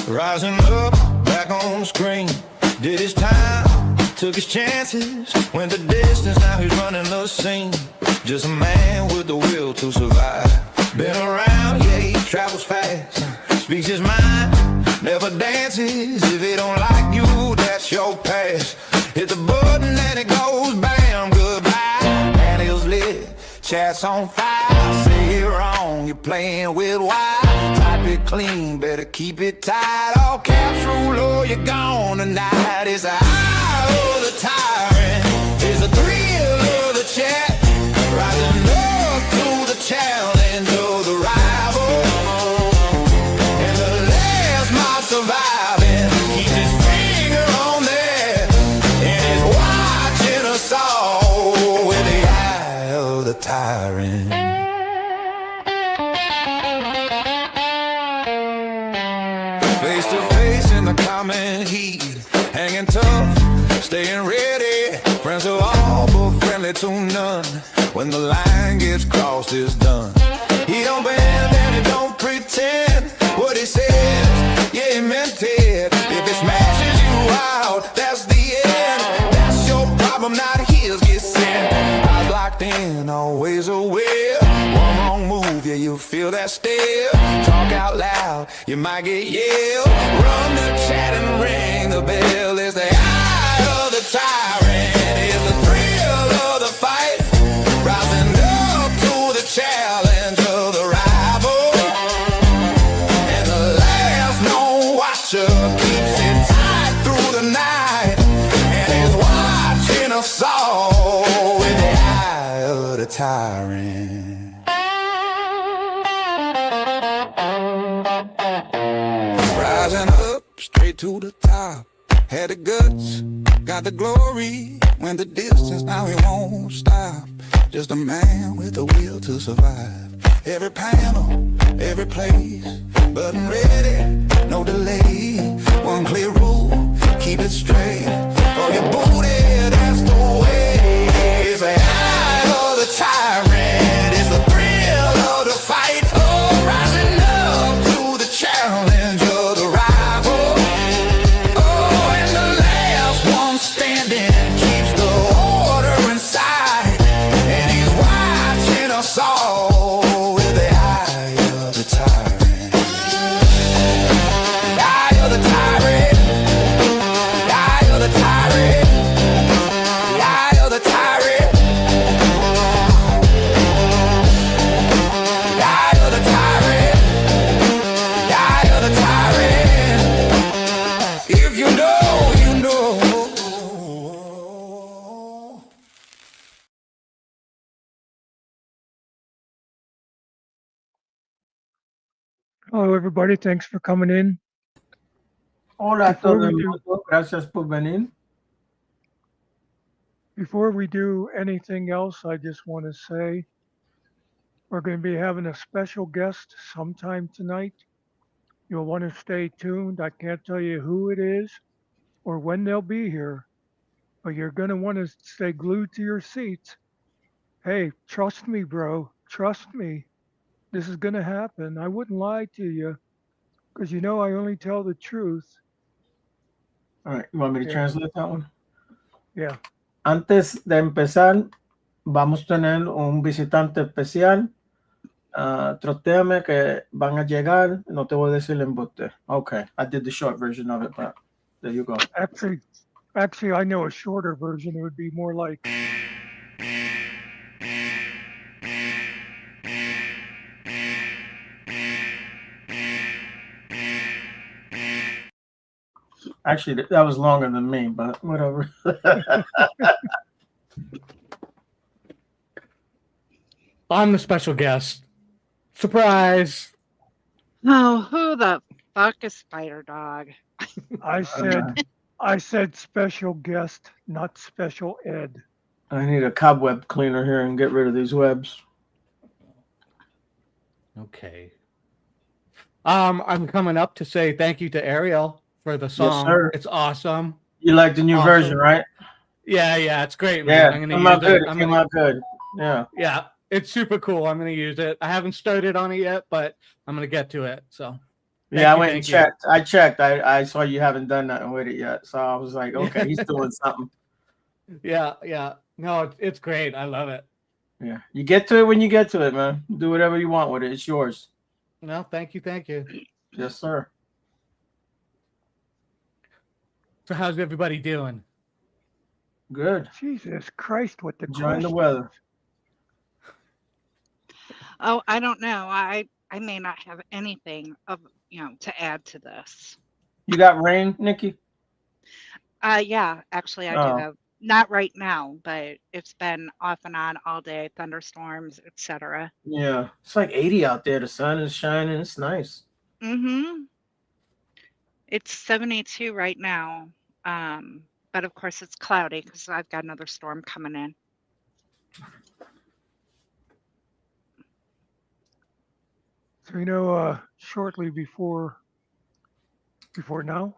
Rising up, back on the screen. Did his time, took his chances. Went the distance, now he's running the scene. Just a man with the will to survive. Been around, yeah, he travels fast. Speaks his mind, never dances. If he don't like you, that's your past. Hit the button and it goes bam, goodbye. Panels lit, chat's on fire. Say it wrong, you're playing with wire. Type it clean, better keep it tight. All caps rule or you're gone tonight. It's the eye of the tyrant. It's the thrill of the chat. Rising up to the challenge of the rival. And the last mob surviving keeps his finger on there. And is watching us all with the eye of the tyrant. Face to face in the common heat, hanging tough, staying ready. Friends are all but friendly to none. When the line gets crossed, it's done. He don't bend and he don't pretend. What he says, yeah, he meant it. If it smashes you out, that's the end. That's your problem, not his. Get sent. Eyes locked in, always aware. One wrong move, yeah, you feel that stare. Talk out loud, you might get yelled. Run the chat and ring the bell. It's the eye of the tyrant. It's the thrill of the fight. Rising up to the challenge of the rival. And the last known watcher keeps it tight through the night. And is watching us all with the eye of the tyrant. Rising up, straight to the top. Had the guts, got the glory. Went the distance, now he won't stop. Just a man with a will to survive. Every panel, every place, button ready, no delay. One clear rule, keep it straight. Or your booty, that's the way. It's the eye of the tyrant. It's the thrill of the fight. Oh, rising up to the challenge of the rival. Oh, and the last one standing keeps the order inside. And he's watching us all with the eye of the tyrant. The eye of the tyrant. The eye of the tyrant. The eye of the tyrant. The eye of the tyrant. The eye of the tyrant. If you know, you know. Hello, everybody. Thanks for coming in. Hola a Before todo el we do- mundo, gracias por venir. Before we do anything else, I just want to say we're going to be having a special guest sometime tonight. You'll want to stay tuned. I can't tell you who it is or when they'll be here, but you're going to want to stay glued to your seats. Hey, trust me, bro. Trust me. This is going to happen. I wouldn't lie to you because you know I only tell the truth. All right, you want me to Yeah. translate that one? Yeah. Antes de empezar, vamos a tener un visitante especial. Trotéame que van a llegar. No te voy a decir el embuste. Okay, I did the short version of it, but there you go. Actually, I know a shorter version. It would be more like. Actually, that was longer than me, but whatever. I'm the special guest. Surprise! Oh, who the fuck is Spider Dog? I said special guest, not special ed. I need a cobweb cleaner here and get rid of these webs. Okay. I'm coming up to say thank you to Ariel for the song. sir. It's awesome. You like the new Awesome. version, right? Yeah, it's great, Yeah, man. I'm came gonna out use good. it. It came out good. Yeah. Yeah, it's super cool. I'm gonna use it. I haven't started on it yet, but I'm gonna get to it. So Yeah, I you, went and thank you. checked. I checked. I saw you haven't done nothing with it yet. So I was like, okay, he's doing something. Yeah, yeah. No, it's great. I love it. Yeah. You get to it when you get to it, man. Do whatever you want with it. It's yours. No, thank you, thank you. Yes, sir. So how's everybody doing? Good. Jesus Christ, with the Enjoying the questions. weather. Oh, I don't know. I may not have anything of to add to this. You got rain, Nikki? Yeah, actually I do Oh, have not right now, but it's been off and on all day, thunderstorms, etc. yeah. It's like 80 out there. The sun is shining. It's nice. Mm-hmm. It's 72 right now. But of course it's cloudy because I've got another storm coming in. So shortly before now,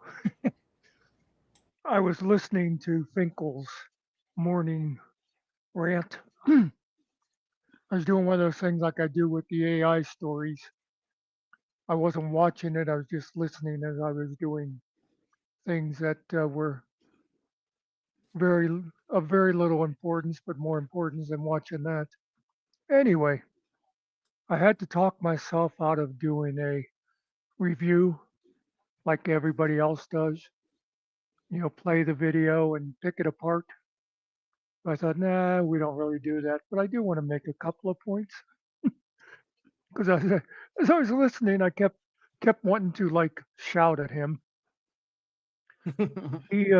I was listening to Finkel's morning rant. I was doing one of those things like I do with the AI stories. I wasn't watching it; I was just listening as I was doing things that were very of very little importance, but more importance than watching that. Anyway, I had to talk myself out of doing a review like everybody else does. Play the video and pick it apart. I thought, nah, we don't really do that. But I do want to make a couple of points because as I was listening, I kept wanting to like shout at him. He,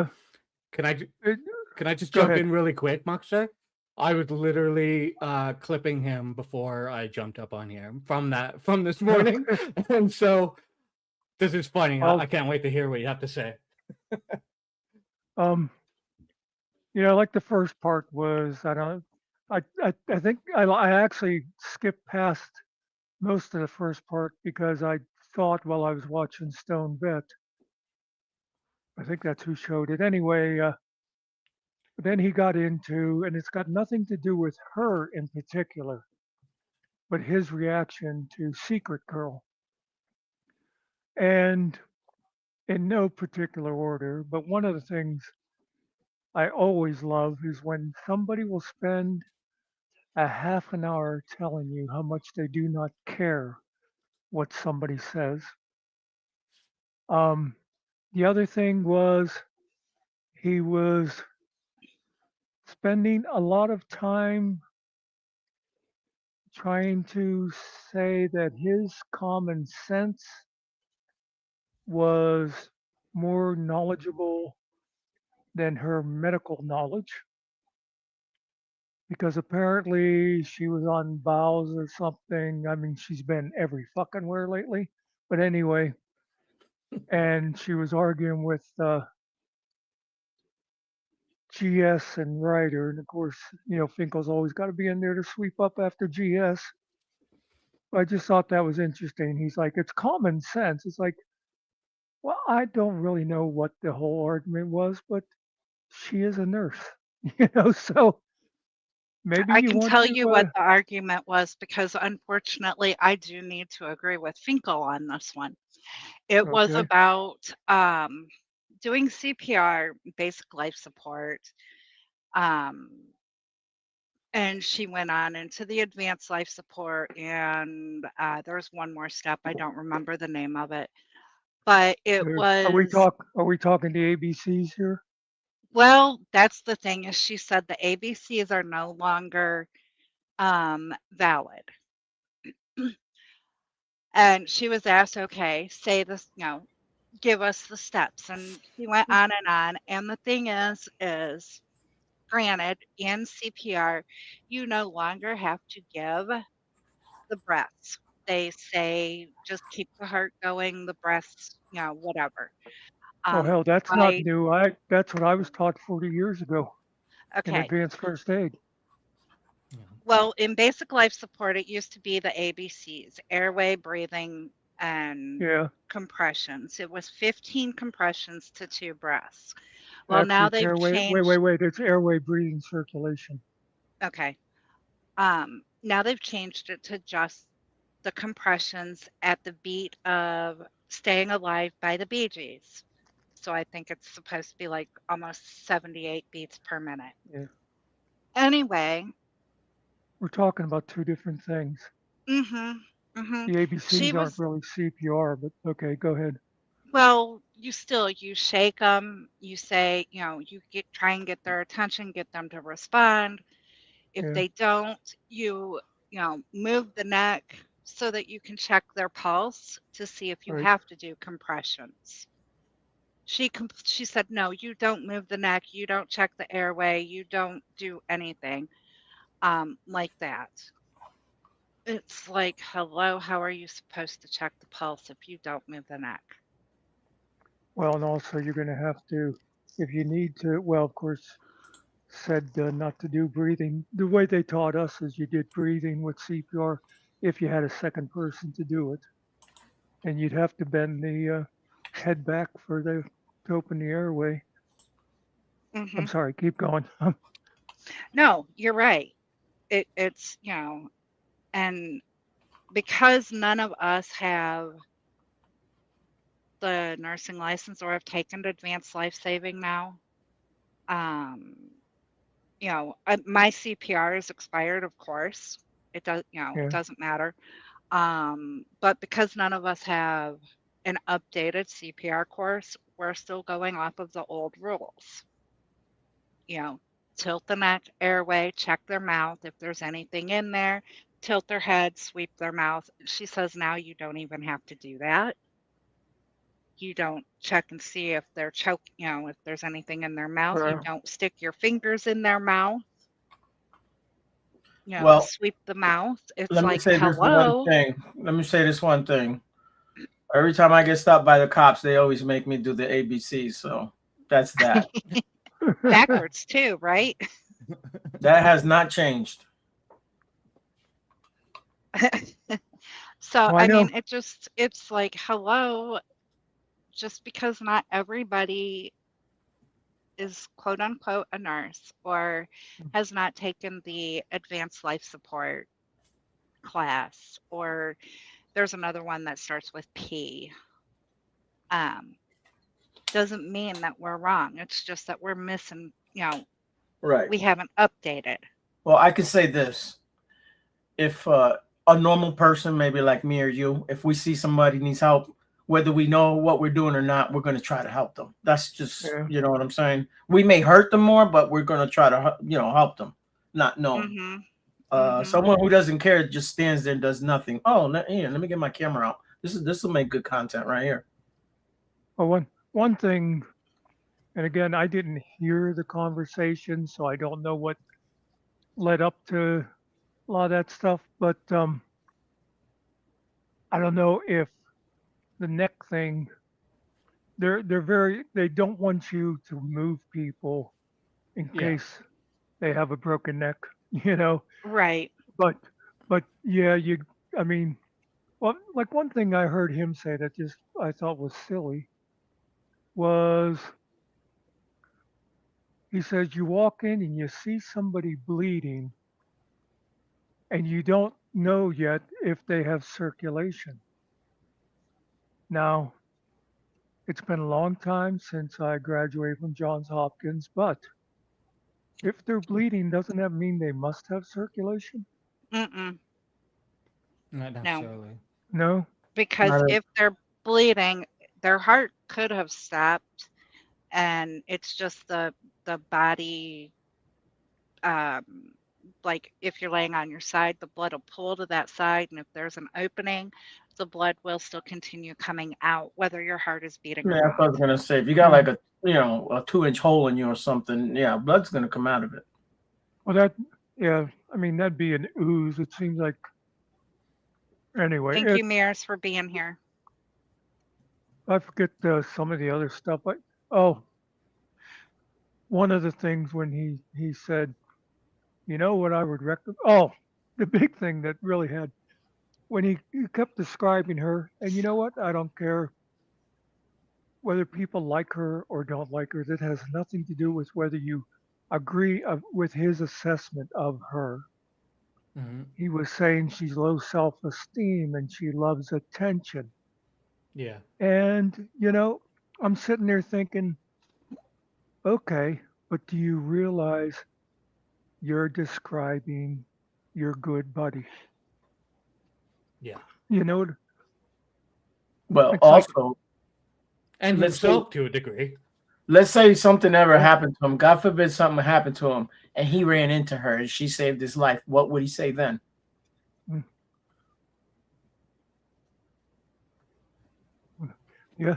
Can I it, can I just go jump ahead. in really quick, Muckster? I was literally clipping him before I jumped up on here from this morning, and so this is funny. I Well, can't wait to hear what you have to say. um, like the first part was I don't. I think I actually skipped past most of the first part because I thought while I was watching Stone Vet, I think that's who showed it. Anyway, then he got into, and it's got nothing to do with her in particular, but his reaction to Secret Girl. And in no particular order, but one of the things I always love is when somebody will spend a half an hour telling you how much they do not care what somebody says. Um, the other thing was he was spending a lot of time trying to say that his common sense was more knowledgeable than her medical knowledge because apparently she was on bowels or something. I mean, she's been every fucking where lately. But anyway, and she was arguing with GS and Ryder. And of course, Finkel's always got to be in there to sweep up after GS. I just thought that was interesting. He's like, it's common sense. It's like, well, I don't really know what the whole argument was, but she is a nurse, so maybe I you can want tell you what to, the argument was because unfortunately I do need to agree with Finkel on this one. It was okay. about doing CPR, basic life support. Um, and she went on into the advanced life support, and there's one more step. I don't remember the name of it, but it was Are we talking the ABCs here? well. That's the thing is, she said the ABCs are no longer valid. And she was asked, okay, say this, give us the steps. And she went on and on. And the thing is granted, in CPR, you no longer have to give the breaths. They say just keep the heart going, the breaths, whatever. Oh Um, hell, that's not I new. That's what I was taught 40 years ago in okay. advanced first aid. Well, in basic life support, it used to be the ABCs: airway, breathing, and Yeah, compressions. It was 15 compressions to 2 breaths. Well, actually, now it's they've airway. changed. Wait. It's airway, breathing, circulation. Okay. Now they've changed it to just the compressions at the beat of Staying Alive by the Bee Gees. So I think it's supposed to be like almost 78 beats per minute. Yeah. Anyway, We're talking about two different things. mhm, mhm. The She ABCs aren't was really CPR, but okay, go ahead. well, you shake them, you say, you try and get their attention, get them to respond. If Yeah, they don't, move the neck so that you can check their pulse to see if you right. have to do compressions. She said, "No, you don't move the neck, you don't check the airway, you don't do anything like that." It's like, "Hello, how are you supposed to check the pulse if you don't move the neck?" Well, and also you're going to have to, if you need to, well, of course, said not to do breathing. The way they taught us is you did breathing with CPR if you had a second person to do it, and you'd have to bend the head back for the to open the airway. I'm Mhm. sorry, keep going. No, you're right. It's, and because none of us have the nursing license or have taken advanced life saving now, um, my CPR is expired, of course. It Yeah, doesn't matter. But because none of us have an updated CPR course, we're still going off of the old rules. You know, tilt the neck, airway, check their mouth if there's anything in there, tilt their head, sweep their mouth. She says now you don't even have to do that. You don't check and see if they're if there's anything in their mouth. You well, don't stick your fingers in their mouth, Well, sweep the mouth. It's let me like, say this one hello. thing. Let me say this one thing. Every time I get stopped by the cops, they always make me do the ABC. So that's that. Backwards too, right? That has not changed. So, well, I I mean, know. it's like, hello, just because not everybody is quote unquote a nurse or has not taken the advanced life support class, or there's another one that starts with P, um, doesn't mean that we're wrong. It's just that we're missing, Right. we haven't updated. Well, I can say this. If a normal person, maybe like me or you, if we see somebody needs help, whether we know what we're doing or not, we're going to try to help them. That's just, Yeah, you know what I'm saying? We may hurt them more, but we're going to try to, help them, not knowing. Mhm. Mhm. Someone who doesn't care just stands there and does nothing. Oh, let me get my camera out. This will make good content right here. well, one thing, and again, I didn't hear the conversation, so I don't know what led up to a lot of that stuff. But I don't know if the neck thing. They don't want you to move people in Yeah. case they have a broken neck, you know. Right. But yeah, I mean, well, like one thing I heard him say that just I thought was silly was he says you walk in and you see somebody bleeding and you don't know yet if they have circulation. Now, it's been a long time since I graduated from Johns Hopkins, but if they're bleeding, doesn't that mean they must have circulation? Mm-mm. Not No, necessarily. No? because Not a, if they're bleeding, their heart could have stopped, and it's just the body, um, like if you're laying on your side, the blood will pull to that side, and if there's an opening, the blood will still continue coming out, whether your heart is beating or yeah, that's not. what I was gonna say. If you got Yeah. like a 2-inch hole in you or something, yeah, blood's gonna come out of it. Well, yeah, I mean, that'd be an ooze. It seems like, anyway, Thank you, Mears, for being here. I forget some of the other stuff. Oh, one of the things when he said, you know what I would recommend? Oh, the big thing that really had, when he kept describing her, and you know what? I don't care whether people like her or don't like her. That has nothing to do with whether you agree with his assessment of her. Hmm. He was saying she's low self esteem and she loves attention. Yeah. And, I'm sitting there thinking, okay, but do you realize you're describing your good buddy? Yeah. You know, Well, it's like, also, And let's say himself to a degree. something ever well, happened to him. God forbid something happened to him, and he ran into her, and she saved his life. What would he say then? mm, yeah.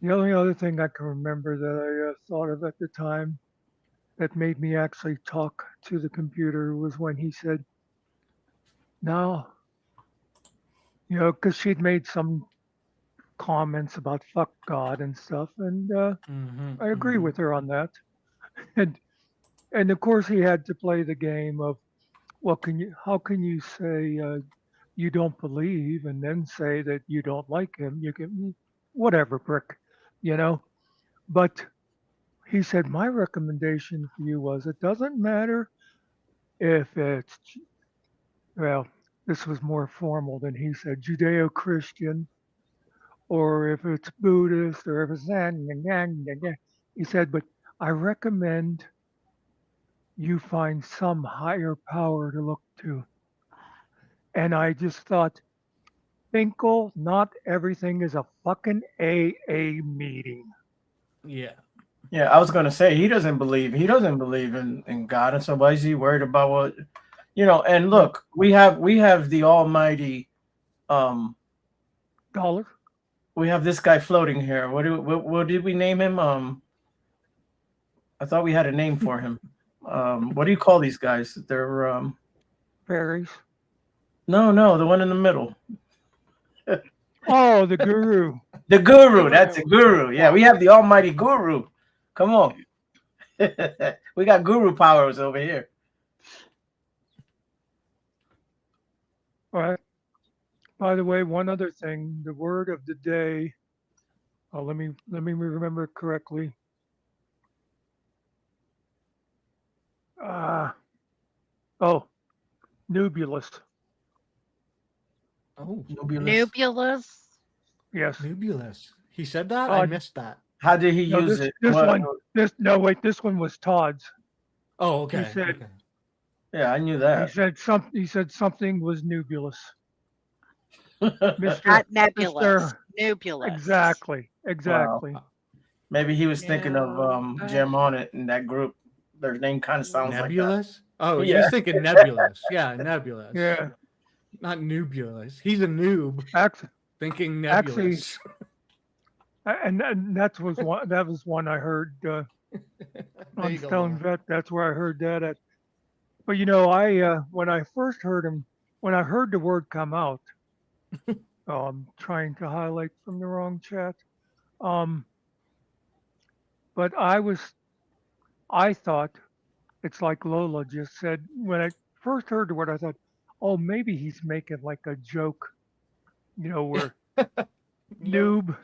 The only other thing I can remember that I thought of at the time that made me actually talk to the computer was when he said, now, because she'd made some comments about fuck God and stuff, and Mm-hmm. I agree Mm-hmm. with her on that. And and of course he had to play the game of, well, how can you say you don't believe and then say that you don't like him? You can whatever, prick, you know. But he said my recommendation for you was it doesn't matter if it's, well, this was more formal than he said, Judeo-Christian, or if it's Buddhist, or if it's he said, but I recommend you find some higher power to look to. And I just thought, Finkel, not everything is a fucking AA meeting. Yeah. Yeah, I was gonna say he doesn't believe in God, and so why is he worried about what And Yeah, look, we have the Almighty. Um, dollar. we have this guy floating here. What did we name him? I thought we had a name for him. What do you call these guys? They're Fairies. no, the one in the middle. Oh, the guru. The guru. That's a guru. Yeah, we have the Almighty Guru. Come on. We got guru powers over here. All right. By the way, one other thing, the word of the day. Oh, let me remember it correctly. Uh, oh, nubulous. Oh, Nubulus. Nubulous. Yes. nebulous. He said that? I Todd. missed that. How did he No, use this it? this What? one. This no wait. This one was Todd's. Oh, He okay. said Okay. Yeah, I knew he that. said some. He said something was nebulous. Mister Not nebulous. Mister. Nubulous. Exactly. Wow. Exactly. Maybe he was thinking of No. Jim on it in that group. Their name kind of sounds like that. Nebulous? Oh, Yeah. he's thinking nebulous. Yeah, nebulous. Yeah. Not nubulous. He's a noob Actually, thinking actually, nebulous. and that was one. That was one I heard There on you go, Stone Laura. Vet. That's where I heard that at. But when I first heard him, when I heard the word come out, I'm trying to highlight from the wrong chat. Um, but I thought it's like Lola just said. When I first heard the word, I thought, oh, maybe he's making like a joke, where No. noob.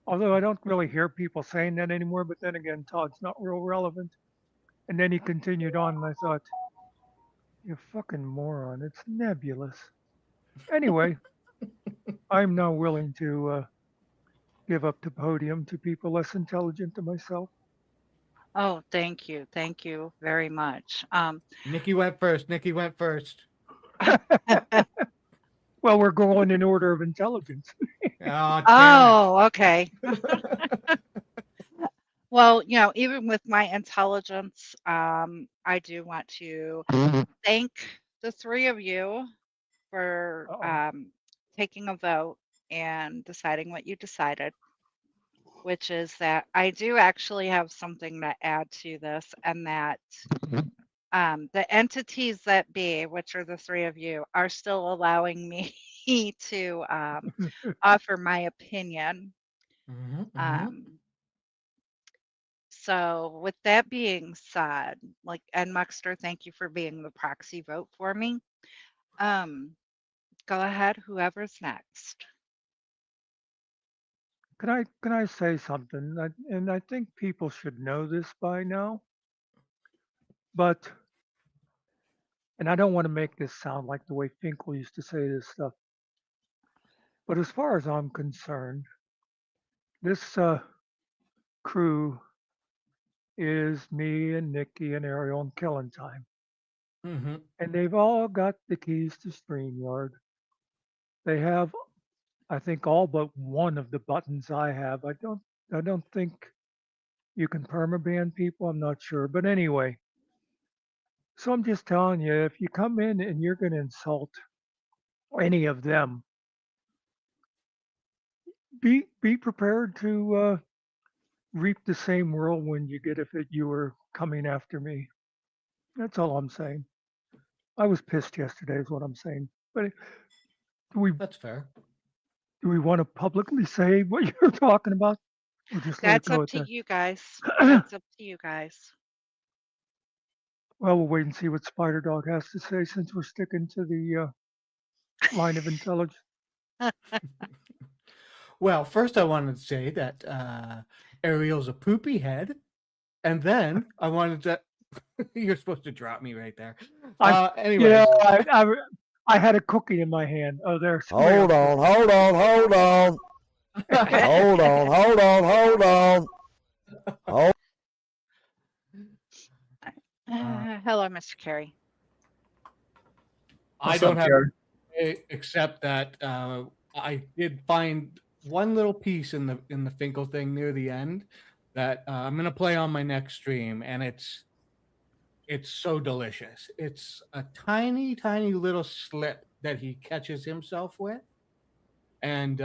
Although I don't really hear people saying that anymore. But then again, Todd's not real relevant. And then he continued on, and I thought, you fucking moron. It's nebulous. Anyway, I'm now willing to give up the podium to people less intelligent than myself. Oh, thank you. Thank you very much. Nikki went first. Nikki went first. Well, we're going in order of intelligence. Oh, damn it. Oh, okay. Well, even with my intelligence, I do want to thank the three of you for Uh-oh. taking a vote and deciding what you decided, which is that I do actually have something to add to this, and that the entities that be, which are the three of you, are still allowing me to offer my opinion. Mm-hmm, mm-hmm. Um, So with that being said, and Muckster, thank you for being the proxy vote for me. Um, Go ahead, whoever's next. Can I say something? And I think people should know this by now. But and I don't want to make this sound like the way Finkel used to say this stuff. But as far as I'm concerned, this crew is me and Nikki and Ariel and Killing Time. Mm-hmm. And they've all got the keys to StreamYard. They have, I think, all but one of the buttons I have. I don't think you can permaban people. I'm not sure. But anyway, so I'm just telling you, if you come in and you're going to insult any of them, be prepared to reap the same whirlwind you get if you were coming after me. That's all I'm saying. I was pissed yesterday, is what I'm saying. But do That's fair. we want to publicly say what you're talking about, or just let it That's go up at to that? you guys. That's up to you guys. Well, we'll wait and see what Spider Dog has to say since we're sticking to the line of intelligence. Well, first I wanted to say that Ariel's a poopy head, and then I wanted to. You're supposed to drop me right there. Anyways, Yeah, I had a cookie in my hand. Oh, there's Hold on, hold on, hold on. Hold on, hold on, hold on. Hold Hello, Mr. Carey. I What's don't up, have Jerry? except that I did find one little piece in the Finkel thing near the end that I'm gonna play on my next stream, and it's so delicious. It's a tiny, tiny little slip that he catches himself with, and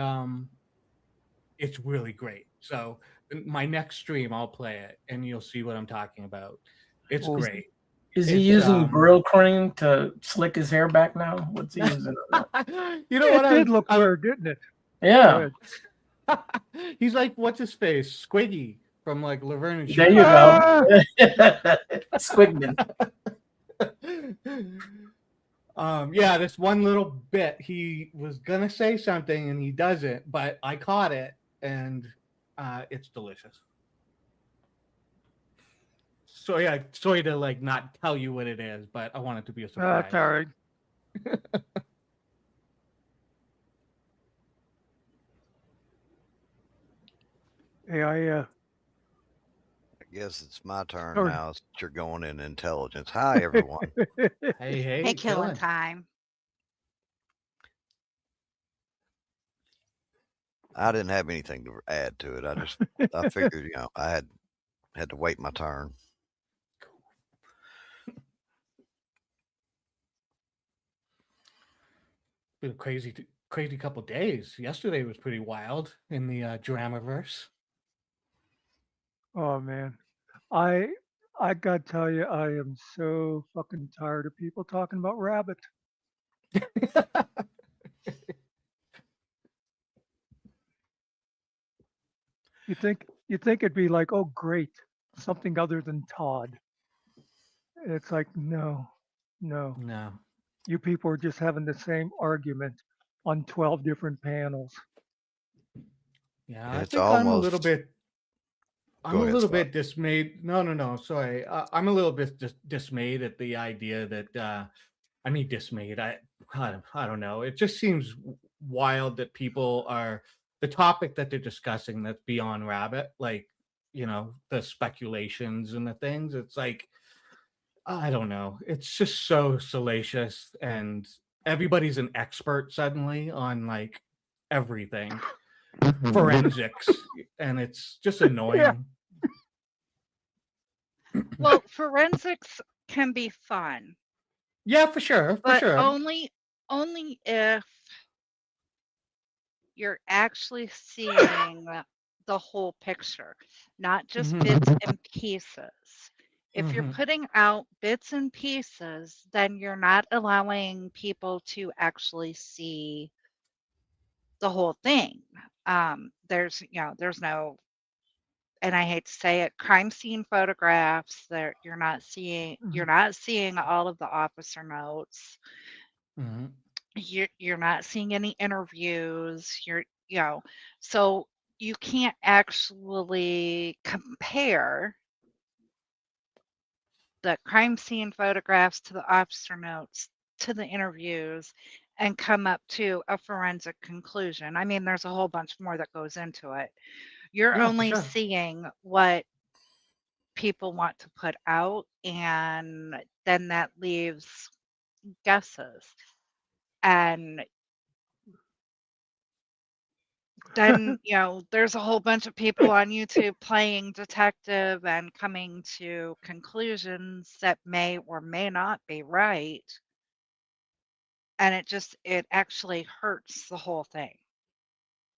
it's really great. So my next stream, I'll play it, and you'll see what I'm talking about. It's on. great. Is he It's, using Brill cream to slick his hair back now? What's he using? you know what? It did look weird, didn't it? Go Yeah, ahead. He's like, what's his face? Squiggy from like Laverne and there you Shirley. go. Squigman. Yeah, this one little bit, he was gonna say something and he doesn't, but I caught it, and it's delicious. So yeah, sorry to like not tell you what it is, but I want it to be a surprise. That's all right. Hey, I guess it's my turn Sorry. now. Since you're going in intelligence. Hi, everyone. Hey, Hey, killing time. I didn't have anything to add to it. I figured, I had to wait my turn. Been a crazy couple days. Yesterday was pretty wild in the Dramaverse. Oh man, I gotta tell you, I am so fucking tired of people talking about Rabbit. You think it'd be like, oh great, something other than Todd. It's like, no. No. You people are just having the same argument on 12 different panels. Yeah, I It's think I'm a almost. little bit. I'm Go a ahead, little Spot. bit dismayed. No. Sorry, I'm a little bit dismayed at the idea that. I mean, dismayed. I don't know. It just seems wild that people are the topic that they're discussing that's beyond Rabbit, like the speculations and the things. It's like I don't know. It's just so salacious, and everybody's an expert suddenly on like everything. Forensics, and it's just annoying. Well, forensics can be fun, Yeah, for sure, but only if you're actually seeing the whole picture, not just bits and pieces. If you're putting out bits and pieces, then you're not allowing people to actually see the whole thing. There's no, and I hate to say it, crime scene photographs that you're not seeing all of the officer notes. You're not seeing any interviews. So you can't actually compare the crime scene photographs to the officer notes to the interviews and come up to a forensic conclusion. I mean, there's a whole bunch more that goes into it. You're Yeah, for only sure. seeing what people want to put out, and then that leaves guesses. And then, there's a whole bunch of people on YouTube playing detective and coming to conclusions that may or may not be right. And it actually hurts the whole thing.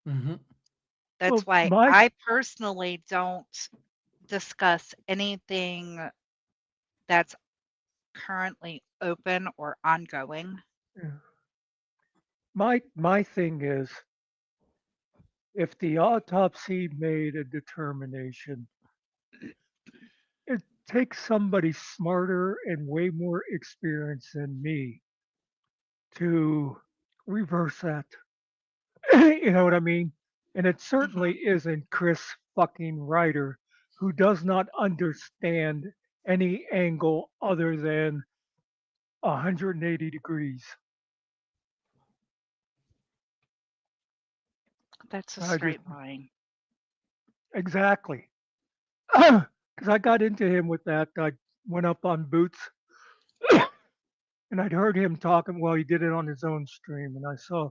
Hmm. That's Well, why my I personally don't discuss anything that's currently open or ongoing. my thing is, if the autopsy made a determination, it takes somebody smarter and way more experienced than me to reverse that. You know what I mean? And it certainly Mhm. isn't Chris fucking Ryder, who does not understand any angle other than 180 degrees. That's a I just straight line. exactly because I got into him with that. I went up on Boots and I'd heard him talking. Well, he did it on his own stream, and I saw,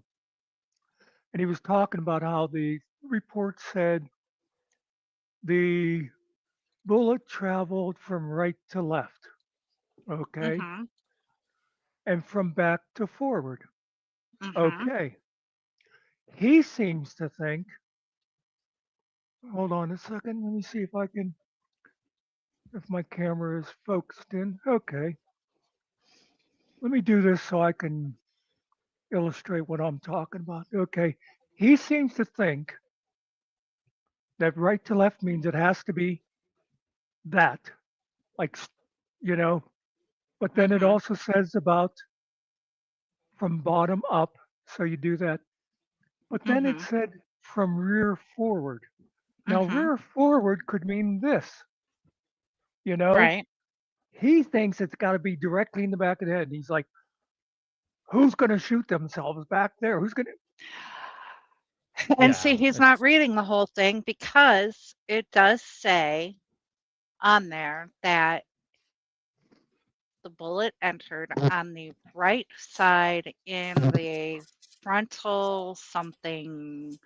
and he was talking about how the report said the bullet traveled from right to left, okay, Mhm. and from back to forward, Mhm. okay. He seems to think, hold on a second, let me see if I can, if my camera is focused in. Okay, let me do this so I can illustrate what I'm talking about. Okay, he seems to think that right to left means it has to be that, like, you know, but then it Mhm. also says about from bottom up. So you do that. But then it Mhm. said from rear forward. Now, Mhm. rear forward could mean this, you know? Right. He thinks it's got to be directly in the back of the head. And he's like, who's going to shoot themselves back there? Who's going to? And see, Yeah, he's not it's reading the whole thing because it does say on there that the bullet entered on the right side in the frontal something,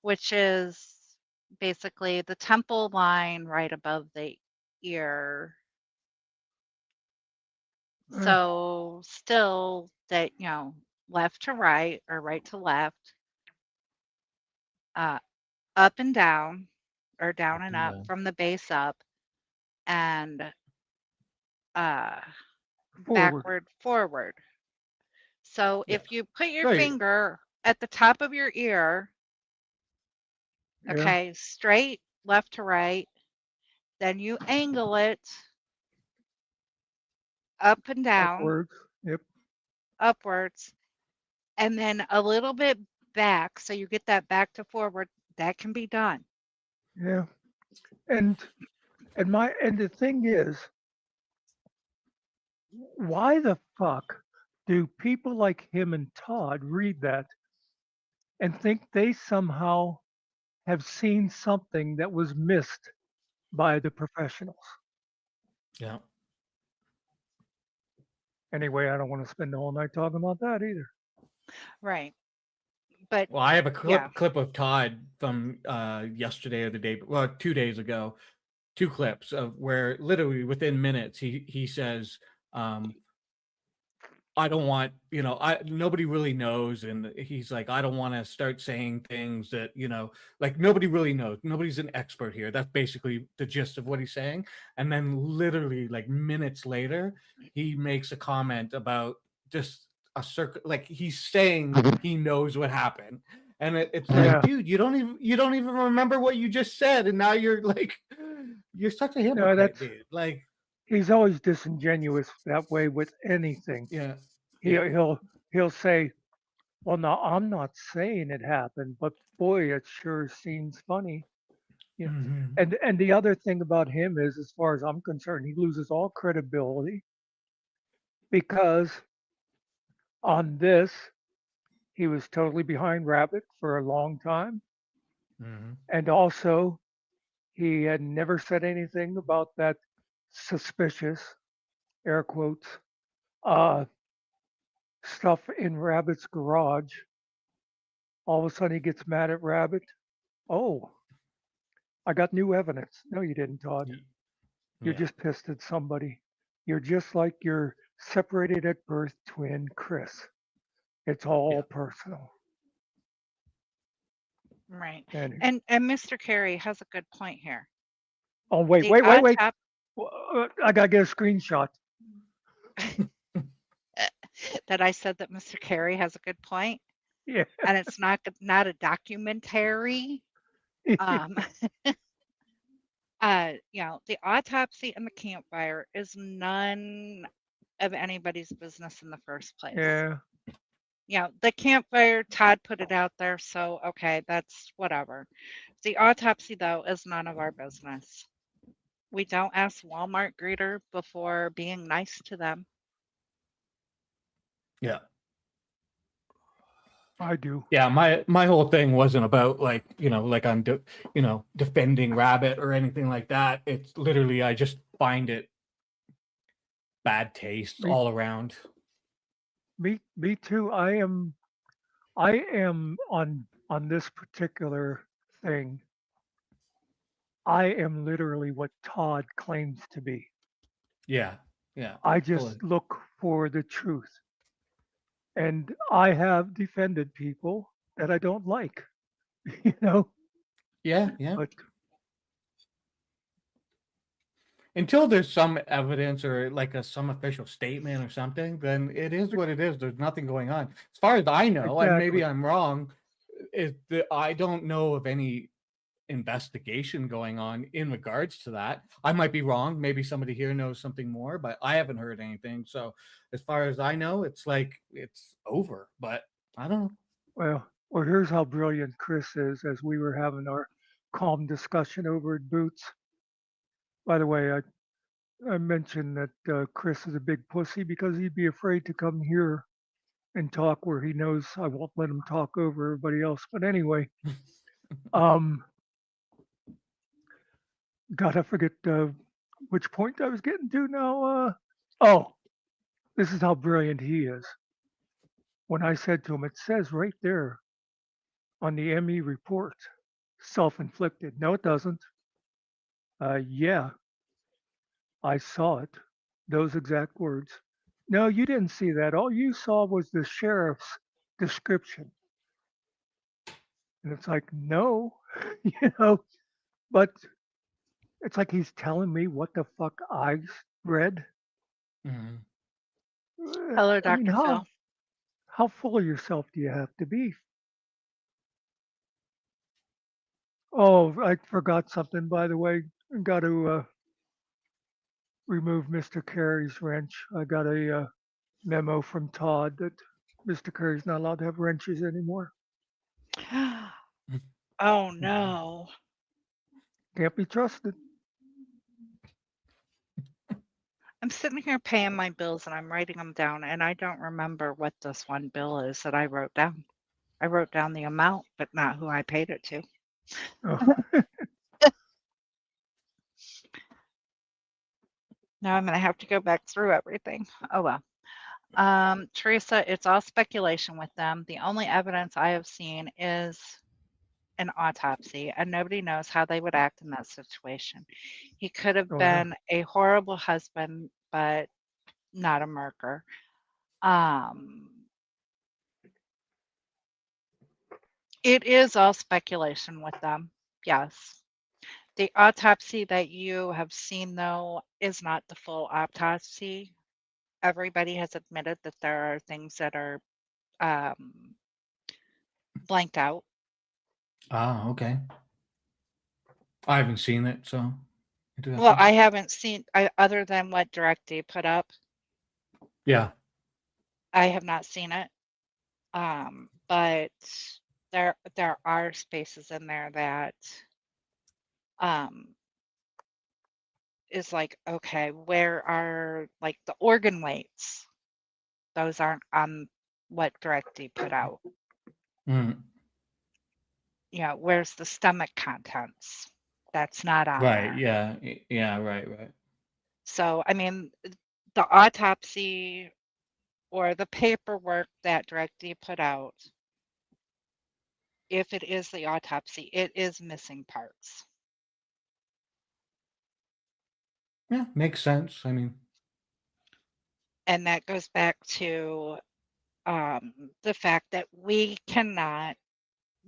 which is basically the temple line right above the ear. Uh, So still that, left to right or right to left, uh, up and down or down up and and up down. from the base up and uh, forward. backward forward. So Yeah. if you put your Right. finger at the top of your ear, Yeah. okay, straight left to right, then you angle it up and down, Upwards. Yep. upwards, and then a little bit back. So you get that back to forward. That can be done. Yeah. And, and the thing is, why the fuck do people like him and Todd read that and think they somehow have seen something that was missed by the professionals? Yeah. Anyway, I don't want to spend the whole night talking about that either. Right. But Well, I have a yeah. clip of Todd from yesterday or the day, well, 2 days ago, two clips of where literally within minutes he says, um, I don't want, I nobody really knows, and he's like, I don't want to start saying things that, like nobody really knows. Nobody's an expert here. That's basically the gist of what he's saying. And then literally like minutes later, he makes a comment about just a circle, like he's saying he knows what happened. And it's like, Yeah. dude, you don't even remember what you just said, and now you're like, you're such a Yeah, hypocrite, that's dude. Like, he's always disingenuous that way with anything. yeah, He, yeah. he'll say, "Well, no, I'm not saying it happened, but boy, it sure seems funny." You know, Hmm. and the other thing about him is, as far as I'm concerned, he loses all credibility because on this, he was totally behind Rabbit for a long time. Mhm. And also, he had never said anything about that suspicious, air quotes, uh, stuff in Rabbit's garage. All of a sudden, he gets mad at Rabbit. Oh, I got new evidence. No, you didn't, Todd. Y- You're Yeah. just pissed at somebody. You're just like your separated at birth twin, Chris. It's all Yeah. personal. Right. And And Mr. Carey has a good point here. oh, wait, The wait, wait, wait. autopsy I gotta get a screenshot. that I said that Mr. Carey has a good point, Yeah. and it's not a documentary. Um, the autopsy and the campfire is none of anybody's business in the first place. Yeah. The campfire, Todd put it out there, so okay, that's whatever. The autopsy, though, is none of our business. We don't ask Walmart greeter before being nice to them. Yeah. I do. Yeah, my whole thing wasn't about like, like I'm defending Rabbit or anything like that. It's literally I just find it bad taste Me, all around. me too. I am on this particular thing. I am literally what Todd claims to be. Yeah. Yeah. I Fully. just look for the truth. And I have defended people that I don't like, you know, Yeah, yeah. but Until there's some evidence or like some official statement or something, then it is what it is. There's nothing going on. As far as I know, and maybe exactly. I'm wrong, is that I don't know of any investigation going on in regards to that. I might be wrong. Maybe somebody here knows something more, but I haven't heard anything. So as far as I know, it's like it's over. But I don't know. Well, here's how brilliant Chris is as we were having our calm discussion over at Boots. By the way, I mentioned that Chris is a big pussy because he'd be afraid to come here and talk where he knows I won't let him talk over everybody else. But anyway, um, God, I forget which point I was getting to now. Oh, this is how brilliant he is. When I said to him, it says right there on the ME report, self-inflicted. No, it doesn't. Yeah, I saw it. Those exact words. No, you didn't see that. All you saw was the sheriff's description. And it's like, no, you know, but it's like he's telling me what the fuck I read. Mhm. Hello, I mean, Dr. Phil. how full of yourself do you have to be? Oh, I forgot something, by the way. Got to remove Mr. Carey's wrench. I got a memo from Todd that Mr. Carey's not allowed to have wrenches anymore. Oh no. Can't be trusted. I'm sitting here paying my bills and I'm writing them down, and I don't remember what this one bill is that I wrote down. I wrote down the amount, but not who I paid it to. Oh, Now I'm going to have to go back through everything. Oh well. Teresa, it's all speculation with them. The only evidence I have seen is an autopsy, and nobody knows how they would act in that situation. He could have oh yeah. been a horrible husband, but not a murderer. Um, it is all speculation with them. Yes. The autopsy that you have seen, though, is not the full autopsy. Everybody has admitted that there are things that are um, blanked out. Ah, okay. I haven't seen it, so Well, interesting. I haven't seen, other than what DirectD put up, Yeah. I have not seen it. But there are spaces in there that um, is like, okay, where are like the organ weights? Those aren't on what DirectD put out. Mm, where's the stomach contents? That's not on right. there. Yeah. Yeah. Right. Right. So, I mean, the autopsy or the paperwork that Directly put out, if it is the autopsy, it is missing parts. Yeah. Makes sense. I mean, And that goes back to the fact that we cannot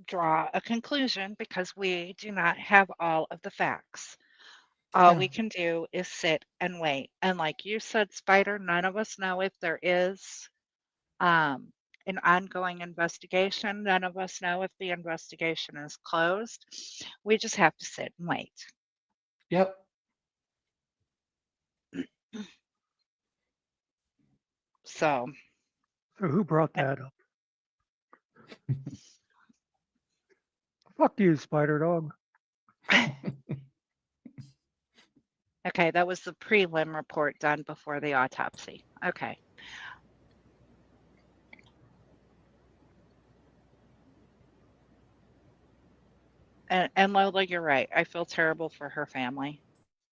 draw a conclusion because we do not have all of the facts. All yeah. we can do is sit and wait. And like you said, Spider, none of us know if there is um, an ongoing investigation. None of us know if the investigation is closed. We just have to sit and wait. Yep. So, So who brought that up? Fuck you, Spider Dog. okay, that was the prelim report done before the autopsy. Okay. And Lola, you're right. I feel terrible for her family.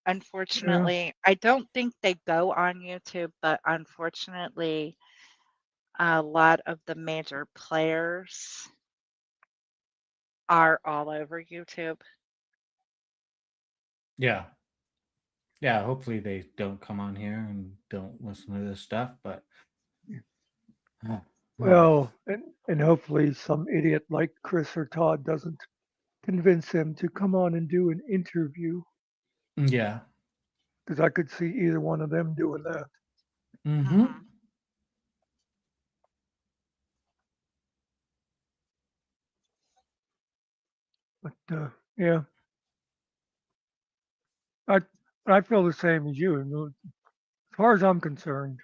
Yeah. Unfortunately, I don't think they go on YouTube, but unfortunately, a lot of the major players are all over YouTube. Yeah. Yeah. Hopefully they don't come on here and don't listen to this stuff. But oh, Well, and hopefully some idiot like Chris or Todd doesn't convince him to come on and do an interview, yeah. because I could see either one of them doing that. Mm-hmm. Mhm. But yeah, I I feel the same as you. As far as I'm concerned,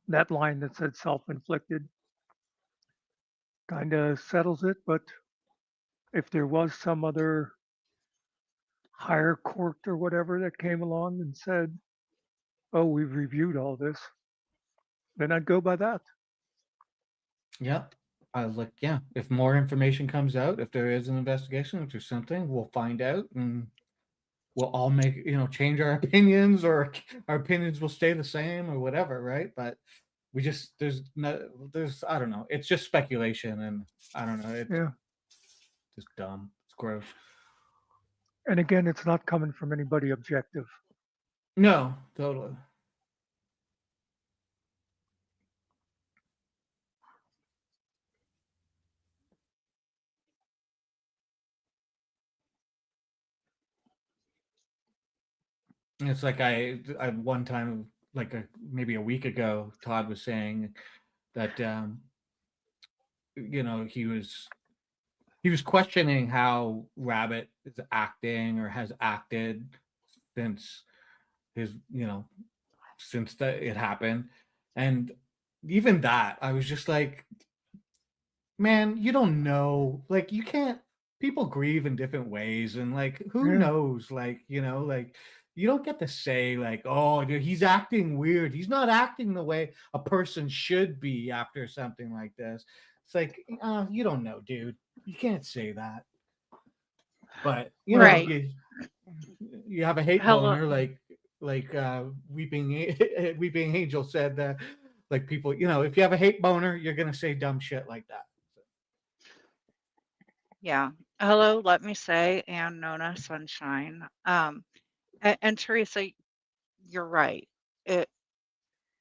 that line that said self-inflicted kind of settles it. But if there was some other higher court or whatever that came along and said, "Oh, we've reviewed all this," then I'd go by that. Yep. I was like, yeah, if more information comes out, if there is an investigation, if there's something, we'll find out and we'll all make, change our opinions or our opinions will stay the same or whatever, right? But we just, I don't know. It's just speculation and I don't know. It's Yeah. just dumb. It's gross. And again, it's not coming from anybody objective. No, totally. It's like I one time, like maybe a week ago, Todd was saying that, he was questioning how Rabbit is acting or has acted since his, since it happened. And even that, I was just like, man, you don't know. Like, you can't, people grieve in different ways. And like, who Yeah. knows? Like, you don't get to say, like, oh, dude, he's acting weird. He's not acting the way a person should be after something like this. It's like, you don't know, dude. You can't say that. But Right. you have a hate Hello. boner, like weeping angel said that, like, people, if you have a hate boner, you're gonna say dumb shit like that. Yeah. Hello, let me say, and Nona Sunshine. And Teresa, you're right. It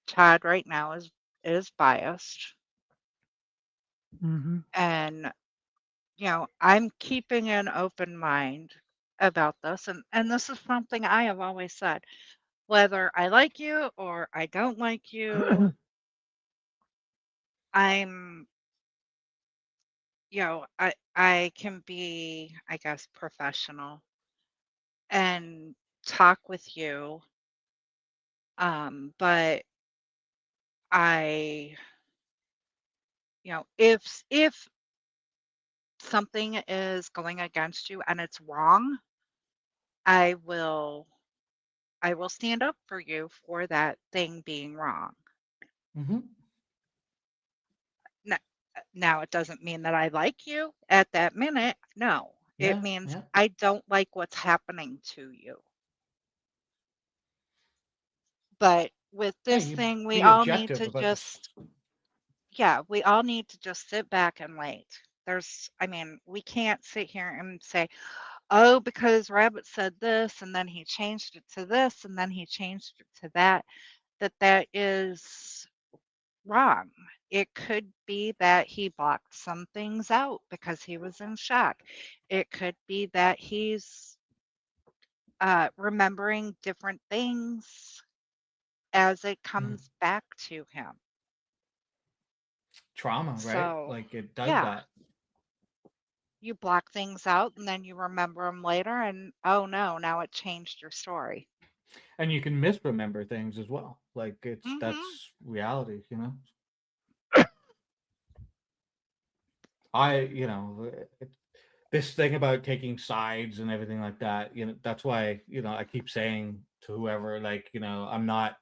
Todd right now is biased. Hmm. And I'm keeping an open mind about this. And this is something I have always said. Whether I like you or I don't like you, I'm, I can be, I guess, professional and talk with you. But I, if something is going against you and it's wrong, I will I will stand up for you for that thing being wrong. Mm-hmm. Now, Now, it doesn't mean that I like you at that minute. No, it Yeah, means yeah. I don't like what's happening to you. But with Yeah, this you thing, we be all need objective to about this. just, yeah, we all need to just sit back and wait. I mean, we can't sit here and say, oh, because Rabbit said this, and then he changed it to this, and then he changed it to that, that is wrong. It could be that he blocked some things out because he was in shock. It could be that he's remembering different things as it Mm. comes back to him. Trauma, right? So, Like it does yeah, that. you block things out and then you remember them later, and oh no, now it changed your story. And you can misremember things as well. Like Hmm. that's reality, I, this thing about taking sides and everything like that, that's why, I keep saying to whoever, like, I'm not,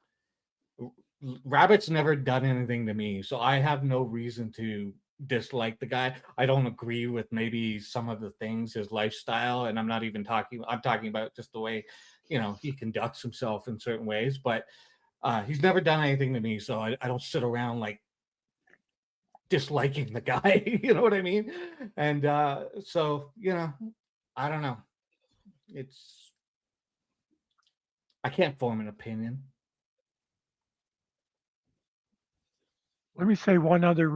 Rabbit's never done anything to me, so I have no reason to dislike the guy. I don't agree with maybe some of the things, his lifestyle, and I'm talking about just the way, he conducts himself in certain ways, but he's never done anything to me, so I don't sit around like disliking the guy. You know what I mean? And so I don't know. It's I can't form an opinion. Let me say one other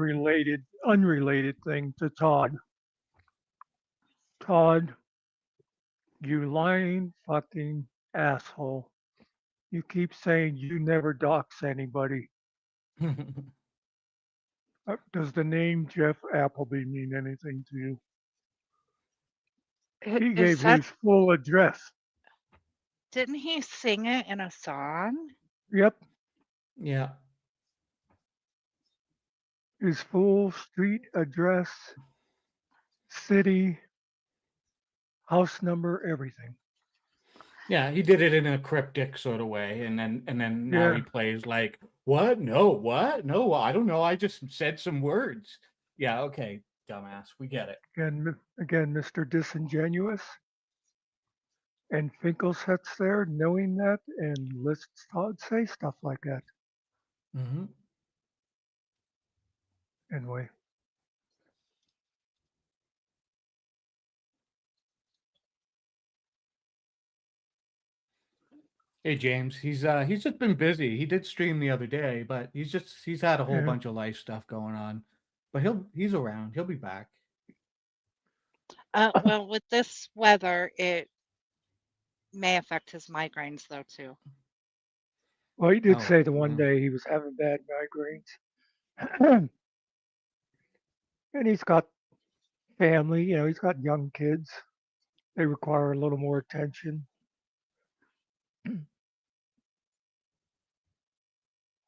unrelated thing to Todd. Todd, you lying fucking asshole. You keep saying you never dox anybody. Does the name Jeff Appleby mean anything to you? He Is gave that, his full address. didn't he sing it in a song? Yep, Yeah. his full street address, city, house number, everything. Yeah, he did it in a cryptic sort of way, and then now Yeah, he plays like, what? No, what? No, I don't know. I just said some words. Yeah, okay, dumbass. We get it. again, Mr. Disingenuous. And Finkel sits there knowing that and lets Todd say stuff like that. Hmm. Anyway, Hey James, he's just been busy. He did stream the other day, but he's had a whole yeah. bunch of life stuff going on. But he's around. He'll be back. Well, with this weather, it may affect his migraines though too. Well, he did Oh, say the one well. day he was having bad migraines. And he's got family, he's got young kids. They require a little more attention.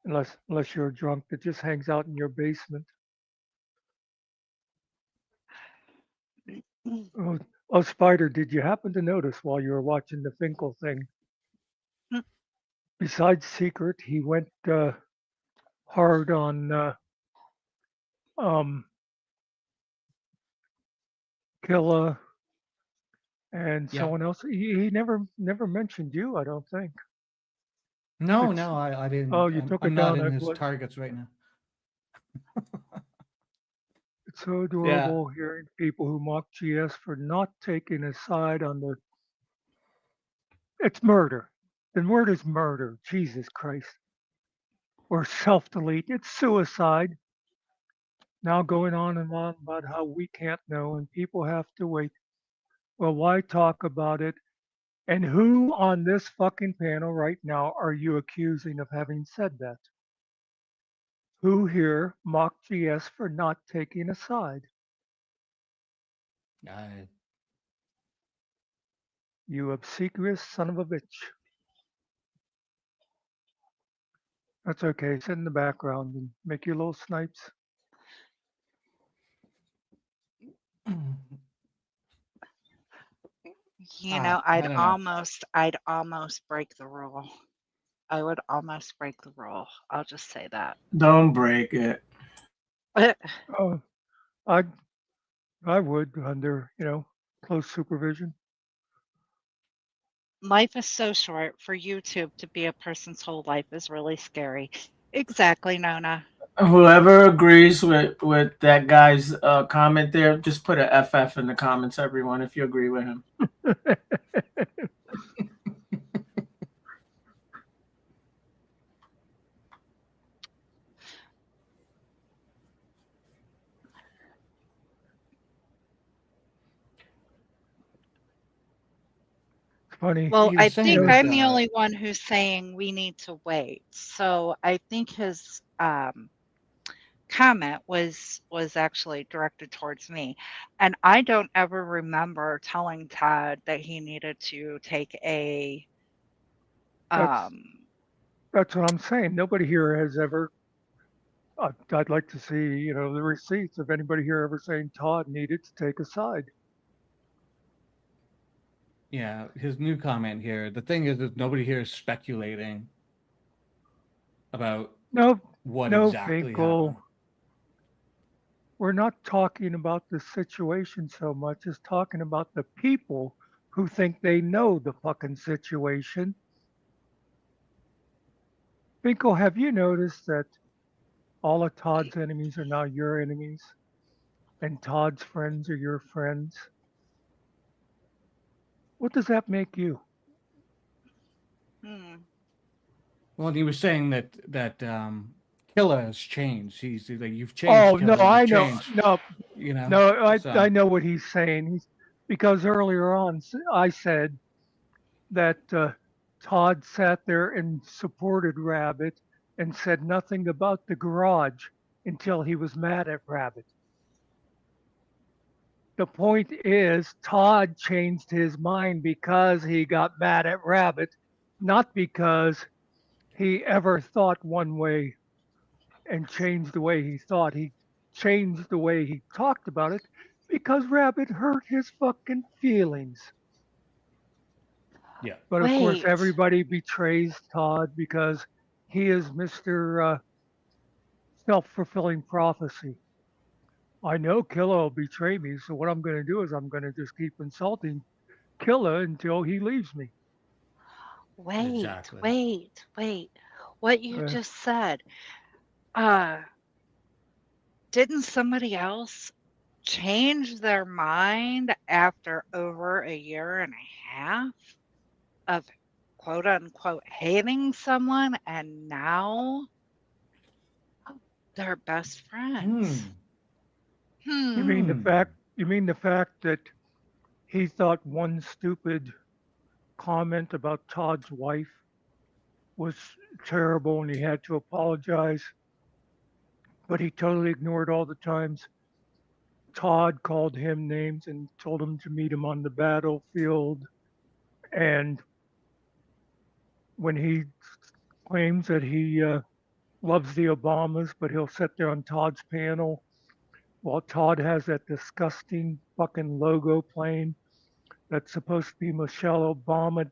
Unless you're a drunk that just hangs out in your basement. Oh, oh, Spider, did you happen to notice while you were watching the Finkel thing? Besides Secret, he went hard on um, Killa and Yeah. someone else. He never mentioned you, I don't think. No, It's no, I oh, didn't. you took I'm it not down. in his targets right now. It's so Yeah. adorable hearing people who mock GS for not taking a side on the. It's murder. The word is murder. Jesus Christ. Or self delete. It's suicide. Now going on and on about how we can't know and people have to wait. Well, why talk about it? And who on this fucking panel right now are you accusing of having said that? Who here mocked GS for not taking a side? I, You obsequious son of a bitch. That's okay. Sit in the background and make your little snipes. I don't know. I'd almost break the rule. I would almost break the rule. I'll just say that. Don't break it. Oh, I I would under, close supervision. Life is so short. For YouTube to be a person's whole life is really scary. Exactly, Nona. Whoever agrees with that guy's comment there, just put a FF in the comments, everyone, if you agree with him. Funny. Well, He I was saying think You that I'm the only one who's saying we need to wait. So I think his comment was actually directed towards me. And I don't ever remember telling Todd that he needed to take a that's um that's what I'm saying. Nobody here has ever. I'd like to see, the receipts of anybody here ever saying Todd needed to take a side. yeah, his new comment here. The thing is nobody here is speculating about No, what no, exactly happened. Finkel. We're not talking about the situation so much as talking about the people who think they know the fucking situation. Finkel, have you noticed that all of Todd's enemies are now your enemies, and Todd's friends are your friends? What does that make you? hmm. Well, he was saying that Killa has changed. He's like, you've changed, Oh no, Killa. You've I know. changed. No, You know. no, I So know what he's saying. Because earlier on I said that Todd sat there and supported Rabbit and said nothing about the garage until he was mad at Rabbit. The point is, Todd changed his mind because he got mad at Rabbit, not because he ever thought one way and changed the way he thought. He changed the way he talked about it because Rabbit hurt his fucking feelings. yeah. But of course, Wait. everybody betrays Todd because he is Mr. Self fulfilling prophecy. I know Killa will betray me, so what I'm going to do is I'm going to just keep insulting Killa until he leaves me. Wait, Exactly. wait, wait. What you Uh, just said. Uh didn't somebody else change their mind after over a year and a half of quote unquote hating someone and now they're best friends? Hmm. you mean the Hmm. fact? You mean the fact that he thought one stupid comment about Todd's wife was terrible and he had to apologize, but he totally ignored all the times Todd called him names and told him to meet him on the battlefield. And when he claims that he loves the Obamas, but he'll sit there on Todd's panel while Todd has that disgusting fucking logo playing that's supposed to be Michelle Obama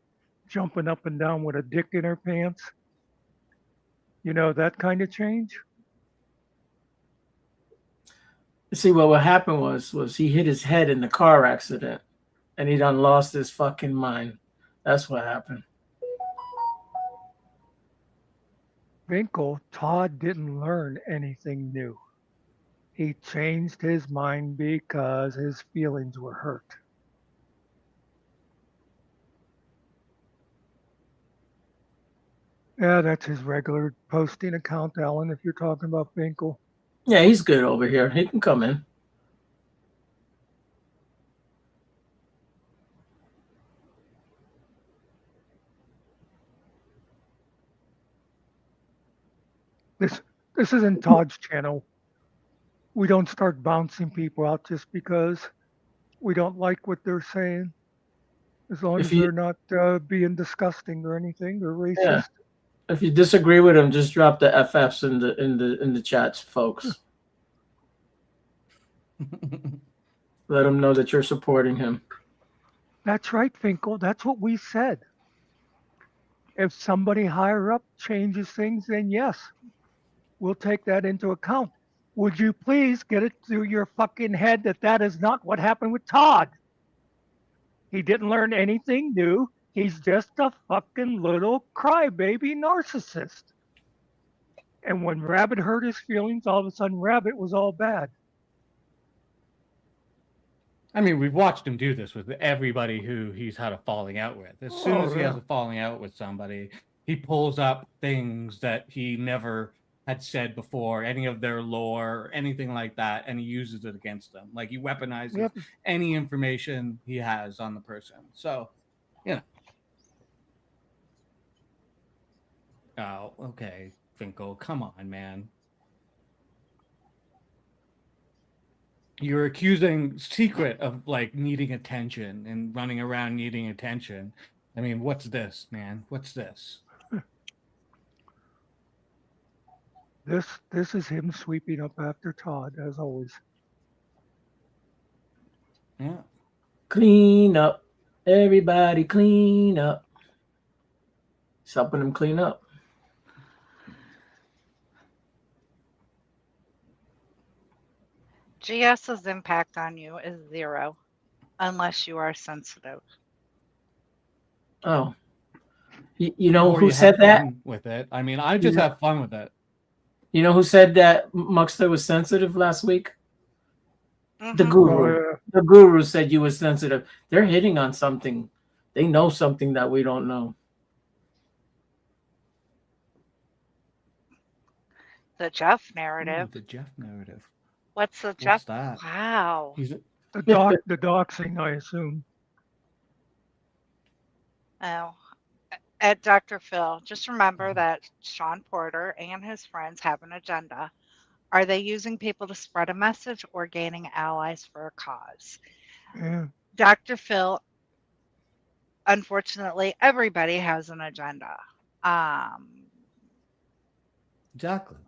jumping up and down with a dick in her pants. That kind of change. See, what happened was he hit his head in the car accident, and he done lost his fucking mind. That's what happened. Finkel, Todd didn't learn anything new. He changed his mind because his feelings were hurt. Yeah, that's his regular posting account, Alan, if you're talking about Finkel. Yeah, he's good over here. He can come in. This this isn't Todd's channel. We don't start bouncing people out just because we don't like what they're saying, as long If as you they're not being disgusting or anything or yeah, racist. if you disagree with him, just drop the FFs in the chats, folks. Let him know that you're supporting him. That's right, Finkel. That's what we said. If somebody higher up changes things, then yes, we'll take that into account. would you please get it through your fucking head that that is not what happened with Todd? He didn't learn anything new. He's just a fucking little crybaby narcissist. And when Rabbit hurt his feelings, all of a sudden Rabbit was all bad. I mean, we've watched him do this with everybody who he's had a falling out with. As soon as he has a falling out with somebody, he pulls up things that he never had said before, any of their lore, anything like that, and he uses it against them. Like he weaponizes any information he has on the person. So, you know. Oh, okay, Finkel, come on, man. You're accusing Secret of like needing attention and running around needing attention. I mean, what's this, man? What's this? This is him sweeping up after Todd, as always. Yeah. Clean up. Everybody clean up. It's helping them clean up. GS's impact on you is 0, unless you are sensitive. Oh. You know Or who you said have that? fun with it. I mean, I just have fun with it. You know who said that Muckster was sensitive last week? The guru. The guru said you were sensitive. They're hitting on something. They know something that we don't know. The Jeff narrative. Ooh, the Jeff narrative. What's the Jeff? That? Wow. The doxing, I assume. Oh. At Dr. Phil, just remember that Sean Porter and his friends have an agenda. Are they using people to spread a message or gaining allies for a cause? Yeah. Dr. Phil, unfortunately, everybody has an agenda. Exactly.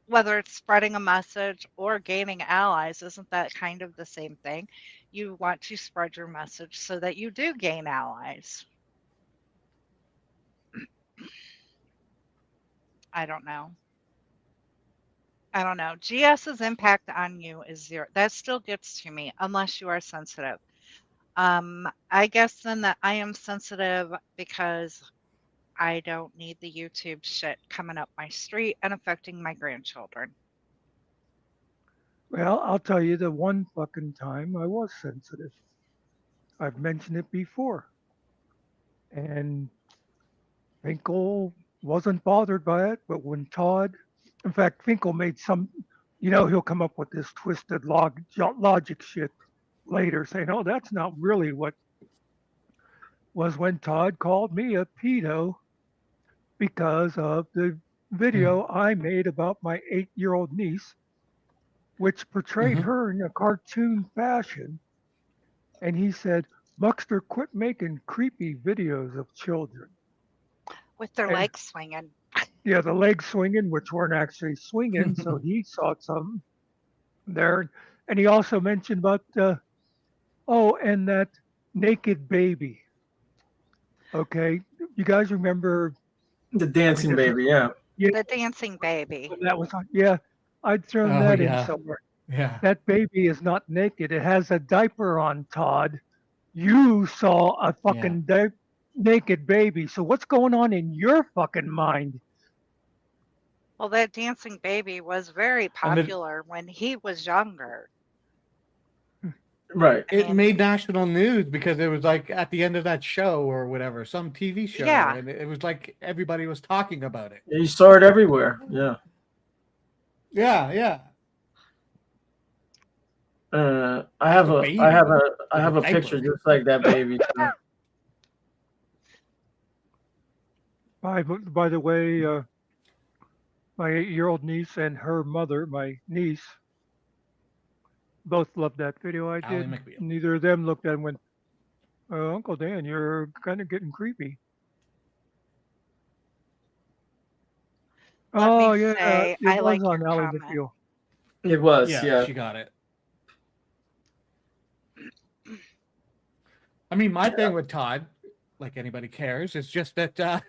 Whether it's spreading a message or gaining allies, isn't that kind of the same thing? You want to spread your message so that you do gain allies. I don't know. GS's impact on you is 0. That still gets to me unless you are sensitive. I guess then that I am sensitive because I don't need the YouTube shit coming up my street and affecting my grandchildren. Well, I'll tell you the one fucking time I was sensitive. I've mentioned it before. And Finkel wasn't bothered by it, but when Todd, in fact, Finkel made some, he'll come up with this twisted logic shit later saying, oh, that's not really what was when Todd called me a pedo because of the video I made about my 8-year-old niece, which portrayed her in a cartoon fashion. And he said, Muckster, quit making creepy videos of children. With their legs swinging. Yeah, the legs swinging, which weren't actually swinging. So he saw something there. And he also mentioned about, and that naked baby. Okay. You guys remember the dancing baby? Yeah. The dancing baby. That was on. Yeah. I'd thrown that in somewhere. Yeah. That baby is not naked. It has a diaper on, Todd. You saw a fucking naked baby. So what's going on in your fucking mind? Well, that dancing baby was very popular when he was younger. Right. It made national news because it was like at the end of that show or whatever, some TV show. Yeah. And it was like everybody was talking about it. You saw it everywhere. Yeah. Yeah. I have a picture just like that baby. By the way, my 8-year-old niece and her mother, my niece, both loved that video I did. Neither of them looked at it and went, Uncle Dan, you're kind of getting creepy. It I was like on your Ally comment. McBeal. It was, yeah. She got it. I mean, my thing with Todd, like anybody cares, is just that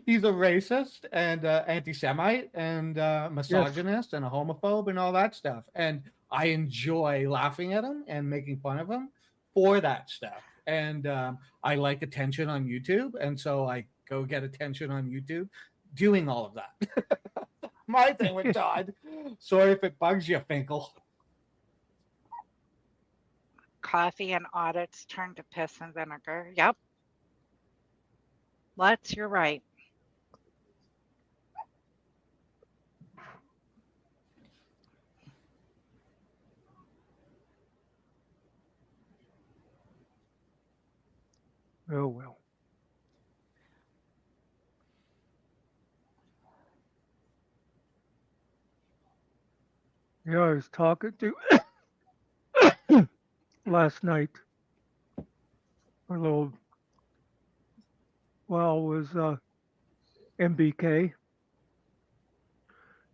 he's a racist and anti-Semite and misogynist and a homophobe and all that stuff. And I enjoy laughing at him and making fun of him for that stuff. And I like attention on YouTube, and so I go get attention on YouTube doing all of that. My thing with Todd. Sorry if it bugs you, Finkel. Coffee and audits turn to piss and vinegar. Yep. Let's, you're right. Oh well. Yeah, I was talking to last night. Our little was MBK,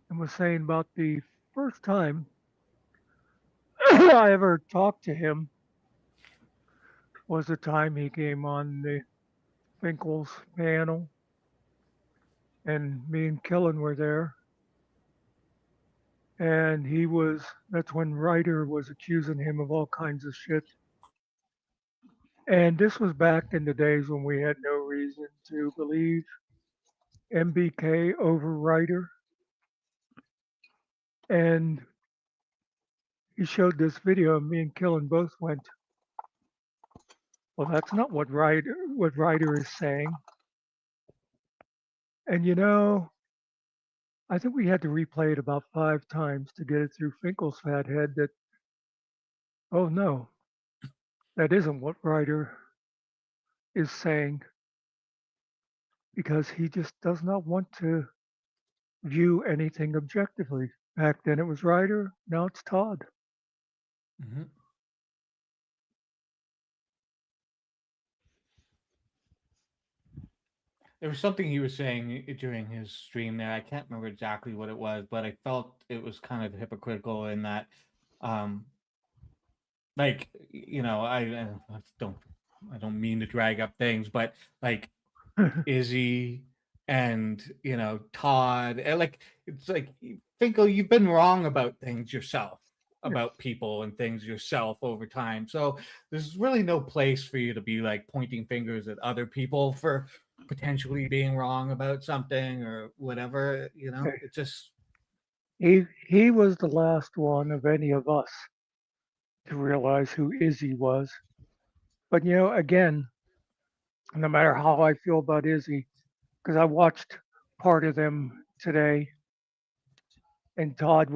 and was saying about the first time I ever talked to him was the time he came on the Finkel's panel, and me and Killen were there. And that's when Ryder was accusing him of all kinds of shit. And this was back in the days when we had no reason to believe MBK over Ryder. And he showed this video, and me and Killen both went, well, that's not what Ryder is saying. And I think we had to replay it about 5 times to get it through Finkel's fat head that, oh no, that isn't what Ryder is saying, because he just does not want to view anything objectively. Back then it was Ryder, now it's Todd. Mm-hmm. There was something he was saying during his stream there. I can't remember exactly what it was, but I felt it was kind of hypocritical in that, like, I don't mean to drag up things, but like Izzy and Todd, and like it's like, Finkel, you've been wrong about things yourself, about people and things yourself over time. So there's really no place for you to be like pointing fingers at other people for potentially being wrong about something or whatever. It just He was the last one of any of us to realize who Izzy was. But again, no matter how I feel about Izzy, because I watched part of them today, and Todd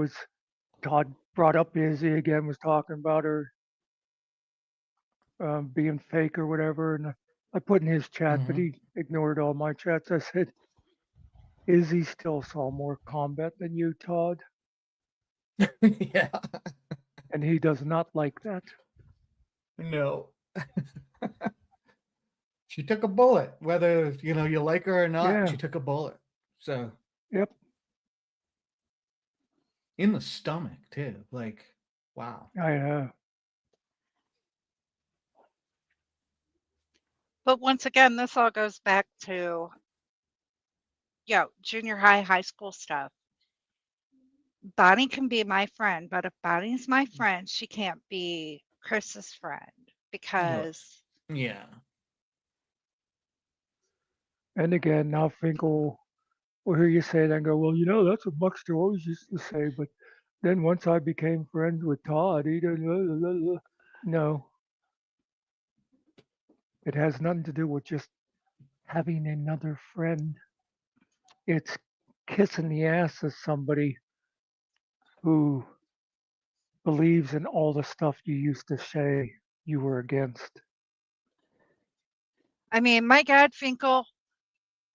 brought up Izzy again, was talking about her being fake or whatever, and I put in his chat, but he ignored all my chats. I said, Izzy still saw more combat than you, Todd, yeah, and he does not like that. no. She took a bullet, whether you like her or not. Yeah. She took a bullet. So Yep. in the stomach too. Like, wow. I But once again, this all goes back to, junior high, high school stuff. Bonnie can be my friend, but if Bonnie's my friend, she can't be Chris's friend because Yeah. And again, now Finkel will hear you say that and go, well, that's what Muckster always used to say. But then once I became friends with Todd, he didn't. No, it has nothing to do with just having another friend. It's kissing the ass of somebody who believes in all the stuff you used to say you were against. I mean, my God, Finkel,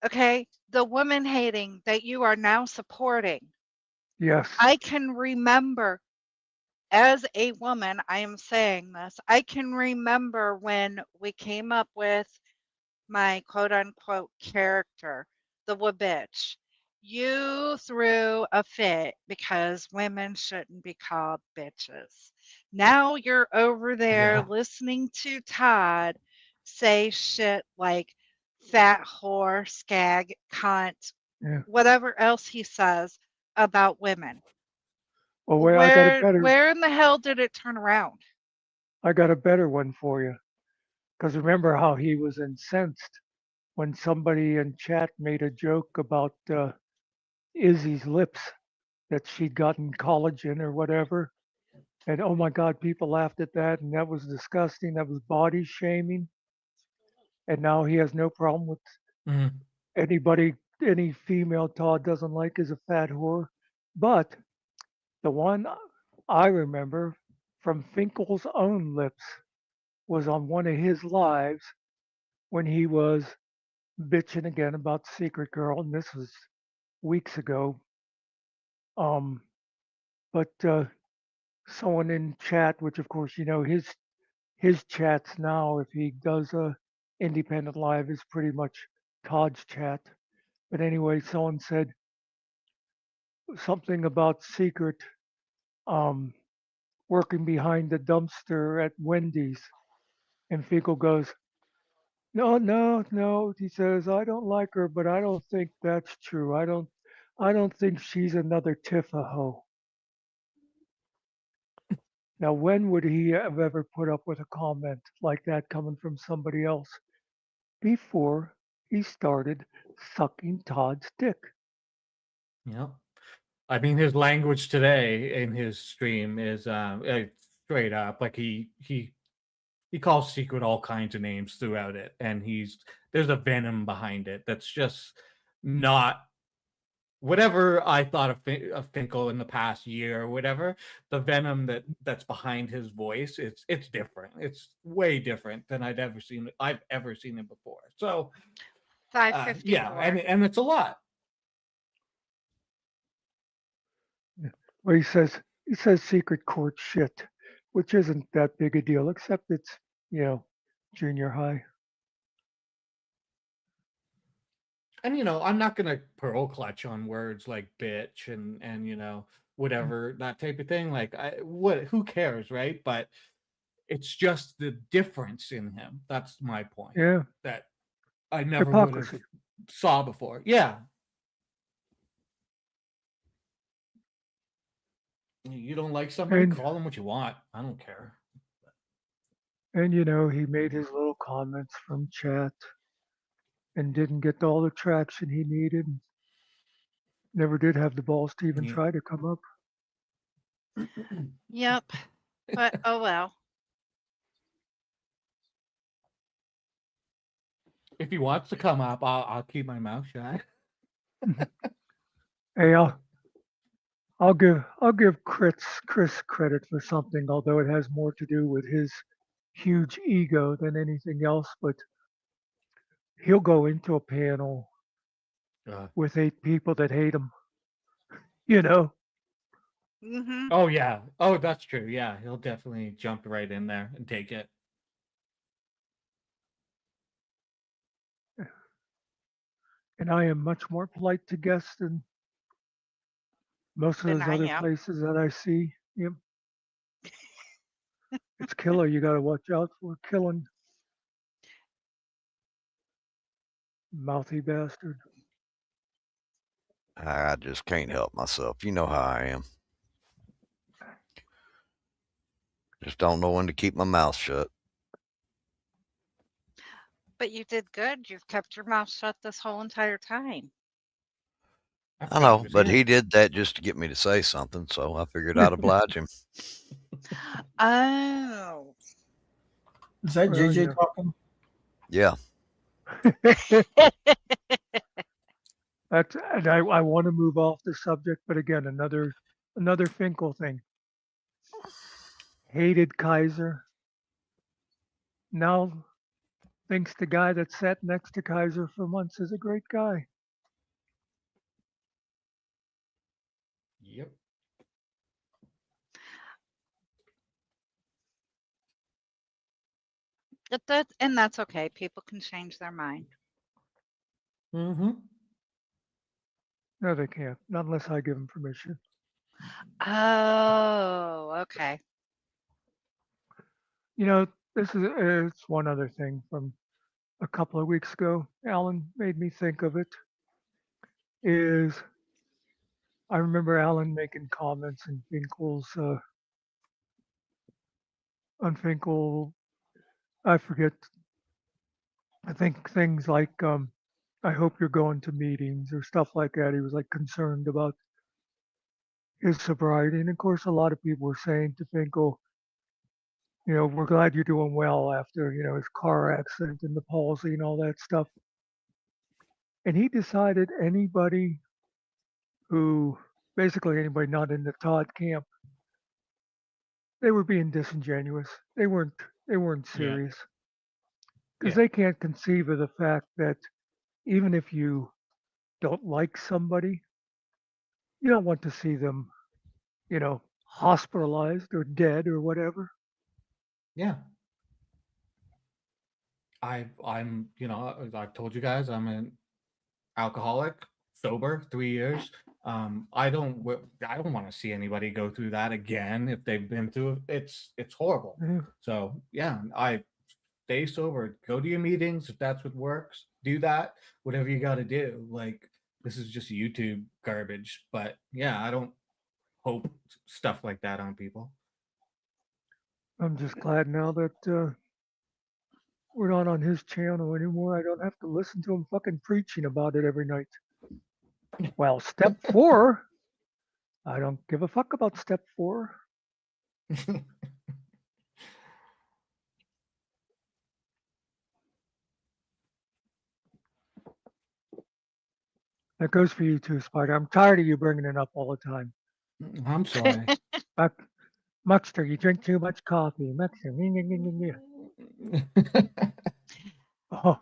okay, the woman hating that you are now supporting. Yes. I can remember, as a woman, I am saying this, I can remember when we came up with my quote unquote character, the bitch. You threw a fit because women shouldn't be called bitches. Now you're over there Yeah. listening to Todd say shit like fat whore, skag, cunt, Yeah. whatever else he says about women. Well, wait, I got a better. Where in the hell did it turn around? I got a better one for you. Because remember how he was incensed when somebody in chat made a joke about Izzy's lips that she'd gotten collagen or whatever. And oh my God, people laughed at that, and that was disgusting. That was body shaming. And now he has no problem with Mhm. anybody, any female Todd doesn't like is a fat whore. But the one I remember from Finkel's own lips was on one of his lives when he was bitching again about Secret Girl, and this was weeks ago. Um, but someone in chat, which of course you know his chats now, if he does a independent live, is pretty much Todd's chat. But anyway, someone said something about Secret um, working behind the dumpster at Wendy's, and Finkel goes, "No, no, no." He says, "I don't like her, but I don't think that's true. I don't think she's another Tifaho." Now, when would he have ever put up with a comment like that coming from somebody else? Before he started sucking Todd's dick. Yeah. I mean, his language today in his stream is straight up like he calls Secret all kinds of names throughout it, and there's a venom behind it that's just not whatever I thought of Finkel in the past year or whatever. The venom that's behind his voice, it's different. It's way different than I've ever seen it before. So yeah, 554. and it's a lot. Where he says secret court shit, which isn't that big a deal, except it's, you know, junior high. And I'm not gonna pearl clutch on words like bitch and whatever that type of thing. Like who cares, right? But it's just the difference in him. That's my point. Yeah. That I never would have Hypocrisy. saw before. Yeah. You don't like somebody, And call them what you want. I don't care. you know, he made his little comments from chat and didn't get all the traction he needed. Never did have the balls to even Yeah. try to come up. Yep. But oh well. If he wants to come up, I'll keep my mouth shut. Hey, I'll give Chris credit for something, although it has more to do with his huge ego than anything else. But he'll go into a panel Uh, with 8 people that hate him. You know, Hmm. oh yeah. Oh, that's true. Yeah, he'll definitely jump right in there and take it. and I am much more polite to guests than most of Then those I other am. places that I see. Yep. It's killer. You got to watch out for killing mouthy bastard. I just can't help myself. You know how I am. Just don't know when to keep my mouth shut. But you did good. You've kept your mouth shut this whole entire time. I I forgot he know, was but here. he did that just to get me to say something, so I figured I'd oblige him. Oh. Is that Well, JJ talking? Yeah. That's, and I want to move off the subject, but again, another Finkel thing. Hated Kaiser. Now thinks the guy that sat next to Kaiser for months is a great guy. Yep. And that's okay. People can change their mind. Mm-hmm. No, they can't, not unless I give them permission. Oh, okay. You know, this is it's one other thing from a couple of weeks ago, Alan made me think of it, is I remember Alan making comments in Finkel's, on Finkel, I forget, I think things like, I hope you're going to meetings or stuff like that. He was like concerned about his sobriety. And of course, a lot of people were saying to Finkel, we're glad you're doing well after, his car accident and the palsy and all that stuff. And he decided basically anybody not in the Todd camp, they were being disingenuous. They weren't Yeah. serious because Yeah. they can't conceive of the fact that even if you don't like somebody, you don't want to see them, hospitalized or dead or whatever. Yeah. I'm I've told you guys I'm an alcoholic, sober 3 years. I don't want to see anybody go through that again if they've been through it. It's horrible. Mhm. So yeah, I stay sober, go to your meetings if that's what works, do that, whatever you got to do. Like, this is just YouTube garbage, but yeah, I don't hope stuff like that on people. I'm just glad now that we're not on his channel anymore. I don't have to listen to him fucking preaching about it every night. Well, step 4, I don't give a fuck about step 4. That goes for you too, Spider. I'm tired of you bringing it up all the time. I'm sorry. Muckster, you drink too much coffee. Muckster. Oh,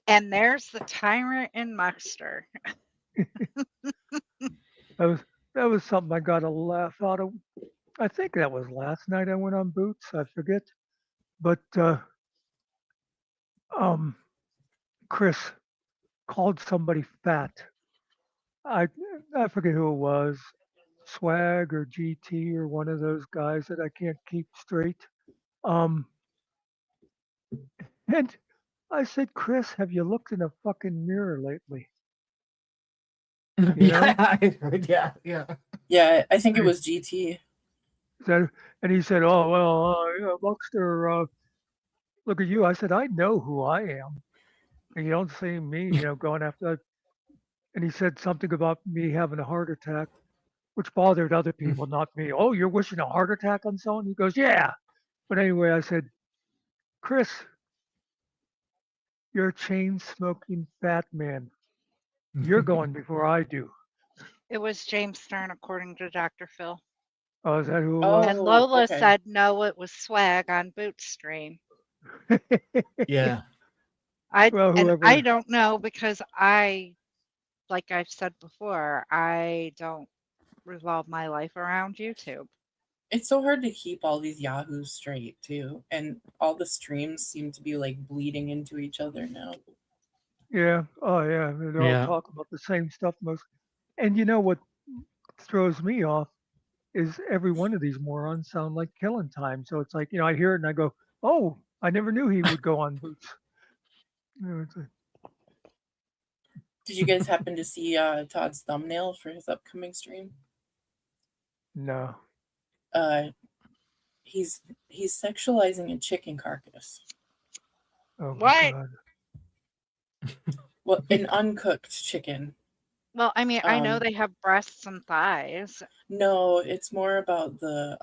And there's the tyrant in Muckster. that was something I got a laugh out of. I think that was last night I went on Boots. I forget. But Chris called somebody fat. I I forget who it was. Swag or GT or one of those guys that I can't keep straight. Um, and I said, Chris, have you looked in a fucking mirror lately? You know? Yeah, I heard. Yeah, yeah. Yeah, I think it was GT. And he said, "Oh well, yeah, Muckster, look at you." I said, "I know who I am, and you don't see me, going after that." And he said something about me having a heart attack, which bothered other people, not me. Oh, you're wishing a heart attack on someone? He goes, "Yeah." But anyway, I said, Chris, you're a chain smoking fat man. You're going before I do. It was James Stern, according to Dr. Phil. Oh, is that who it was? And Oh, Lola okay. said no, it was Swag on Bootstream. Yeah. Well, I whoever. don't know because like I've said before, I don't revolve my life around YouTube. It's so hard to keep all these Yahoos straight too, and all the streams seem to be like bleeding into each other now. Yeah. Oh, yeah. They're all Yeah. talking about the same stuff most. And you know what throws me off is every one of these morons sound like Killing Time. So it's like, I hear it and I go, oh, I never knew he would go on Boots. It's like, Did you guys happen to see Todd's thumbnail for his upcoming stream? no. He's sexualizing a chicken carcass. Oh, What? God. Well, an uncooked chicken. Well, I mean, I know Um, they have breasts and thighs. No, it's more about the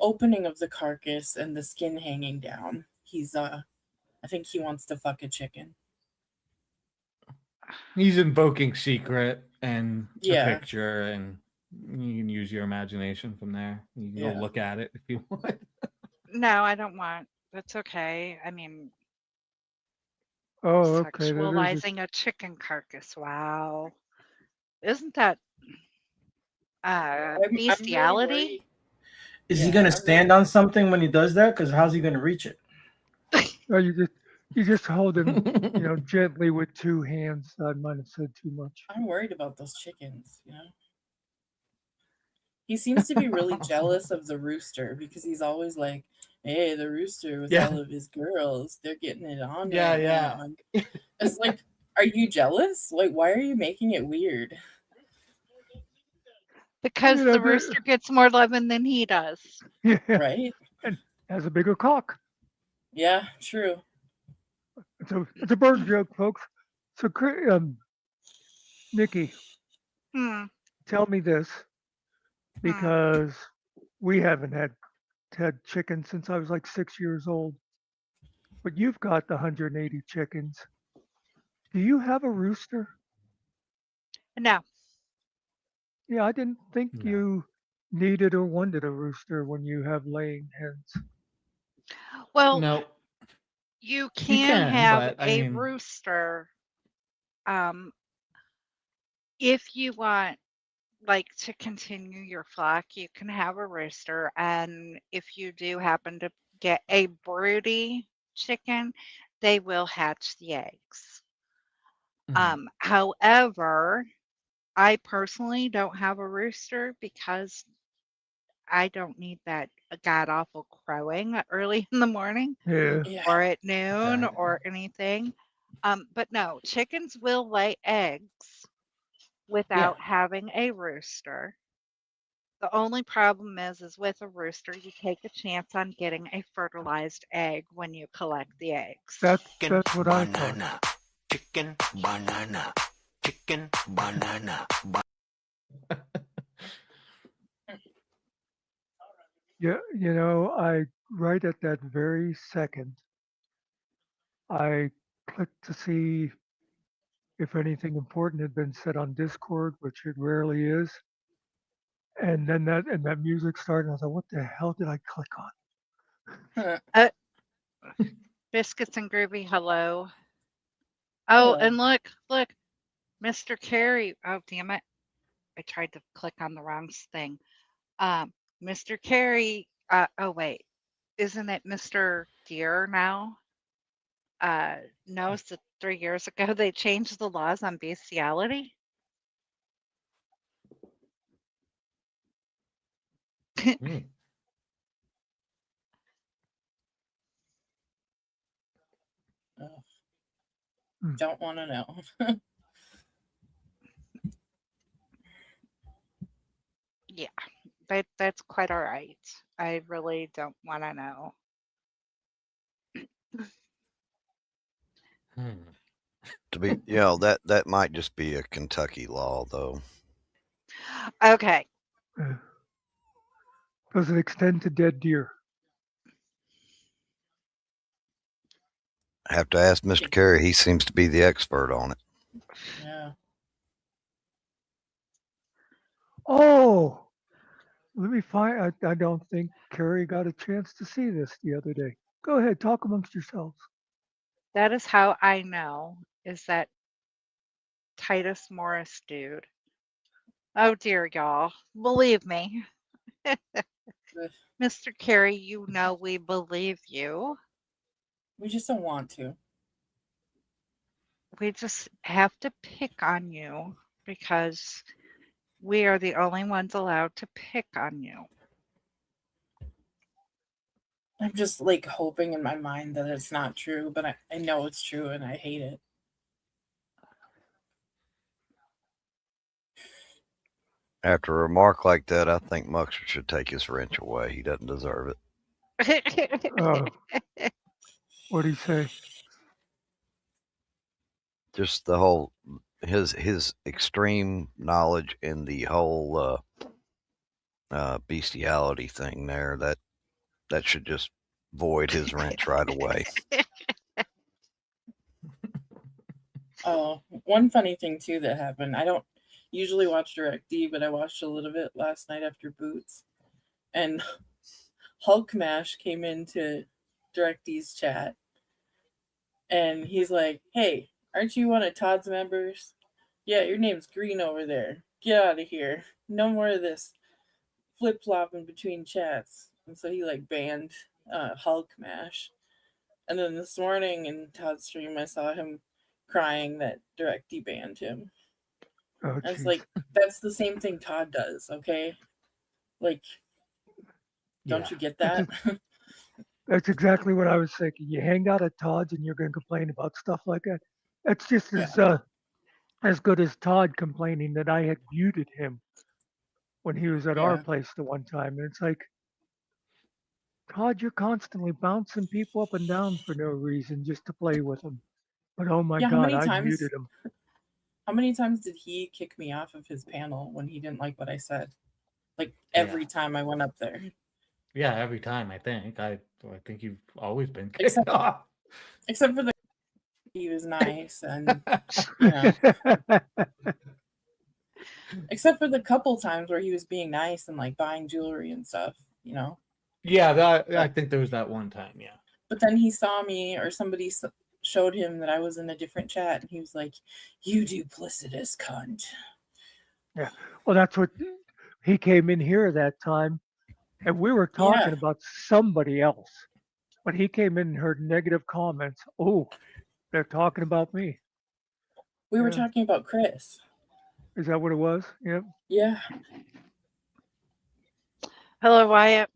opening of the carcass and the skin hanging down. He's I think he wants to fuck a chicken. He's invoking secret and Yeah. a picture, and you can use your imagination from there. You can go Yeah. look at it if you want. No, I don't want. That's okay. I mean, Oh, okay. There's this, sexualizing a chicken carcass. Wow. Isn't that I'm really bestiality? worried. Is he Yeah, gonna I'm stand on something when he does that? Because how's he gonna reach it? oh, you just hold him, gently with two hands. I might have said too much. I'm worried about those chickens, He seems to be really jealous of the rooster because he's always like, hey, the rooster with Yeah. all of his girls, they're getting it on Yeah, right yeah. now. It's like, are you jealous? Like, why are you making it weird? Because You know, the rooster gets more loving than he does. yeah, Right? and has a bigger cock. Yeah, true. It's a bird joke, folks. So, Nikki, Hmm. tell me this Hmm. because we haven't had chicken since I was like 6 years old. But you've got the 180 chickens. Do you have a rooster? No. Yeah, I didn't think No. you needed or wanted a rooster when you have laying hens. Well, No. you You can can, have but I a mean, rooster if you want like to continue your flock, you can have a rooster. And if you do happen to get a broody chicken, they will hatch the eggs. However, I personally don't have a rooster because I don't need that god awful crowing early in the morning Yeah, Yeah. or at noon Exactly. or anything. But no, chickens will lay eggs without having a rooster. The only problem is with a rooster, you take a chance on getting a fertilized egg when you collect the eggs. that's what I thought. Chicken banana. Chicken banana. Yeah, you know, I right at that very second, I clicked to see if anything important had been said on Discord, which it rarely is. And then that music started, and I thought, what the hell did I click on? Uh, Biscuits and Groovy, hello. Oh, Hello. and look, Mr. Carey. Oh, damn it. I tried to click on the wrong thing. Mr. Carey, oh, wait. Isn't it Mr. Deer now? Knows that 3 years ago they changed the laws on bestiality? Mm. Ugh, Hmm. don't want to know. Yeah, that's quite all right. I really don't want to know. To be, you know, that might just be a Kentucky law, though. Okay. Does it extend to dead deer? I have to ask Mr. Carey. He seems to be the expert on it. Yeah. Oh, let me find. I don't think Carrie got a chance to see this the other day. Go ahead, talk amongst yourselves. That is how I know is that Titus Morris dude. Oh dear, y'all. Believe me. Mr. Carey, you know we believe you. We just don't want to. We just have to pick on you because we are the only ones allowed to pick on you. I'm just like hoping in my mind that it's not true, but I know it's true and I hate it. After a remark like that, I think Muckster should take his wrench away. He doesn't deserve it. What do you say? Just the whole his extreme knowledge in the whole bestiality thing there, that should just void his wrench right away. Oh, one funny thing too that happened. I don't usually watch DirectD, but I watched a little bit last night after Boots, and Hulk Mash came into DirectD's chat, and he's like, "Hey, aren't you one of Todd's members? Yeah, your name's Green over there. Get out of here. No more of this flip flopping between chats." And so he like banned Hulk Mash. And then this morning in Todd's stream, I saw him crying that DirectD banned him. Oh, I was jeez. like, that's the same thing Todd does, okay? Like, don't you get that? That's exactly what I was thinking. You hang out at Todd's and you're going to complain about stuff like that. That's just as good as Todd complaining that I had muted him when he was at our Yeah. place the one time. And it's like, Todd, you're constantly bouncing people up and down for no reason just to play with them. But oh my Yeah, God, I muted him. how many times did he kick me off of his panel when he didn't like what I said? Like Yeah. every time I went up there. Yeah, every time I think. I think you've always been kicked Except- off. Except for the he was nice and you know. Except for the couple times where he was being nice and like buying jewelry and stuff, you know. Yeah, I think there was that one time. Yeah. But then he saw me or somebody showed him that I was in a different chat and he was like, "You duplicitous cunt." Yeah. Well, that's what he came in here that time, and we were talking about somebody else. But he came in and heard negative comments. Oh, they're talking about me. We were Yeah. talking about Chris. Is that what it was? Yep. Yeah. Hello, Wyatt.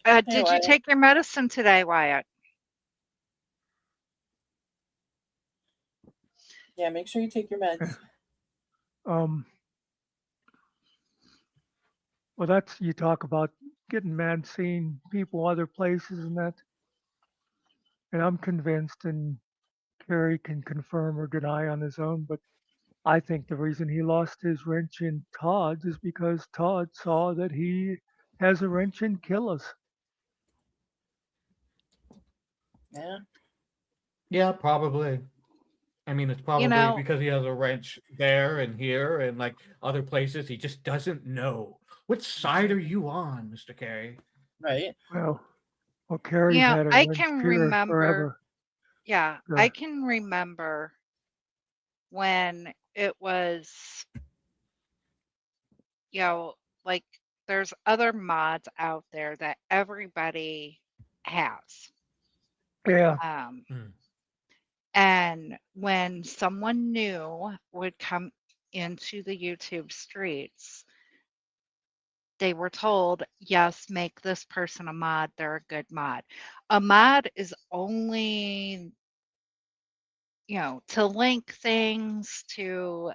Did you Wyatt. take your medicine today, Wyatt? Yeah, make sure you take your meds. Well, that's you talk about getting mad seeing people other places and that. And I'm convinced, and Kerry can confirm or deny on his own, but I think the reason he lost his wrench in Todd's is because Todd saw that he has a wrench in Killis. Yeah. Yeah, probably. I mean, it's probably know- because he has a wrench there and here and like other places. He just doesn't know. Which side are you on, Mr. Carey? Right. Well, Kerry's Yeah, had a I wrench can here remember. forever. Yeah, Yeah. I can remember when it was, like there's other mods out there that everybody has. Yeah. And when someone new would come into the YouTube streets, they were told, yes, make this person a mod. They're a good mod. A mod is only, to link things, to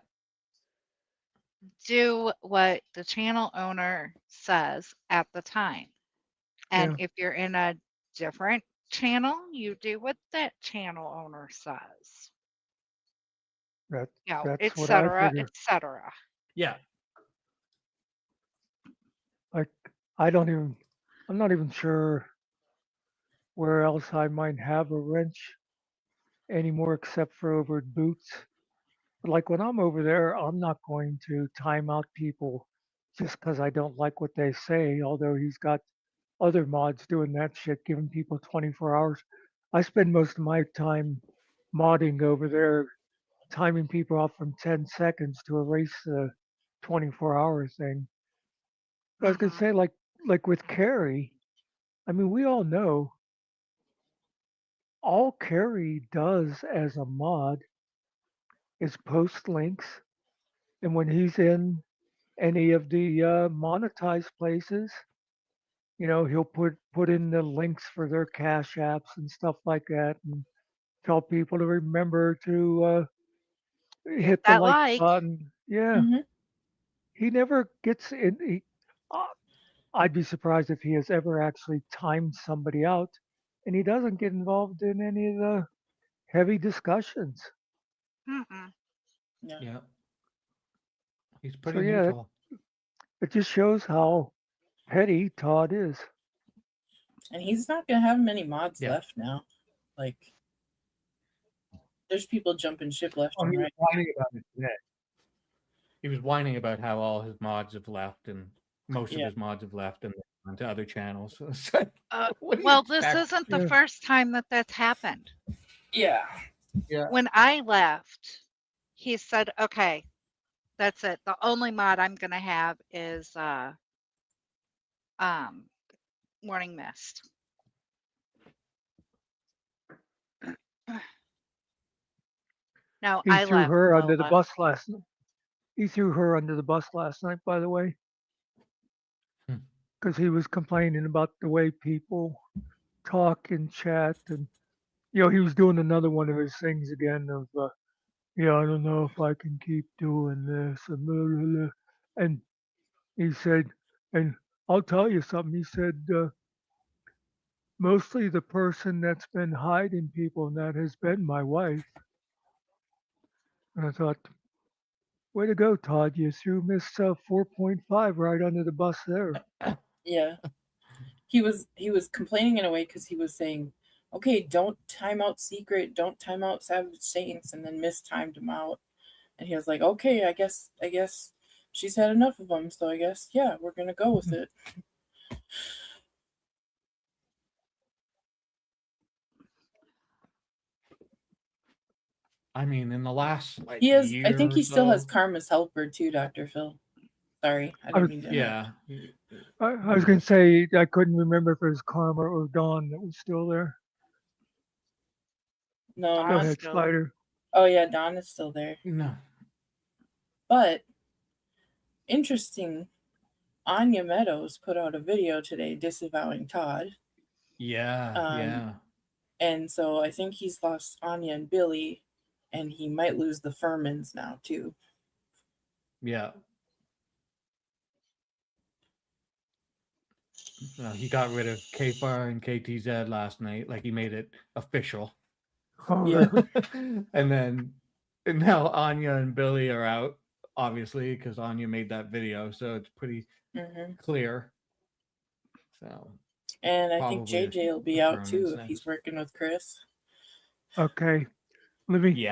do what the channel owner says at the time. And if you're in a different channel, you do what that channel owner says. That's Et what I cetera, figure. et cetera. Yeah. Like I'm not even sure where else I might have a wrench anymore except for over at Boots. But like when I'm over there, I'm not going to time out people just because I don't like what they say, although he's got other mods doing that shit, giving people 24 hours. I spend most of my time modding over there, timing people off from 10 seconds to erase the 24-hour thing. I was gonna say, like with Carrie, I mean, we all know all Carrie does as a mod is post links, and when he's in any of the monetized places, he'll put in the links for their cash apps and stuff like that, and tell people to remember to hit the that like like. button. Yeah, he never gets in. I'd be surprised if he has ever actually timed somebody out, and he doesn't get involved in any of the heavy discussions. Mm-mm. Yeah. He's pretty So yeah, neutral. it just shows how petty Todd is. And he's not gonna have many mods Yeah. left now. Like there's people jumping ship left and He was right. whining about it today. He was whining about how all his mods have left and most of his mods have left and onto other channels. So it's like, what do you Well, this expect? isn't the first time that that's happened. Yeah. Yeah. When I left, he said, okay, that's it. The only mod I'm going to have is Morning Mist. No, He I threw left. her under the Lola. bus last night. He threw her under the bus last night, by the way, because he was complaining about the way people talk in chat, and he was doing another one of his things again of I don't know if I can keep doing this, and blah, blah, blah. And he said, and I'll tell you something. He said, mostly the person that's been hiding people, and that has been my wife. And I thought, way to go, Todd. You threw Miss 4.5 right under the bus there. Yeah. He was complaining in a way because he was saying, okay, don't time out Secret, don't time out Savage Saints, and then mistimed him out. And he was like, okay, I guess she's had enough of them, so I guess, yeah, we're going to go with it. I mean, in the last He has, year I think he or still has so- Karma's Helper too, Dr. Phil. Sorry, I didn't mean to. Yeah. I was going to say, I couldn't remember if it was Karma or Dawn that was still there. No, Go not ahead, still. Spider. Oh yeah, Dawn is still there. No. But interesting, Anya Meadows put out a video today disavowing Todd. Yeah. And so I think he's lost Anya and Billy, and he might lose the Furmans now too. Yeah. He got rid of KFAR and KTZ last night. Like, he made it official. Oh, Yeah. really? And now Anya and Billy are out, obviously, because Anya made that video, so it's pretty clear. So, and I think probably JJ will be the out too Furmans if he's next. working with Chris. Okay. Let me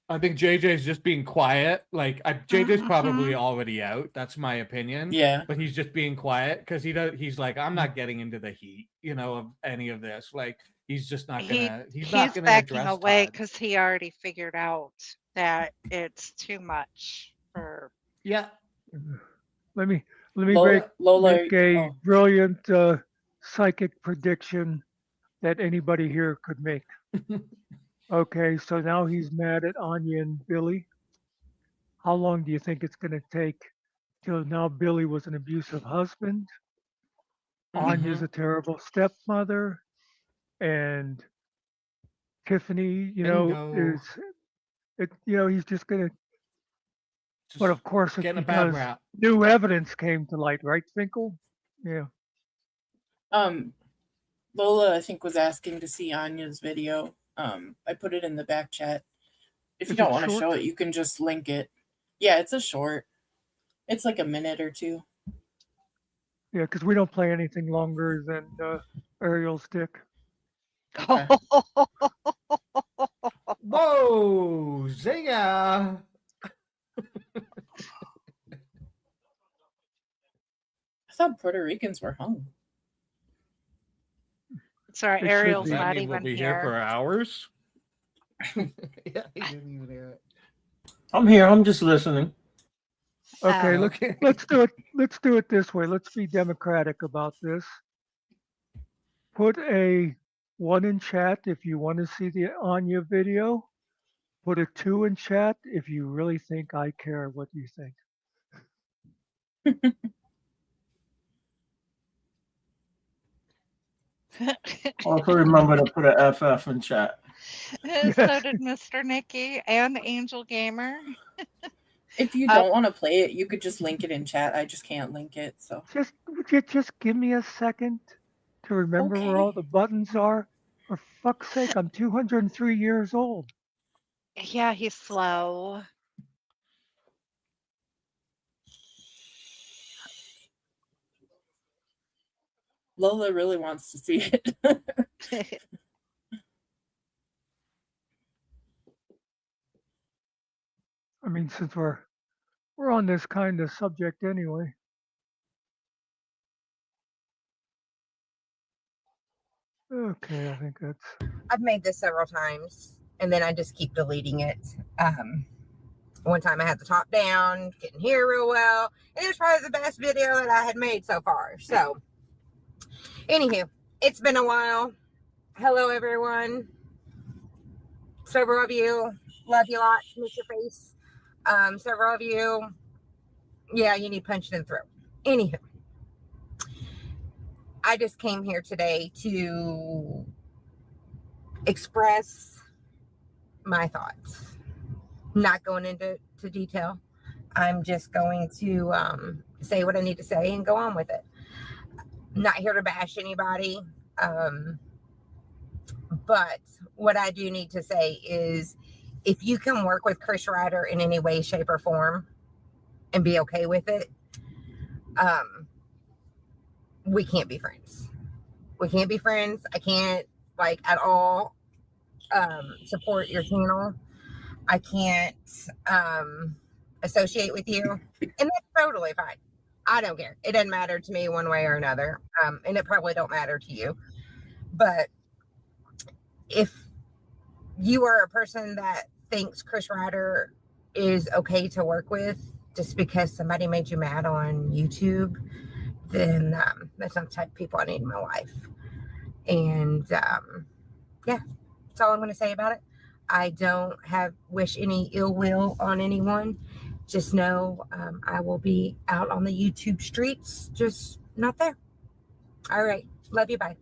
I think JJ's just being quiet. Like, JJ's probably already out. That's my opinion. Yeah. But he's just being quiet because he's like, I'm not getting into the heat, of any of this. Like, he's just not gonna. He's not gonna backing address away Todd. because he already figured out that it's too much for. Yeah. Let me Lola, make a brilliant psychic prediction that anybody here could make. Okay, so now he's mad at Anya and Billy. How long do you think it's going to take till now Billy was an abusive husband? Anya's a terrible stepmother, and Tiffany, Bingo. he's just going to. But of course, it's getting a bad because rap. new evidence came to light, right, Finkel? Yeah. Lola, I think, was asking to see Anya's video. I put it in the back chat. If you Is don't it want to short? show it, you can just link it. Yeah, it's a short. It's like a minute or two. Yeah, because we don't play anything longer than Ariel's dick. Okay. Whoa, zinger! I thought Puerto Ricans were hung. Sorry, It should Ariel's be. That not means we'll even be here for here. hours. Yeah, he didn't even hear it. I'm here. I'm just listening. Okay, Oh. let's do it. Let's do it this way. Let's be democratic about this. Put a 1 in chat if you want to see the Anya video. Put a 2 in chat if you really think I care what you think. Also remember to put an FF in chat. So did Mr. Nicky and Angel Gamer. If you don't want to play it, you could just link it in chat. I just can't link it. So Would you just give me a second to remember where all Okay. the buttons are? For fuck's sake, I'm 203 years old. Yeah, he's slow. Lola really wants to see it. I mean, since we're on this kind of subject anyway. Okay, I think that's. I've made this several times, and then I just keep deleting it. One time I had the top down, couldn't hear real well, and it was probably the best video that I had made so far. So, anywho, it's been a while. Hello, everyone. Several of you, love you a lot, miss your face. Several of you, yeah, you need punched in the throat. Anywho, I just came here today to express my thoughts. Not going into detail. I'm just going to say what I need to say and go on with it. Not here to bash anybody. But what I do need to say is if you can work with Chris Ryder in any way, shape, or form and be okay with it, we can't be friends. We can't be friends. I can't, like, at all support your channel. I can't associate with you. And that's totally fine. I don't care. It doesn't matter to me one way or another. And it probably don't matter to you. But if you are a person that thinks Chris Ryder is okay to work with just because somebody made you mad on YouTube, then that's not the type of people I need in my life. And yeah, that's all I'm going to say about it. I don't wish any ill will on anyone. Just know I will be out on the YouTube streets, just not there. All right. Love you. Bye.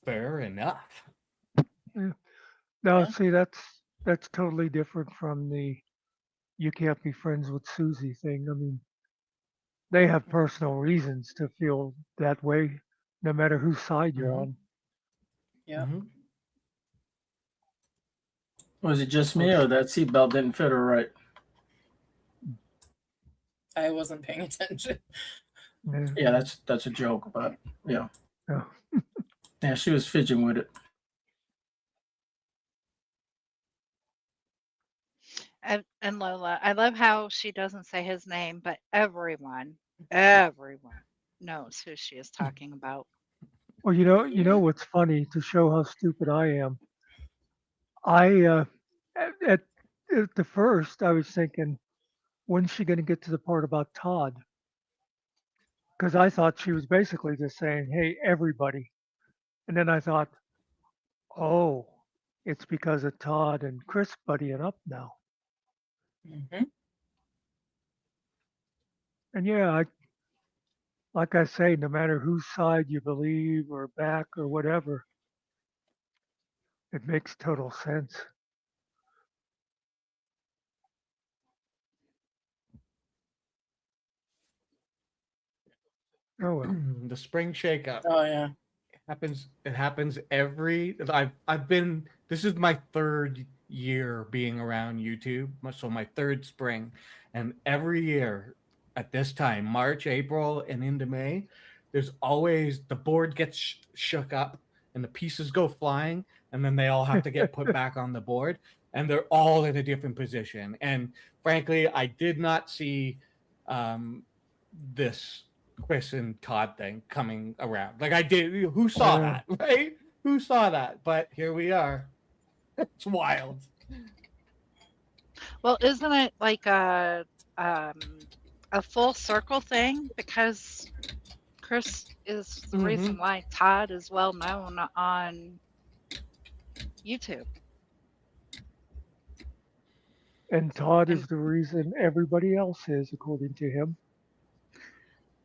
Fair enough. No, Yeah. see, that's totally different from the you can't be friends with Susie thing. I mean, they have personal reasons to feel that way, no matter whose side you're Mhm. on. Yeah. Mhm. Was it just me or that seatbelt didn't fit her right? I wasn't paying attention. Yeah. Yeah, that's a joke, but yeah. Yeah. Yeah, she was fidgeting with it. And Lola, I love how she doesn't say his name, but everyone knows who she is talking about. Well, you know what's funny to show how stupid I am. I at the first I was thinking, when's she going to get to the part about Todd? Because I thought she was basically just saying, "Hey, everybody," and then I thought, "Oh, it's because of Todd and Chris buddying up now." Mm-hmm. And yeah, like I say, no matter whose side you believe or back or whatever, it makes total sense. Oh well. The spring shakeup Oh yeah. happens. It happens every. I've been. This is my third year being around YouTube, so my third spring, and every year at this time, March, April, and into May, there's always the board gets shook up and the pieces go flying, and then they all have to get put back on the board, and they're all in a different position. And frankly, I did not see this Chris and Todd thing coming around. Like I did. Who saw Yeah. that, right? Who saw that? But here we are. It's wild. Well, isn't it like a full circle thing? Because Chris is the reason why Todd is well known on YouTube. And Todd And is the reason everybody else is, according to him.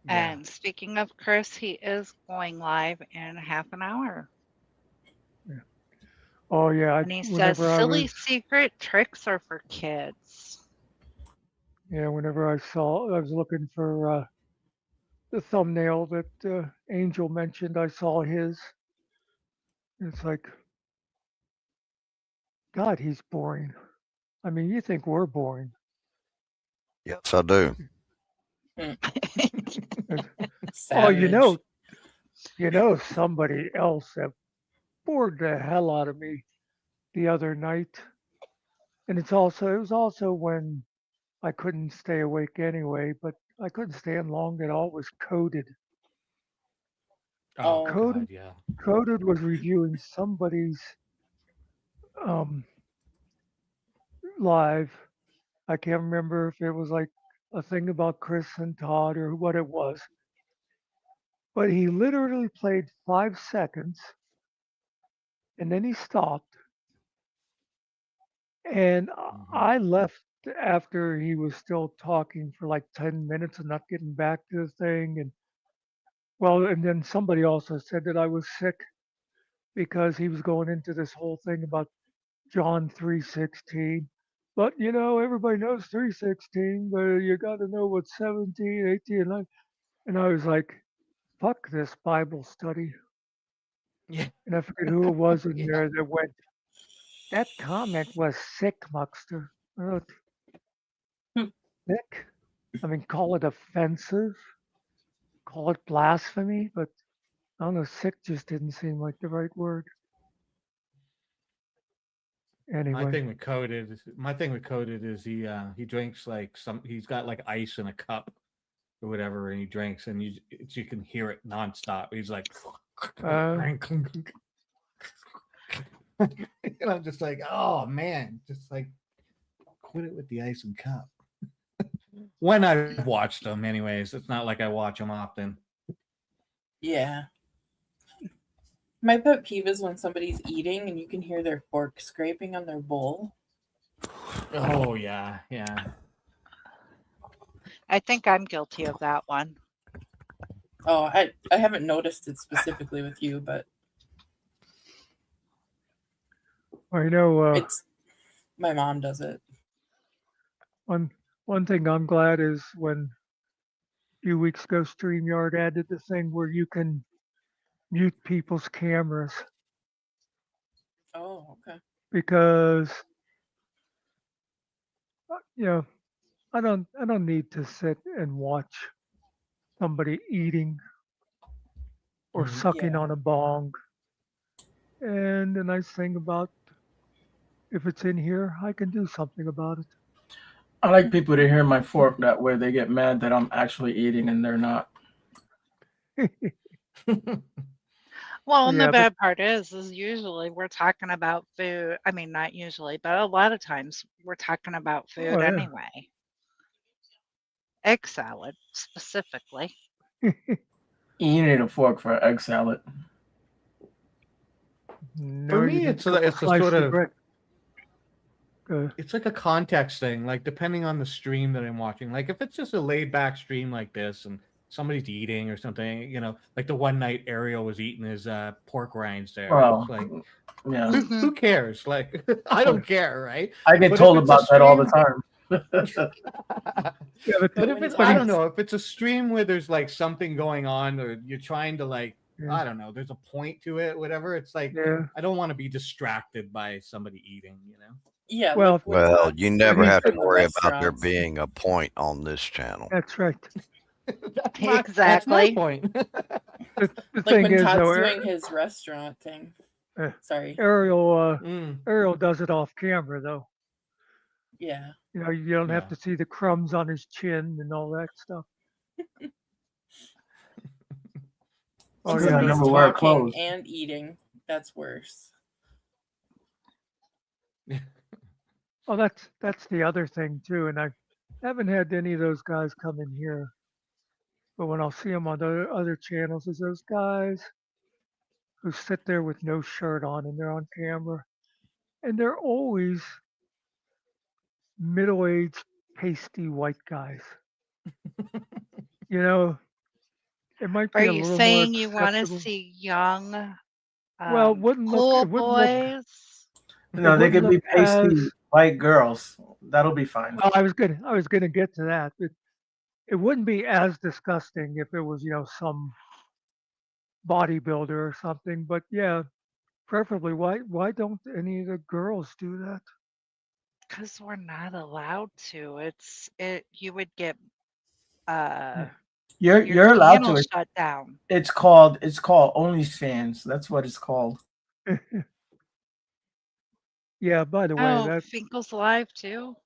Yeah. and speaking of Chris, he is going live in half an hour. Oh yeah, And he says whenever I silly was secret tricks are for kids. whenever I was looking for the thumbnail that Angel mentioned, I saw his. It's like, God, he's boring. I mean, you think we're boring? Yes, I do. Oh, Savage. somebody else that bored the hell out of me the other night, and it was also when I couldn't stay awake anyway, but I couldn't stand long at all. Was Coded. Oh Oh. God, yeah. Coded was reviewing somebody's um, live. I can't remember if it was like a thing about Chris and Todd or what it was, but he literally played 5 seconds and then he stopped. And Mhm. I left after he was still talking for like 10 minutes and not getting back to the thing. And well, and then somebody also said that I was sick because he was going into this whole thing about John 3:16. But you know, everybody knows 3:16, but you got to know what 17, 18, and 19. And I was like, fuck this Bible study. Yeah. And I forget who it was in Yeah. there that went, that comment was sick, Muckster. I wrote, sick? I mean, call it offensive, call it blasphemy, but I don't know, sick just didn't seem like the right word. My Anyway, thing with coded is he drinks like he's got like ice in a cup or whatever, and he drinks, and you can hear it nonstop. He's like, and I'm just like, oh man, just like quit it with the ice and cup. When I've watched them, anyways, it's not like I watch them often. Yeah. My pet peeve is when somebody's eating and you can hear their fork scraping on their bowl. Oh yeah, yeah. I think I'm guilty of that one. Oh, I haven't noticed it specifically with you, but I know it's my mom does it. one thing I'm glad is when a few weeks ago StreamYard added the thing where you can mute people's cameras Oh, okay. because you know I don't need to sit and watch somebody eating or sucking Yeah. on a bong. And the nice thing about if it's in here, I can do something about I like people to hear my fork. That way they get mad that I'm actually eating and they're not. it. Well, and the Yeah, but bad part is usually we're talking about food. I mean, not usually, but a lot of times we're talking about food oh, yeah. anyway. Egg salad specifically. You need a fork for egg salad. No, For me, you need it's a couple a slices sort of of bread. it's like a context thing, like depending on the stream that I'm watching. Like if it's just a laid back stream like this and somebody's eating or something, like the one night Ariel was eating his pork rinds there. Well, It's like yeah, who cares? Like I don't care, right? I get But if told it's a about that all the stream, time. Yeah, but but if it's but I he's don't know, if it's a stream where there's like something going on or you're trying to like yeah, I don't know, there's a point to it, whatever. It's like yeah. I don't want to be distracted by somebody eating, Yeah, Well, like when Well, Todd's you never he's have to in the worry about there restaurants. being a point on this channel. that's right. That's my Exactly. point. The Like thing when is, Todd's though, doing his restaurant thing. uh, Sorry. Ariel Mm, Ariel does it off camera, though. Yeah. You know, you don't have yeah. to see the crumbs on his chin and all that stuff. When Oh Yeah, I yeah, somebody's never wear talking clothes. and eating, that's worse. oh that's the other thing too. And I haven't had any of those guys come in here, but when I'll see them on the other channels, is those guys who sit there with no shirt on and they're on camera, and they're always middle-aged, pasty white guys. You know, it might Are be a you little more saying you want to acceptable. see young Well, it pool wouldn't look boys? No, they wouldn't could be look as pasty white girls. That'll be fine. well, I was gonna get to that. It wouldn't be as disgusting if it was, you know, some bodybuilder or something. But yeah, preferably why don't any of the girls do that? Because we're not allowed to. You would get your You're allowed channel to. shut down. It's called OnlyFans. That's what it's called. Yeah, by the way, Oh, that Finkel's live too?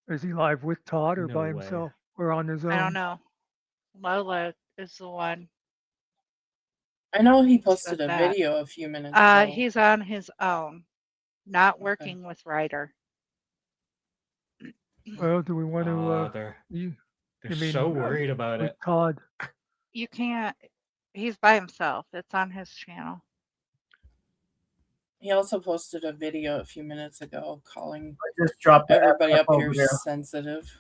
is he live with Todd or No by way. himself or on his I don't own? know. Lola is the one I know he who posted said a that. video a few minutes ago. He's on his own, not Okay. working with Ryder. Well, do we want to? They're You so mean worried about with it. Todd? You can't. He's by himself. It's on his channel. He also posted a video a few minutes ago calling I just dropped the everybody FF up here over there. sensitive.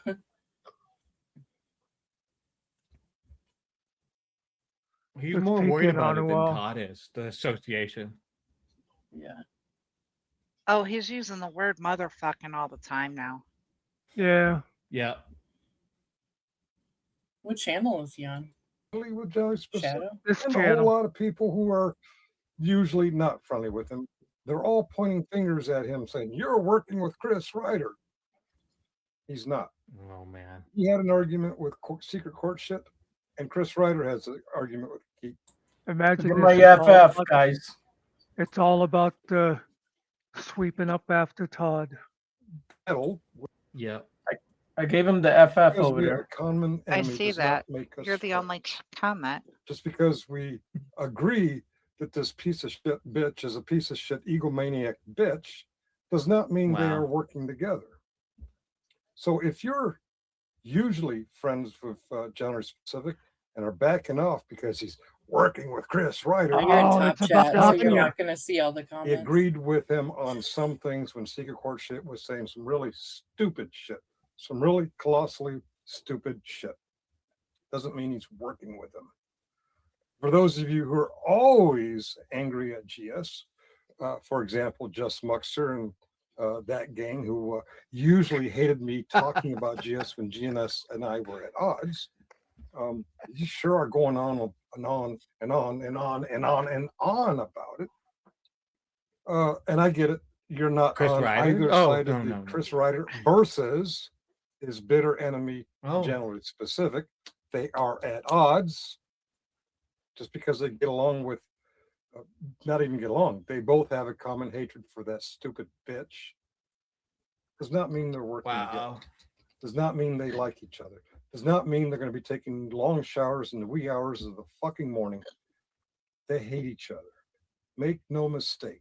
He's Just more worried peeking about on it a than wall. Todd is, the association. Yeah. Oh, he's using the word motherfucking all the time now. Yeah. Yeah. What channel is he on? With Jelly Specific. Shadow? This And a whole channel. lot of people who are usually not friendly with him, they're all pointing fingers at him saying, "You're working with Chris Ryder." He's not. Oh man. He had an argument with Secret Courtship, and Chris Ryder has an argument with Keith. Imagine Give this my is all FF, about, guys. it's all about sweeping up after Todd. Battle Yeah. I gave him the FF because over we have a there. common I enemy see does that. not make us You're the only friends. comment. Just because we agree that this piece of shit bitch is a piece of shit egomaniac bitch does not mean they Wow. are working together. So if you're usually friends with General Specific and are backing off because he's working with Chris Ryder, Oh, you're in Oh, top it's about chat, to so happen you're here. not going to see all the he comments. agreed with him on some things when Secret Courtship was saying some really stupid shit, some really colossally stupid shit. Doesn't mean he's working with him. For those of you who are always angry at GS, for example, Just Muckster and that gang who usually hated me talking about GS when GNS and I were at odds, you sure are going on and on and on and on and on and on about it. And I get it. You're not Chris on Ryder? either Oh, side of no. Chris Ryder versus his bitter enemy, Oh. Generally Specific. They are at odds just because they get along with, not even get along. They both have a common hatred for that stupid bitch. Does not mean they're working together. Wow. Does not mean they like each other. Does not mean they're going to be taking long showers in the wee hours of the fucking morning. They hate each other. Make no mistake.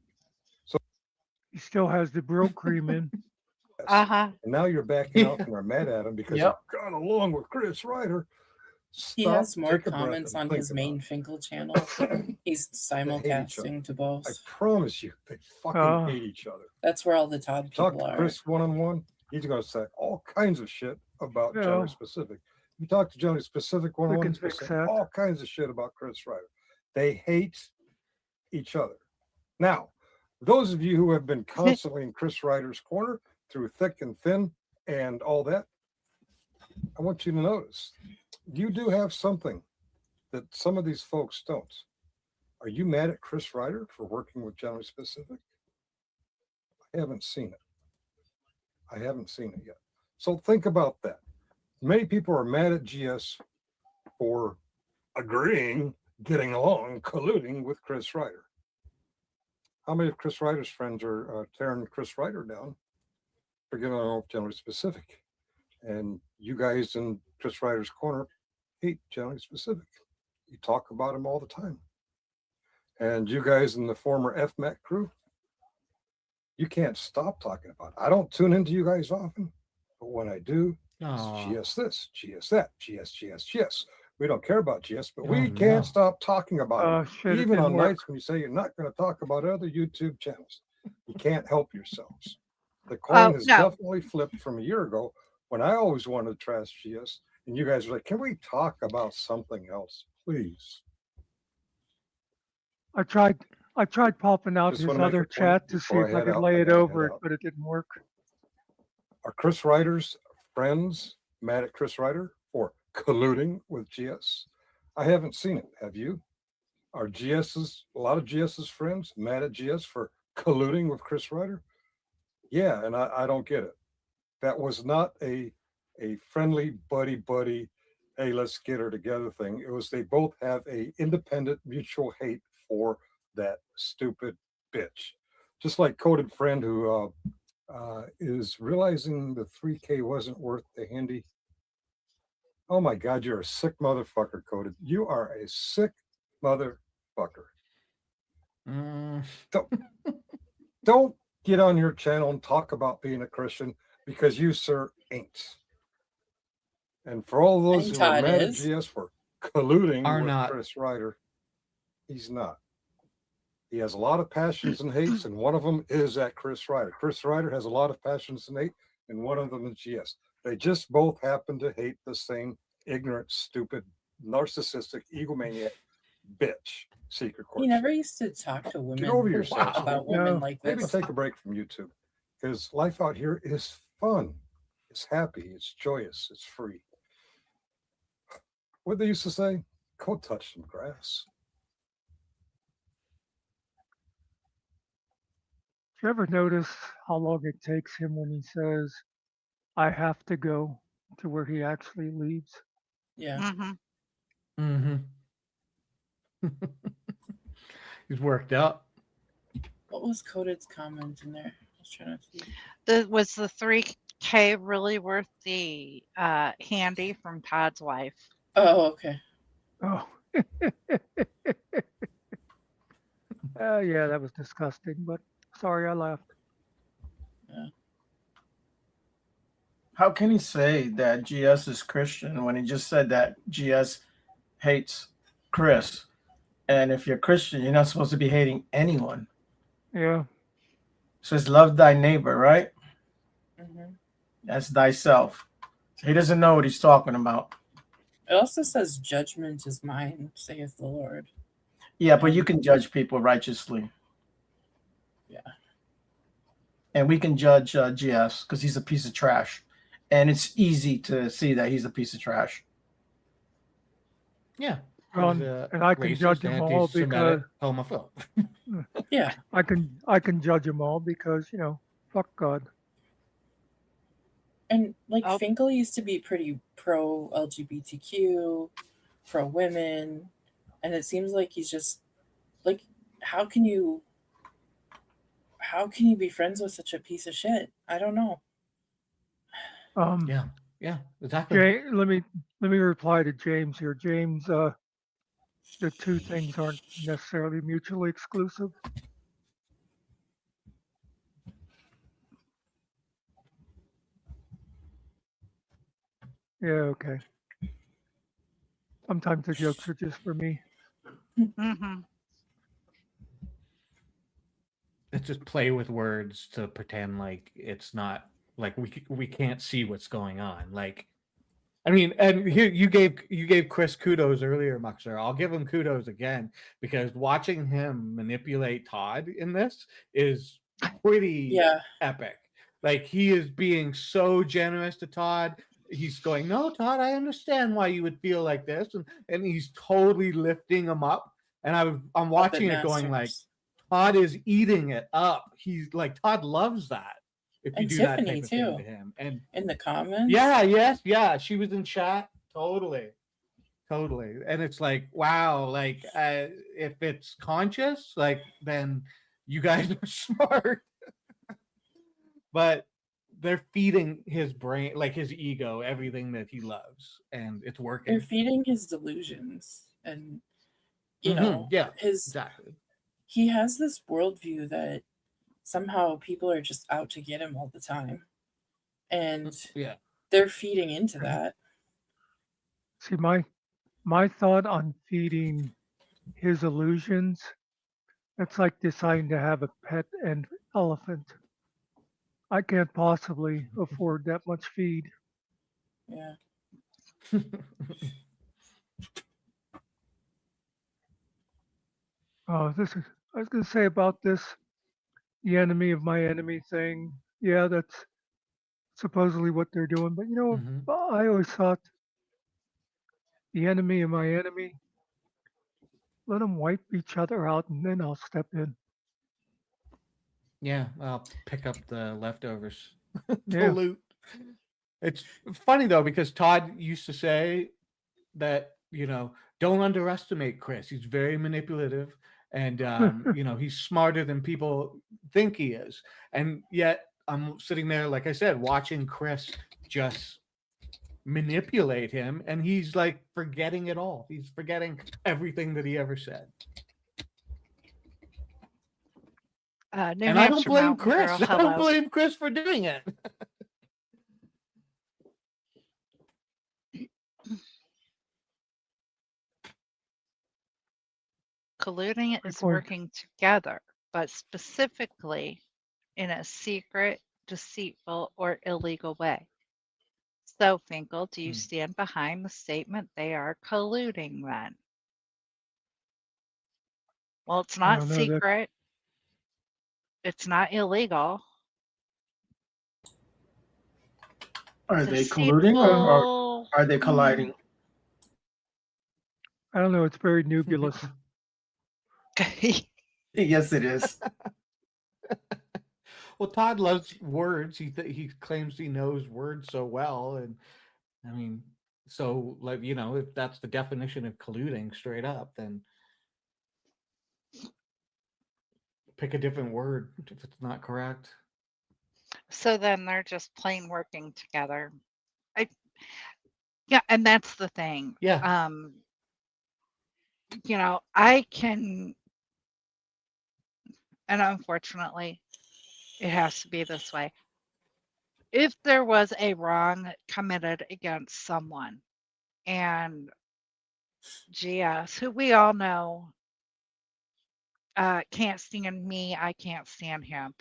He still has the brill cream in. Yes. Uh-huh. And now you're backing off and are mad at him because Yep. he got along with Chris Ryder. He Stop, has more take a breath, comments and on think his about main it. Finkel channel. He's each other. simulcasting to both. I promise you, they fucking Oh. hate each other. That's where all the Todd Talk people to are. Chris one-on-one, he's going to say all kinds of shit about Yeah. General Specific. You talk to General Specific one-on-one, can he's going to fix say that. all kinds of shit about Chris Ryder. They hate each other. Now, those of you who have been constantly in Chris Ryder's corner through thick and thin and all that, I want you to notice you do have something that some of these folks don't. Are you mad at Chris Ryder for working with General Specific? I haven't seen it. I haven't seen it yet. So think about that. Many people are mad at GS for agreeing, getting along, colluding with Chris Ryder. How many of Chris Ryder's friends are tearing Chris Ryder down for getting along with General Specific? And you guys in Chris Ryder's corner hate General Specific. You talk about him all the time. And you guys in the former FMAC crew, you can't stop talking about it. I don't tune into you guys often, but when I do, Aw. it's GS this, GS that, GS. We don't care about GS, but we Oh, can't no. stop talking about Oh, it. shit, it Even didn't on work. nights when you say you're not going to talk about other YouTube channels. You can't help yourselves. The coin has no. definitely flipped from a year ago when I always wanted to trash GS. And you guys were like, can we talk about something else, please? I tried popping out Just his wanna make a other point chat to see before if I I head could out. lay I it gotta over head it, out. but it didn't work. Are Chris Ryder's friends mad at Chris Ryder for colluding with GS? I haven't seen it. Have you? Are a lot of GS's friends mad at GS for colluding with Chris Ryder? Yeah, and I don't get it. That was not a friendly buddy, hey, let's get her together thing. It was they both have a independent mutual hate for that stupid bitch. Just like Coded Friend who is realizing the 3K wasn't worth the handy. Oh my God, you're a sick motherfucker, Coded. You are a sick motherfucker. Mm. Don't get on your channel and talk about being a Christian because you, sir, ain't. And for all those who are Todd mad is. at GS for colluding Are with not. Chris Ryder, he's not. He has a lot of passions and hates, and one of them is at Chris Ryder. Chris Ryder has a lot of passions and hate, and one of them is GS. They just both happen to hate the same ignorant, stupid, narcissistic, egomaniac bitch. Secret He court. never used to talk to women Get over yourself. about No. women like Maybe this. take a break from YouTube, because life out here is fun. It's happy. It's joyous. It's free. What they used to say, go touch some grass. Do you ever notice how long it takes him when he says, I have to go, to where he actually leaves? Yeah. Mm-hmm. He's worked up. What was Coded's comment in there? I was trying to see. Was the 3K really worth the handy from Todd's wife? Oh, okay. Oh. Yeah, that was disgusting, but sorry I laughed. How can he say that GS is Christian when he just said that GS hates Chris? And if you're Christian, you're not supposed to be hating anyone. Yeah. It says, love thy neighbor, right? Mm-hmm. That's thyself. So he doesn't know what he's talking about. It also says, "Judgment is mine," saith the Lord. Yeah, but you can judge people righteously. Yeah. And we can judge GS because he's a piece of trash. And it's easy to see that he's a piece of trash. Yeah. And I can Racist, judge them all because anti-Semitic, homophobe. Yeah. I can judge them all because, you know, fuck God. And like Oh. Finkel used to be pretty pro LGBTQ, pro women, and it seems like he's just like, how can you be friends with such a piece of shit? I don't know. Yeah, exactly. Let me reply to James here. James, the two things aren't necessarily mutually exclusive. Yeah, okay. Sometimes the jokes are just for me. Mm-hmm. It's just play with words to pretend like it's not like we can't see what's going on. Like, I mean, and here you gave Chris kudos earlier, Muckster. I'll give him kudos again because watching him manipulate Todd in this is pretty epic. Like he is being so generous to Todd. He's going, no, Todd, I understand why you would feel like this, and he's totally lifting him up. And I'm watching it going like, Todd is eating it up. He's like, Todd loves that. If you And do Tiffany that type of too. thing to him, and in the comments, yeah, she was in chat, totally, and it's like, wow, like if it's conscious, like then you guys are smart, but they're feeding his brain, like his ego, everything that he loves, and it's working. they're feeding his delusions, and you know, his exactly. He has this worldview that somehow people are just out to get him all the time. And they're feeding into that. See, my thought on feeding his illusions, it's like deciding to have a pet and elephant. I can't possibly afford that much feed. Yeah. I was going to say about this, the enemy of my enemy thing. Yeah, that's supposedly what they're doing. But you know, I always thought the enemy of my enemy, let them wipe each other out and then I'll step in. Yeah, I'll pick up the leftovers. Yeah. Loot. It's funny though, because Todd used to say that, you know, don't underestimate Chris. He's very manipulative and, you know, he's smarter than people think he is. And yet I'm sitting there, like I said, watching Chris just manipulate him, and he's like forgetting it all. He's forgetting everything that he ever said. And I don't blame Chris. I don't blame Chris for doing it. Colluding is point. working together, but specifically in a secret, deceitful, or illegal way. So, Finkel, do you Hmm. stand behind the statement they are colluding then? Well, it's I not don't know that. secret. It's not illegal. Are they colluding or Deceitful. are they colliding? I don't know. It's very nebulous. Yes, it is. Well, Todd loves words. He claims he knows words so well, and I mean, so like if that's the definition of colluding straight up, then pick a different word if it's not correct. So then they're just plain working together. Yeah, and that's the thing. Yeah. I can, and unfortunately, it has to be this way. If there was a wrong committed against someone, and GS, who we all know can't stand me, I can't stand him.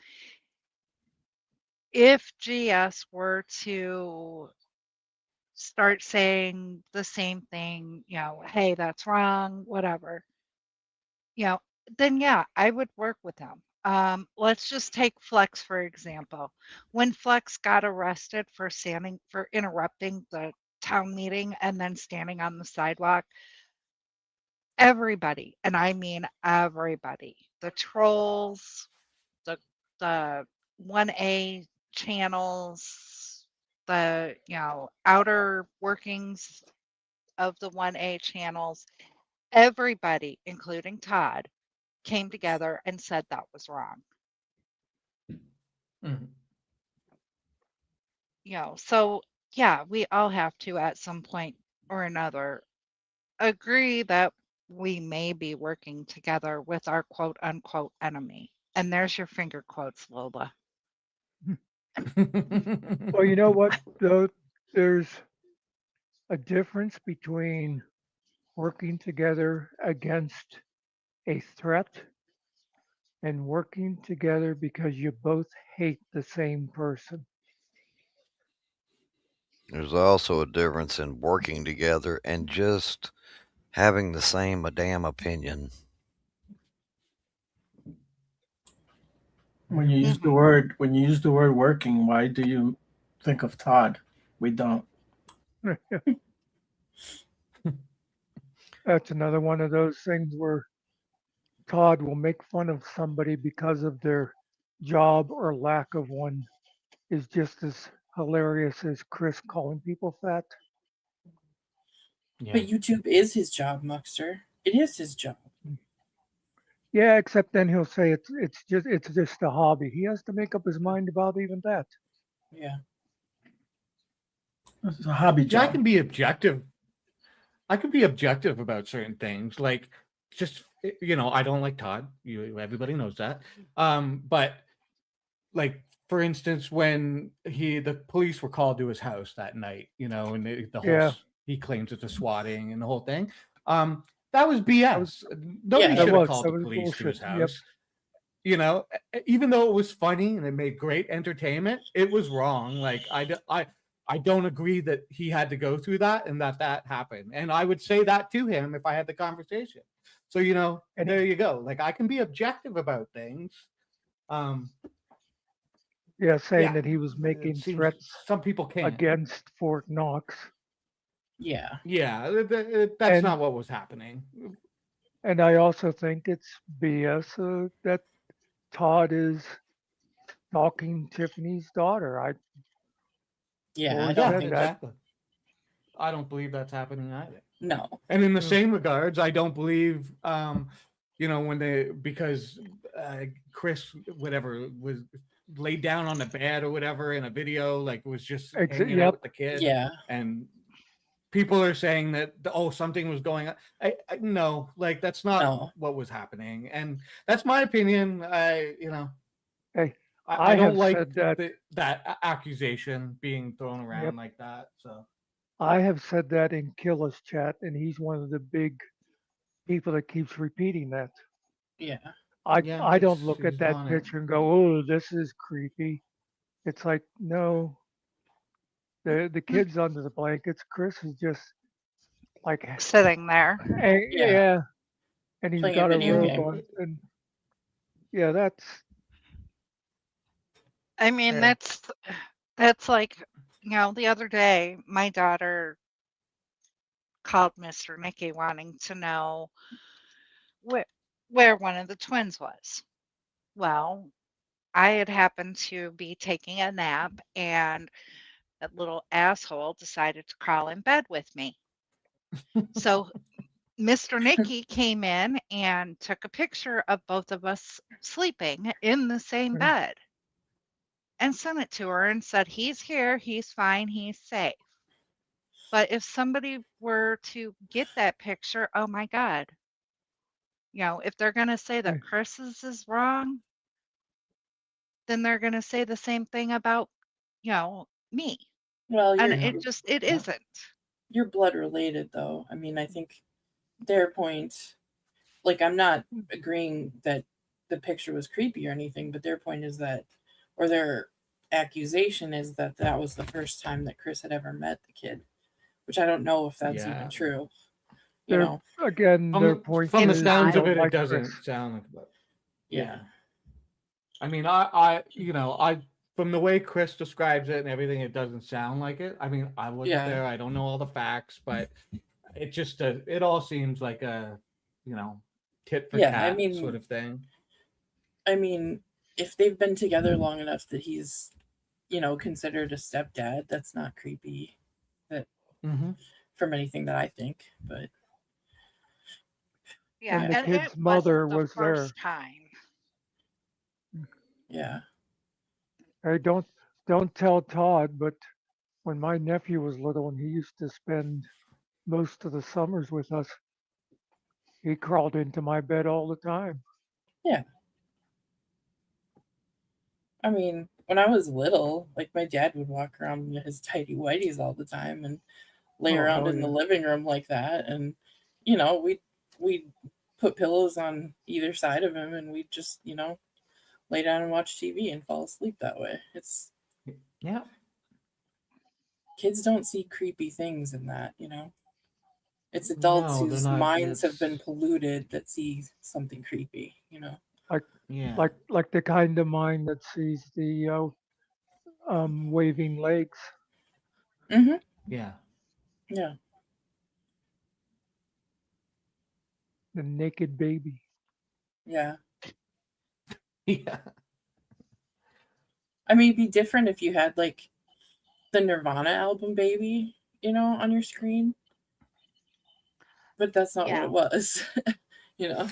If GS were to start saying the same thing, hey, that's wrong, whatever, then yeah, I would work with him. Let's just take Flex, for example. When Flex got arrested for interrupting the town meeting and then standing on the sidewalk, everybody, and I mean everybody, the trolls, the 1A channels, the outer workings of the 1A channels, everybody, including Todd, came together and said that was wrong. Mhm. So yeah, we all have to at some point or another agree that we may be working together with our quote unquote enemy. And there's your finger quotes, Lola. Well, you know what, though? There's a difference between working together against a threat and working together because you both hate the same person. There's also a difference in working together and just having the same damn opinion. When you use the word working, why do you think of Todd? We don't. That's another one of those things where Todd will make fun of somebody because of their job or lack of one is just as hilarious as Chris calling people fat. Yeah. But YouTube is his job, Muckster. It is his job. Yeah, except then he'll say it's just a hobby. He has to make up his mind about even that. Yeah. It's a hobby Yeah, I job. can be objective. I can be objective about certain things, like just I don't like Todd. Everybody knows that. But like for instance, when the police were called to his house that night, and the whole Yeah. he claims it's a swatting and the whole thing. That was BS. Nobody Yeah. should have That called the was police to his bullshit. Yep. house. Even though it was funny and it made great entertainment, it was wrong. Like I don't agree that he had to go through that and that happened. And I would say that to him if I had the conversation. So, And there you go. Like I can be objective about things. Yeah, saying Yeah, that he was it making seems threats some people can't. against Fort Knox. Yeah. Yeah, that's And- not what was happening. And I also think it's BS that Todd is stalking Tiffany's daughter. Yeah. I always don't said think that. Exactly. I don't believe that's happening either. No. And in the Yeah. same regards, I don't believe, because Chris, whatever, was laid down on the bed or whatever in a video, like was just hanging out Yep. with the kid. Yeah. And people are saying that, something was going on. No, like that's not No. what was happening. And that's my opinion. Hey, I don't have like said that. that accusation being thrown around Yep. like that. So I have said that in Killis chat, and he's one of the big people that keeps repeating that. Yeah. Yeah, I don't it's look at he's that on it. picture and go, "Oh, this is creepy." It's like, no, the kids under the blankets. Chris is just like, Sitting there. Yeah. yeah, and he's Playing a got a video robe game. on, and yeah, that's I mean, yeah. that's like, the other day, my daughter called Mr. Nicky wanting to know where one of the twins was. Well, I had happened to be taking a nap, and that little asshole decided to crawl in bed with me. So Mr. Nicky came in and took a picture of both of us sleeping in the same Yeah. bed and sent it to her and said, "He's here, he's fine, he's safe." But if somebody were to get that picture, oh my God, if they're going to say Yeah. that Chris's is wrong, then they're going to say the same thing about, me. Well, And you're Yeah. it Yeah. isn't. you're blood related though. I mean, I think their point, like, I'm not agreeing that the picture was creepy or anything, but their point is that, or their accusation is that that was the first time that Chris had ever met the kid, which I don't know if that's Yeah. even true. Their You know, again, their point From the It's is they sounds not. of don't it, it like doesn't Chris. sound like. But yeah. I mean, I from the way Chris describes it and everything, it doesn't sound like it. I mean, I wasn't Yeah. there. I don't know all the facts, but it just it all seems like a, tit for Yeah, tat sort of thing. I mean, if they've been together long enough that he's, considered a stepdad, that's not creepy. That Mm-hmm. from anything that I think, but Yeah, And the and kid's it mother wasn't the was there. first time. yeah. Hey, don't tell Todd, but when my nephew was little and he used to spend most of the summers with us, he crawled into my bed all the time. I mean, when I was little, like my dad would walk around in his tidy whities all the time and lay Oh, around hell in the yeah. living room like that, and we'd put pillows on either side of him, and we'd just lay down and watch TV and fall asleep that way. It's Yeah. kids don't see creepy things in that. It's adults No, they're whose not. minds have It's been polluted that see something creepy. yeah. Like the kind of mind that sees the waving legs. Mm-hmm. Yeah. Yeah. The naked baby. Yeah. Yeah. I mean, it'd be different if you had like the Nirvana album Baby, on your screen. But that's not what Yeah. it was. Yeah.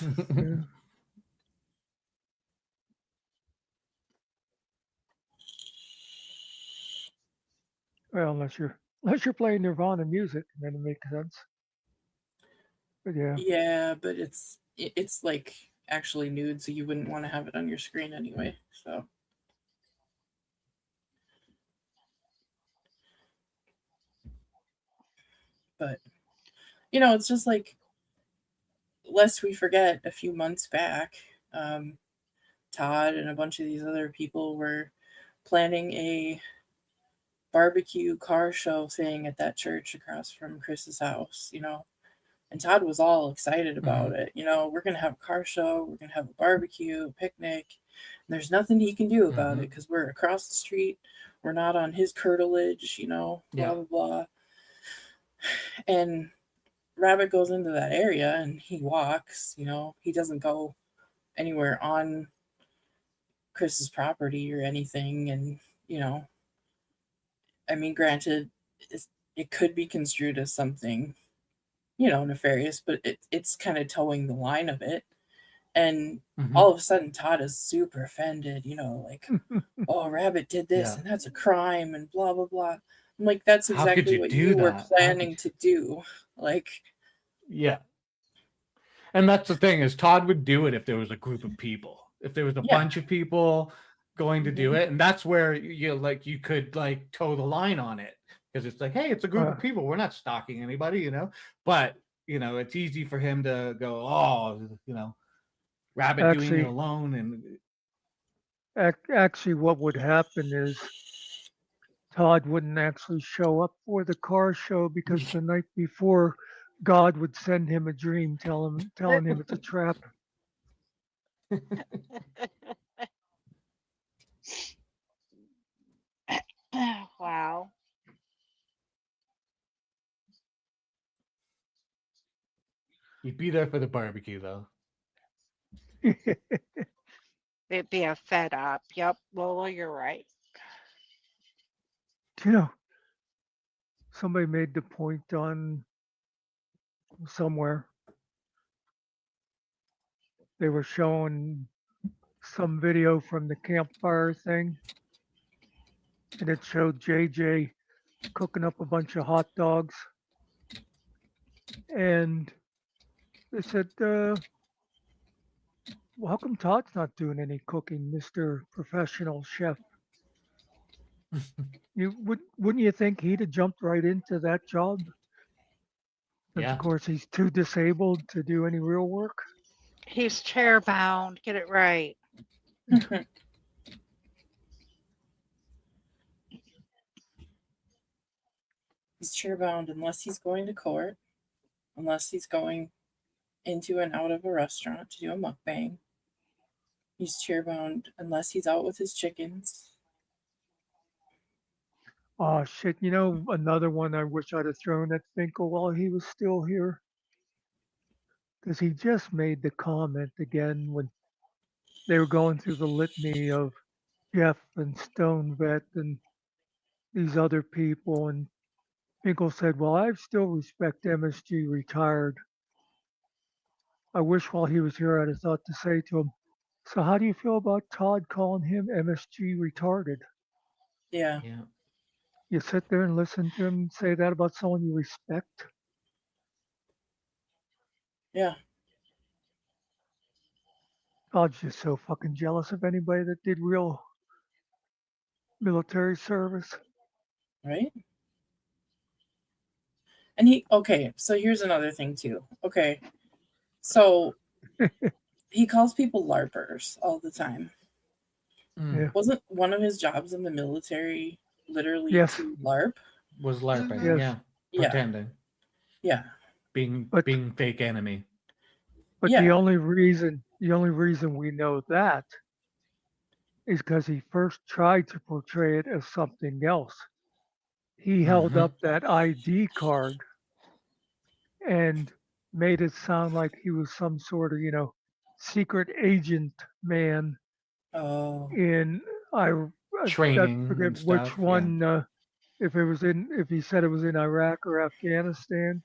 Well, unless you're playing Nirvana music, then it makes sense. But yeah, Yeah, but it's like actually nude, so you wouldn't want to have it on your screen anyway. So but it's just like, lest we forget, a few months back, Todd and a bunch of these other people were planning a barbecue car show thing at that church across from Chris's house, and Todd was all excited about it. We're going to have a car show, we're going to have a barbecue, a picnic. And there's nothing he can do about it because we're across the street. We're not on his curtilage, blah, Yeah. blah, blah. And Rabbit goes into that area and he walks, he doesn't go anywhere on Chris's property or anything. And, I mean, granted, it could be construed as something, nefarious, but it's kind of towing the line of it. And all of a sudden, Todd is super offended, like, oh, Rabbit did this Yeah. and that's a crime and blah, blah, blah. I'm like, that's How could exactly you what do you were that? How could planning to do. Like, Yeah. And that's the thing, is Todd would do it if there was a group of people. If there was a Yeah. bunch of people going to do it, and that's where you could like toe the line on it, because it's like, hey, it's a group of people. We're not stalking anybody, But it's easy for him to go, oh, Rabbit doing Actually, it alone, and actually, what would happen is Todd wouldn't actually show up for the car show because the night before, God would send him a dream telling him it's a trap. Wow. he'd be there for the barbecue though. They'd be a fed up. Yep, Lola, you're right. You know, somebody made the point on somewhere. They were showing some video from the campfire thing, and it showed JJ cooking up a bunch of hot dogs. And they said, well, how come Todd's not doing any cooking, Mr. Professional Chef? Wouldn't you think he'd have jumped right into that job? Since Yeah. of course he's too disabled to do any real work. He's chair bound. Get it right. He's chair bound unless he's going to court, unless he's going into and out of a restaurant to do a mukbang. He's chair bound unless he's out with his chickens. Oh shit! Another one I wish I'd have thrown at Finkel while he was still here, because he just made the comment again when they were going through the litany of Jeff and Stone Vet and these other people, and Finkel said, "Well, I still respect MSG retired." I wish while he was here I'd have thought to say to him, "So how do you feel about Todd calling him MSG retarded?" Yeah. Yeah. You sit there and listen to him say that about someone you respect. Yeah. Todd's just so fucking jealous of anybody that did real military service. Right? And so here's another thing too. Okay. So he calls people LARPers all the time. Yeah. Wasn't one of his jobs in the military literally Yes. to LARP? Was LARPing, Yes. yeah. Yeah. Pretending. Yeah. Being fake enemy. But Yeah. the only reason we know that is because he first tried to portray it as something else. He held up that ID card and made it sound like he was some sort of, secret agent man Oh. in I Training forget and which stuff, one. If he said it was in Iraq or Afghanistan.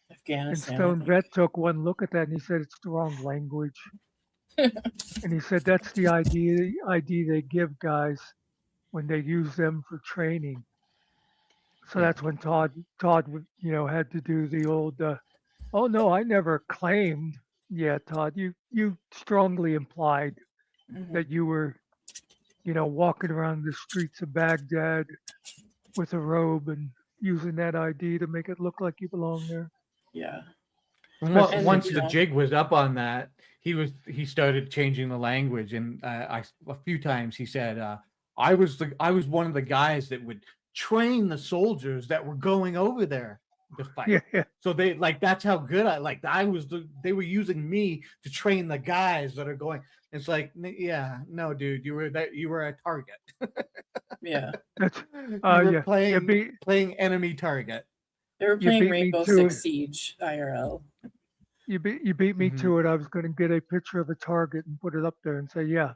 And Afghanistan. I Stone think. Vet took one look at that and he said it's the wrong language. And he said that's the ID they give guys when they use them for training. So Yeah. that's when Todd would, had to do the old oh no, I never claimed. Yeah, Todd, you strongly implied Mhm. that you were, walking around the streets of Baghdad with a robe and using that ID to make it look like you belong there. Yeah. Well, Especially once since the jig was up on that, he started changing the language, and a few times he said, I was one of the guys that would train the soldiers that were going over there to fight. Yeah. So they that's how good they were using me to train the guys that are going. It's like, yeah, no, dude, you were a target. Yeah. That's You were yeah. playing enemy target. They were You playing beat me Rainbow to Six Siege IRL. You beat me to it. I was going to get a picture of a target and put it up there and say, yeah,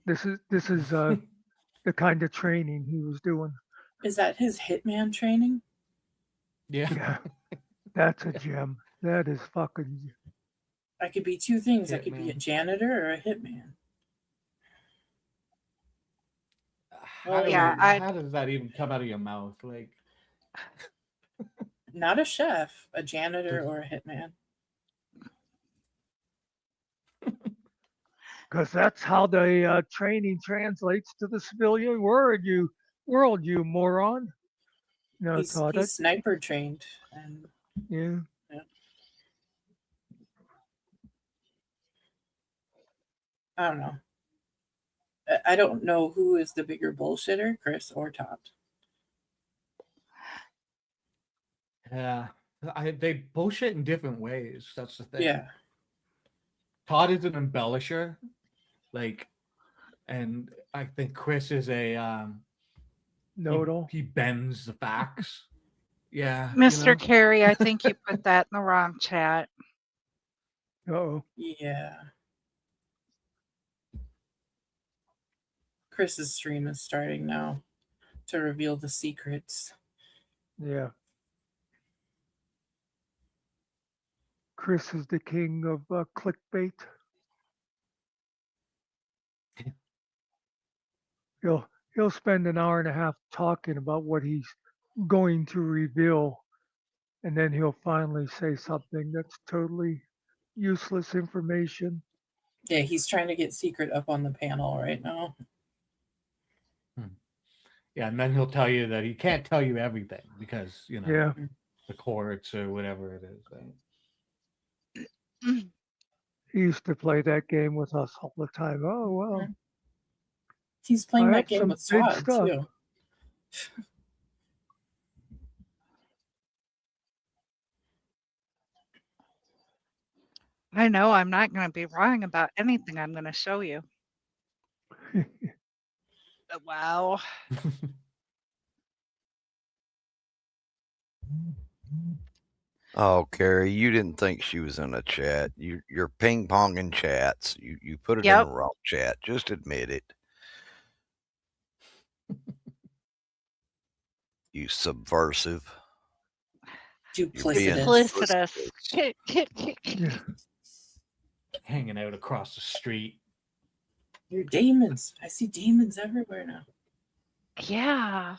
this is the kind of training he was doing. Is that his hitman training? Yeah. Yeah, that's a gem. That is fucking. I could be two things. I could be a janitor or a hitman. How does that even come out of your mouth? Like, not a chef, a janitor or a hitman. Because that's how the training translates to the civilian world, you moron. No, He's Todd. sniper trained. And Yeah. I don't know. I don't know who is the bigger bullshitter, Chris or Todd. Yeah, they bullshit in different ways. That's the thing. Yeah. Todd is an embellisher, and I think Chris is a Know-it-all. he bends the facts. Yeah, Mr. Carey, I think you put that in the wrong chat. Uh-oh. Yeah. Chris's stream is starting now to reveal the secrets. Yeah. Chris is the king of clickbait. He'll spend an hour and a half talking about what he's going to reveal, and then he'll finally say something that's totally useless information. Yeah, he's trying to get secret up on the panel right now. Yeah, and then he'll tell you that he can't tell you everything because Yeah. the courts or whatever it is. Mm. He used to play that game with us all the time. Oh, well. He's playing I that have game some with big Todd stuff. too. I know I'm not going to be wrong about anything I'm going to show you. Wow. Oh, Carrie, you didn't think she was in a chat. You're ping ponging chats. You put it in Yep. the wrong chat. Just admit it. You subversive. Duplicitous. Yeah. Hanging out across the street. You're demons. I see demons everywhere now. Yeah.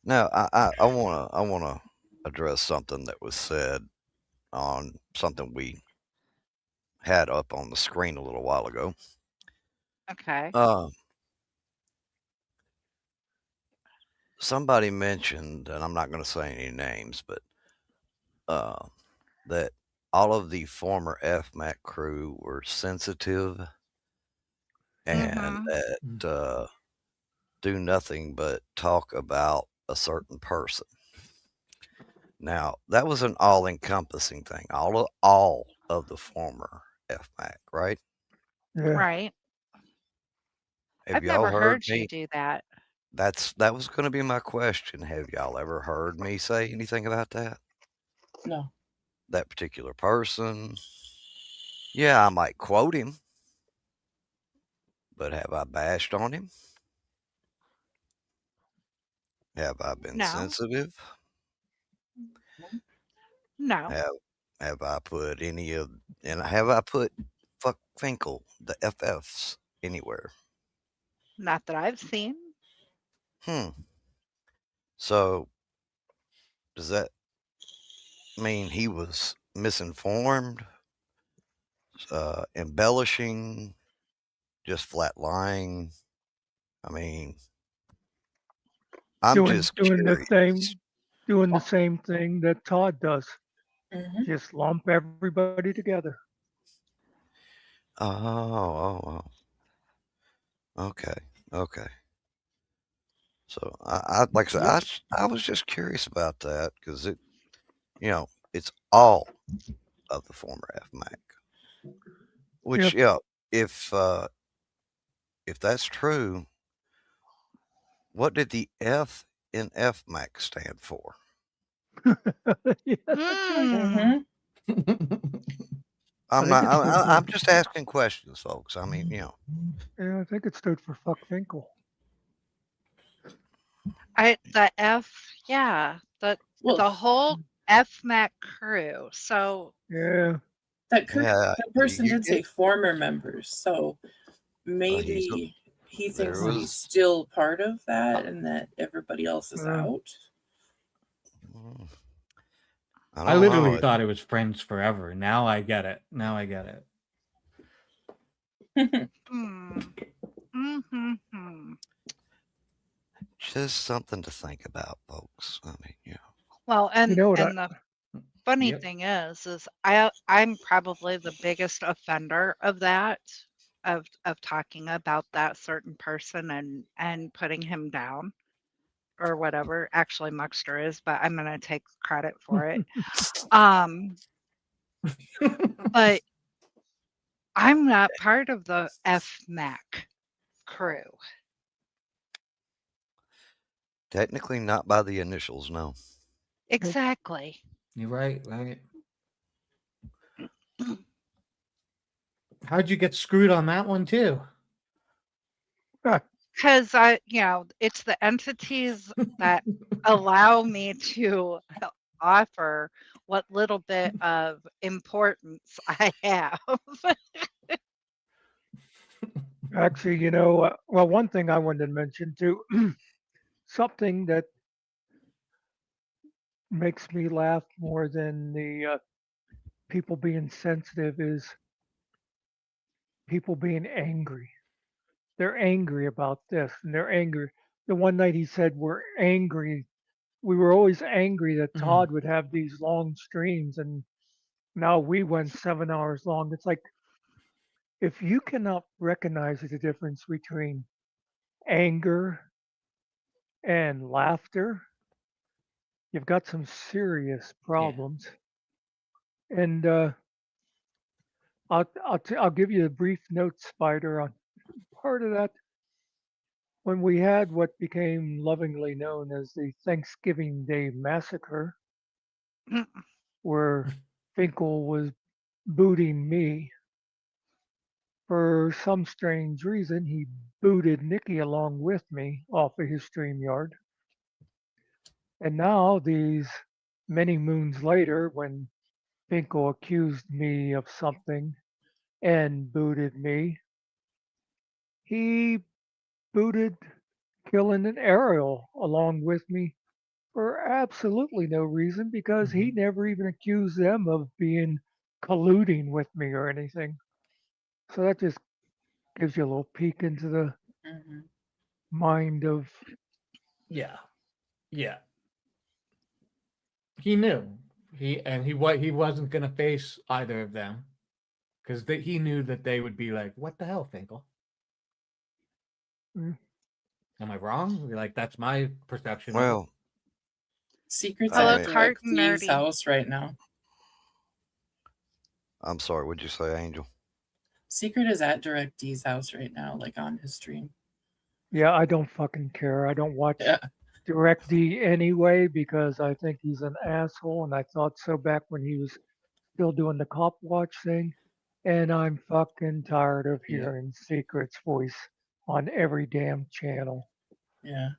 Now, I wanna address something that was said on something we had up on the screen a little while ago. Okay. Somebody mentioned, and I'm not going to say any names, but that all of the former FMAC crew were sensitive and that do nothing but talk about a certain person. Now, that was an all-encompassing thing. All of the former FMAC, right? Yeah. Right. Have I've y'all never heard me? you do that. That was going to be my question. Have y'all ever heard me say anything about that? No. That particular person? Yeah, I might quote him, but have I bashed on him? Have I been No. sensitive? No. Have I put have I put fuck Finkel, the FFs, anywhere? Not that I've seen. So does that mean he was misinformed, embellishing, just flat lying? I mean, I'm just doing curious. the same thing that Todd does. Mm-hmm. Just lump everybody together. Oh. Okay. So I like I said, I was just curious about that because it's all of the former FMAC. Which, if that's true, what did the F in FMAC stand for? Yeah, that's right. I'm just asking questions, folks. I mean, Yeah, I think it stood for fuck Finkel. The F, yeah. The whole FMAC crew. So Yeah. That Yeah, person you did say former members, so maybe he thinks that he's still part of that and that everybody else is out. I literally thought it was friends forever. Now I get it. Just something to think about, folks. I mean, Well, and You know what and the funny thing is I'm probably the biggest offender of that. of talking about that certain person and putting him down or whatever. Actually, Muckster is, but I'm gonna take credit for it. Um, but I'm not part of the FMAC crew. Technically not by the initials, no. Exactly. You're right. How'd you get screwed on that one too? Because it's the entities that allow me to offer what little bit of importance I have. Actually, well, one thing I wanted to mention too, something that makes me laugh more than the people being sensitive is people being angry. They're angry about this and they're angry. The one night he said, we're angry. We were always angry that Todd would have these long streams and now we went 7 hours long. It's like, if you cannot recognize the difference between anger and laughter, you've got some serious problems. And I'll give you a brief note, Spider, on part of that. When we had what became lovingly known as the Thanksgiving Day Massacre, where Finkel was booting me, for some strange reason, he booted Nikki along with me off of his StreamYard. And now, these many moons later, when Finkel accused me of something and booted me, he booted Killen and Ariel along with me for absolutely no reason because he never even accused them of being colluding with me or anything. So that just gives you a little peek into the mind of. Yeah. He knew he wasn't gonna face either of them because he knew that they would be like, "What the hell, Finkel? Mm. Am I wrong?" Like that's my perception of it. Well, Secret's Hello, at Cart Direct Steve's Nerdy. house right now. I'm sorry, what'd you say, Angel? Secret is at Direct D's house right now, like on his stream. Yeah, I don't fucking care. I don't watch Yeah. Direct D anyway because I think he's an asshole, and I thought so back when he was still doing the cop watch thing. And I'm fucking tired of Yeah. hearing Secret's voice on every damn channel. Yeah.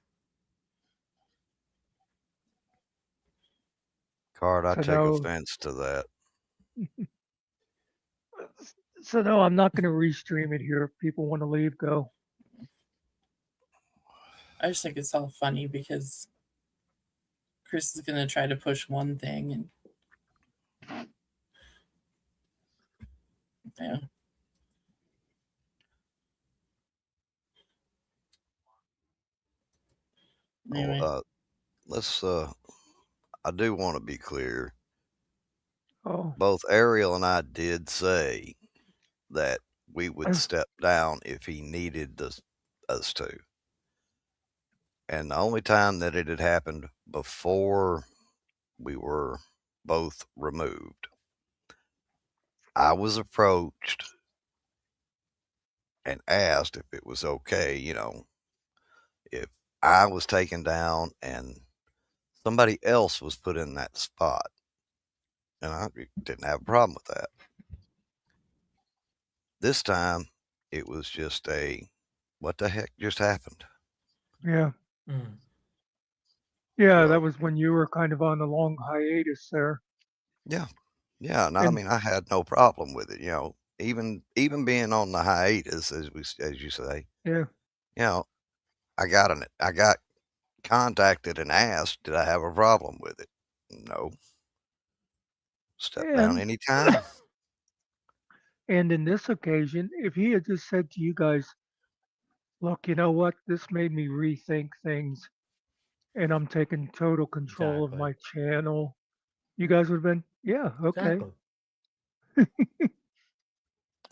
Card, I So take no, offense to that. so no, I'm not going to restream it here. If people want to leave, go. I just think it's all funny because Chris is gonna try to push one thing and yeah. Anyway. Let's I do want to be clear. Oh, Both Ariel and I did say that we would step down if he needed us to. And the only time that it had happened before we were both removed, I was approached and asked if it was okay, if I was taken down and somebody else was put in that spot. And I didn't have a problem with that. This time, it was just what the heck just happened? yeah. Mm. Yeah, So, that was when you were kind of on a long hiatus there. yeah. Yeah. And I And mean, I had no problem with it, even being on the hiatus, as you say, yeah, I got contacted and asked, did I have a problem with it? No. Step down and anytime. and in this occasion, if he had just said to you guys, look, you know what, this made me rethink things and I'm taking total control of Exactly. my channel, you guys would have been, yeah, okay. Exactly.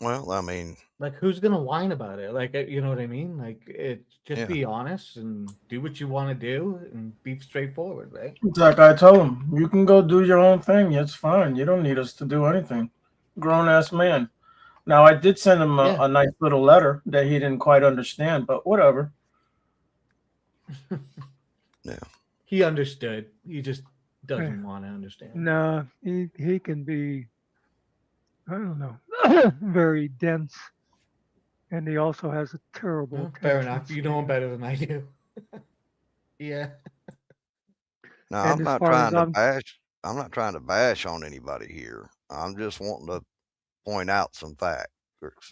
Well, I mean, Like, who's gonna whine about it? Like, you know what I mean? Like, just yeah. be honest and do what you want to do and be straightforward, right? It's like I told him, you can go do your own thing. It's fine. You don't need us to do anything. Grown ass man. Now I did send him Yeah. a nice little letter that he didn't quite understand, but whatever. Yeah. He understood. He just doesn't want to understand. No, he can be, I don't know, very dense, and he also has a terrible Well, attention fair enough. You know him span. better than I do. Yeah. No, And I'm as not far as trying to I'm, bash. I'm not trying to bash on anybody here. I'm just wanting to point out some facts.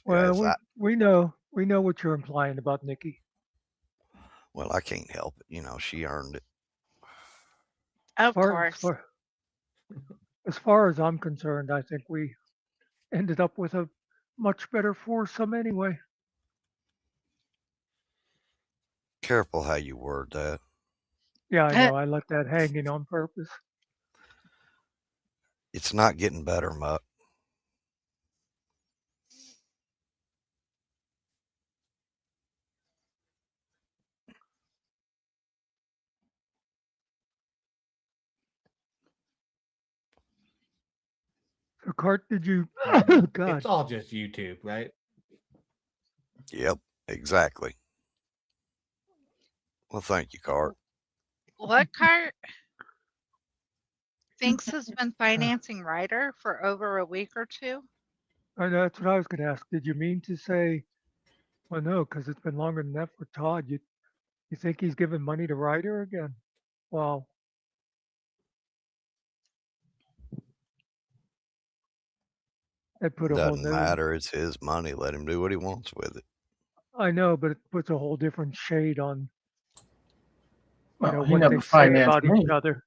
well, As I, we know what you're implying about Nikki. well, I can't help it. You know, she earned it. Of Far, as course. far as far as I'm concerned, I think we ended up with a much better foursome anyway. Careful how you word that. Yeah, I know. I let that hanging on purpose. It's not getting better, Muck. So, Cart, did you? God, It's all just YouTube, right? Yep, exactly. Well, thank you, Cart. What Cart thinks has been financing Ryder for over a week or two? I know that's what I was going to ask. Did you mean to say? Well, no, because it's been longer than that for Todd. You think he's giving money to Ryder again? Wow. That put a whole Doesn't new. matter. It's his money. Let him do what he wants with it. I know, but it puts a whole different shade on Well, he what never they say financed about me. each other.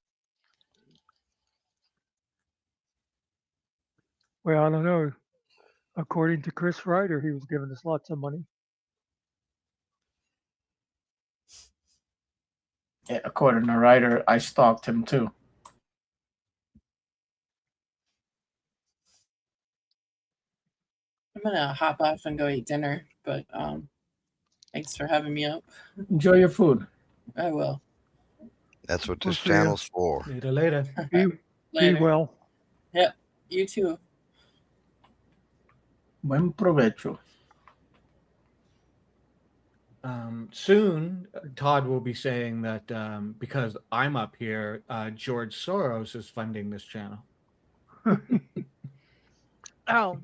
Well, I don't know. According to Chris Ryder, he was giving us lots of money. Yeah, according to Ryder, I stalked him too. I'm gonna hop off and go eat dinner, but thanks for having me up. Enjoy your food. I will. That's what We'll this see ya. channel's for. Later. Be Later. well. Yep. You too. Buen provecho. Soon, Todd will be saying that because I'm up here, George Soros is funding this channel. Oh,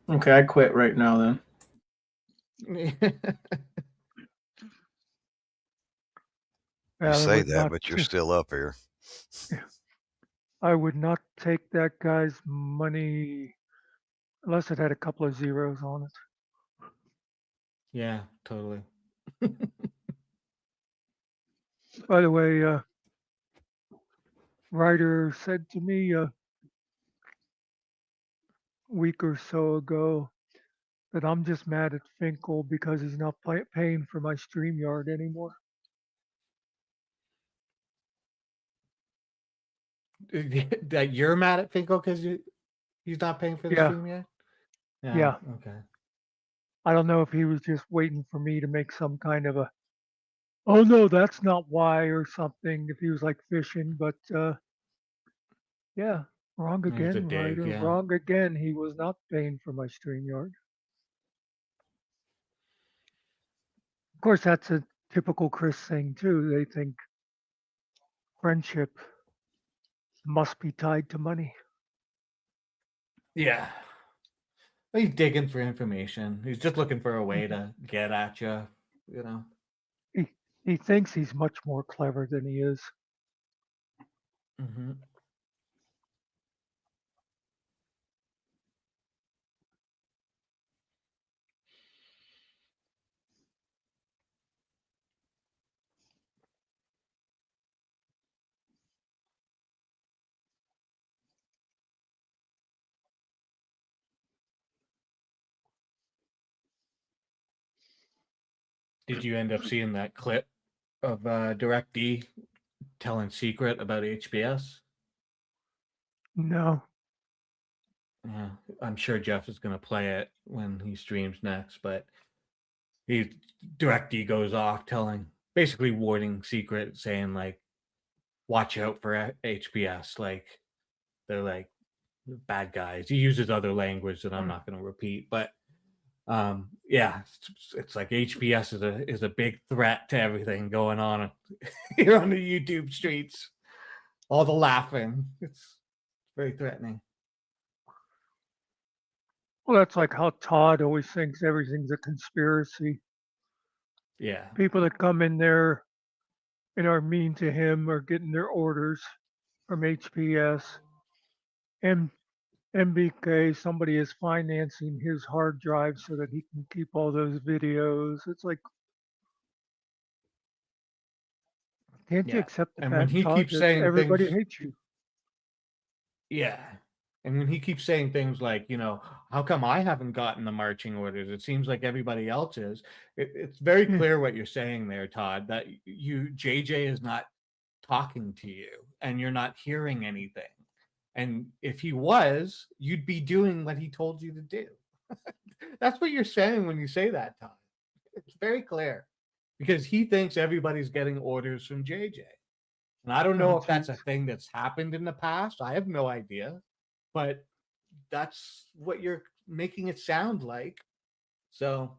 Okay, I quit right now then. You I say would that, not. but you're still up here. I would not take that guy's money unless it had a couple of zeros on it. Yeah, totally. By the way, Ryder said to me a week or so ago that I'm just mad at Finkel because he's not paying for my StreamYard anymore. That you're mad at Finkel because he's not paying for the Yeah. stream yet? Yeah. Okay. I don't know if he was just waiting for me to make some kind of a, oh no, that's not why or something, if he was like fishing, but yeah, wrong It was a again, dig, Ryder. yeah. Wrong again. He was not paying for my StreamYard. Of course, that's a typical Chris thing too. They think friendship must be tied to money. Yeah. He's digging for information. He's just looking for a way to get at you, you know. He thinks he's much more clever than he is. Mm-hmm. Did you end up seeing that clip of DirectD telling secret about HBS? No. Yeah, I'm sure Jeff is going to play it when he streams next, but DirectD goes off basically warning secret, saying like, watch out for HPS. Like, they're like bad guys. He uses other language that I'm not going to repeat, but yeah, it's like HPS is a big threat to everything going on here on the YouTube streets. All the laughing, it's very threatening. Well, that's like how Todd always thinks everything's a conspiracy. Yeah. People that come in there and are mean to him are getting their orders from HPS. And MBK, somebody is financing his hard drive so that he can keep all those videos. It's like, can't you Yeah. accept the And when fact, he Todd, keeps that saying everybody things, hates you? yeah. And when he keeps saying things like, how come I haven't gotten the marching orders? It seems like everybody else is. It's very clear what you're saying there, Todd, that JJ is not talking to you and you're not hearing anything. And if he was, you'd be doing what he told you to do. That's what you're saying when you say that, Todd. It's very clear because he thinks everybody's getting orders from JJ. And I don't know if that's a thing that's happened in the past. I have no idea, but that's what you're making it sound like. So,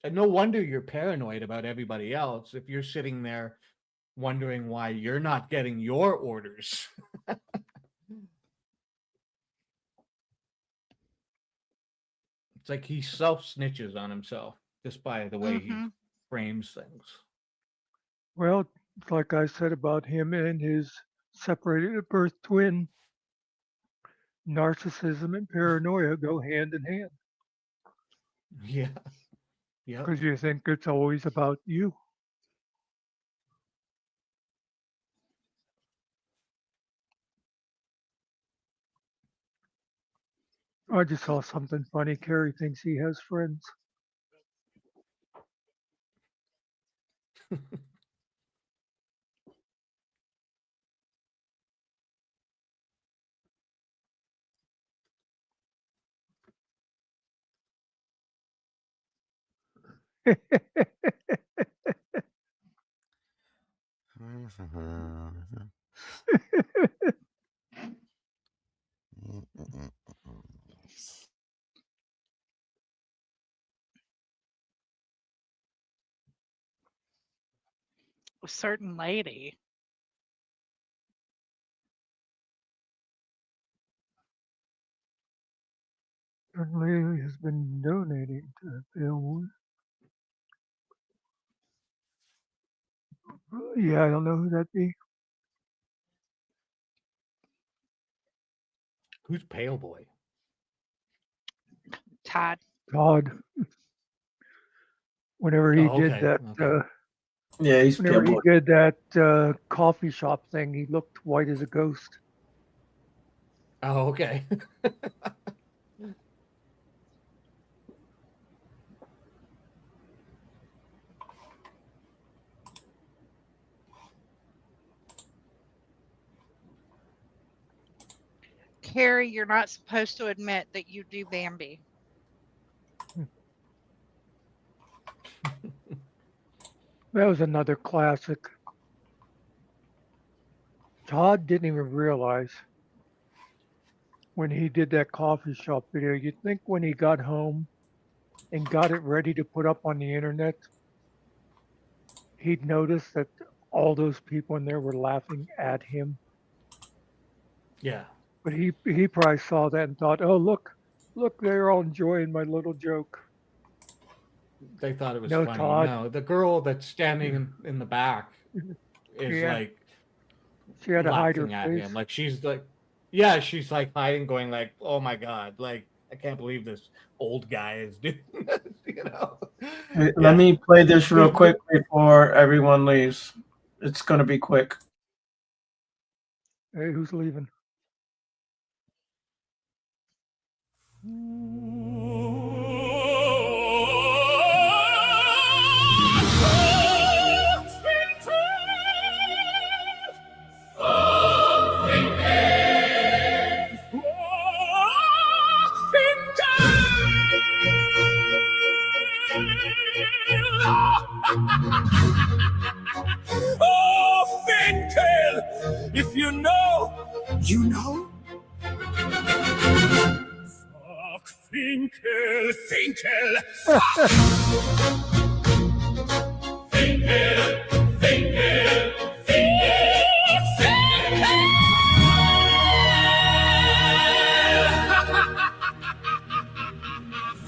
and no wonder you're paranoid about everybody else if you're sitting there wondering why you're not getting your orders. It's like he self-snitches on himself just by the way he frames things. Well, it's like I said about him and his separated at birth twin. Narcissism and paranoia go hand in hand. Yeah. Yeah. Because you think it's always about you. I just saw something funny. Carrie thinks he has friends. A certain lady. Certainly has been donating to Bill. Yeah, I don't know who that'd be. Who's Pale Boy? Todd. Todd. Whenever he did that, yeah, he's whenever he Pale Boy. did that coffee shop thing, he looked white as a ghost. Oh, okay. Carrie, you're not supposed to admit that you do Bambi. That was another classic. Todd didn't even realize when he did that coffee shop video. You'd think when he got home and got it ready to put up on the internet, he'd notice that all those people in there were laughing at him. Yeah. But he probably saw that and thought, "Oh, look, they're all enjoying my little joke." They thought it was No, funny. Todd. No, the girl that's standing in the back is like she had to hide her laughing at face. him. Like she's like, yeah, she's like hiding, going like, "Oh my god, like I can't believe this old guy is doing this." Hey, let me play this real quick before everyone leaves. It's going to be quick. Hey, who's leaving? Oh, Finkel, if you know, you know. Fuck, Finkel, Finkel. Finkel, Finkel,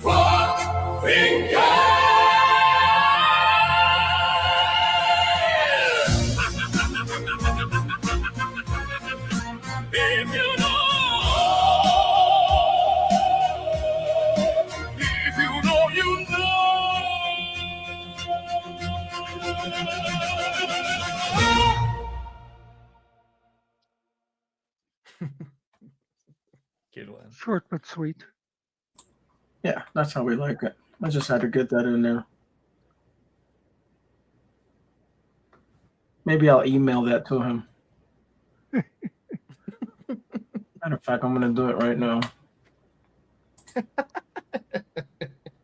Fuck, Finkel. If you know, you know. Good one. Short but sweet. Yeah, that's how we like it. I just had to get that in there. Maybe I'll email that to him. Matter of fact, I'm going to do it right now.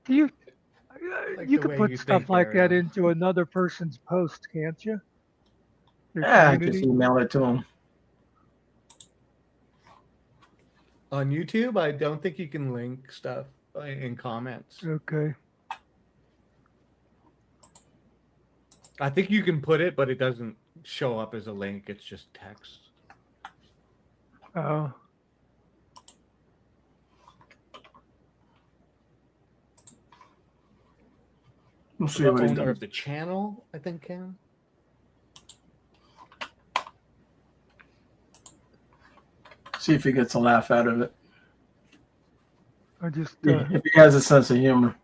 Do you Like you the could way put you stuff think, like that Ariel. into another person's post, can't you? Your Yeah, I community? just email it to him. On YouTube, I don't think you can link stuff in comments. Okay. I think you can put it, but it doesn't show up as a link. It's just text. Oh. We'll see The what he owner does. of the channel, I think, can. See if he gets a laugh out of it. I just If he has a sense of humor.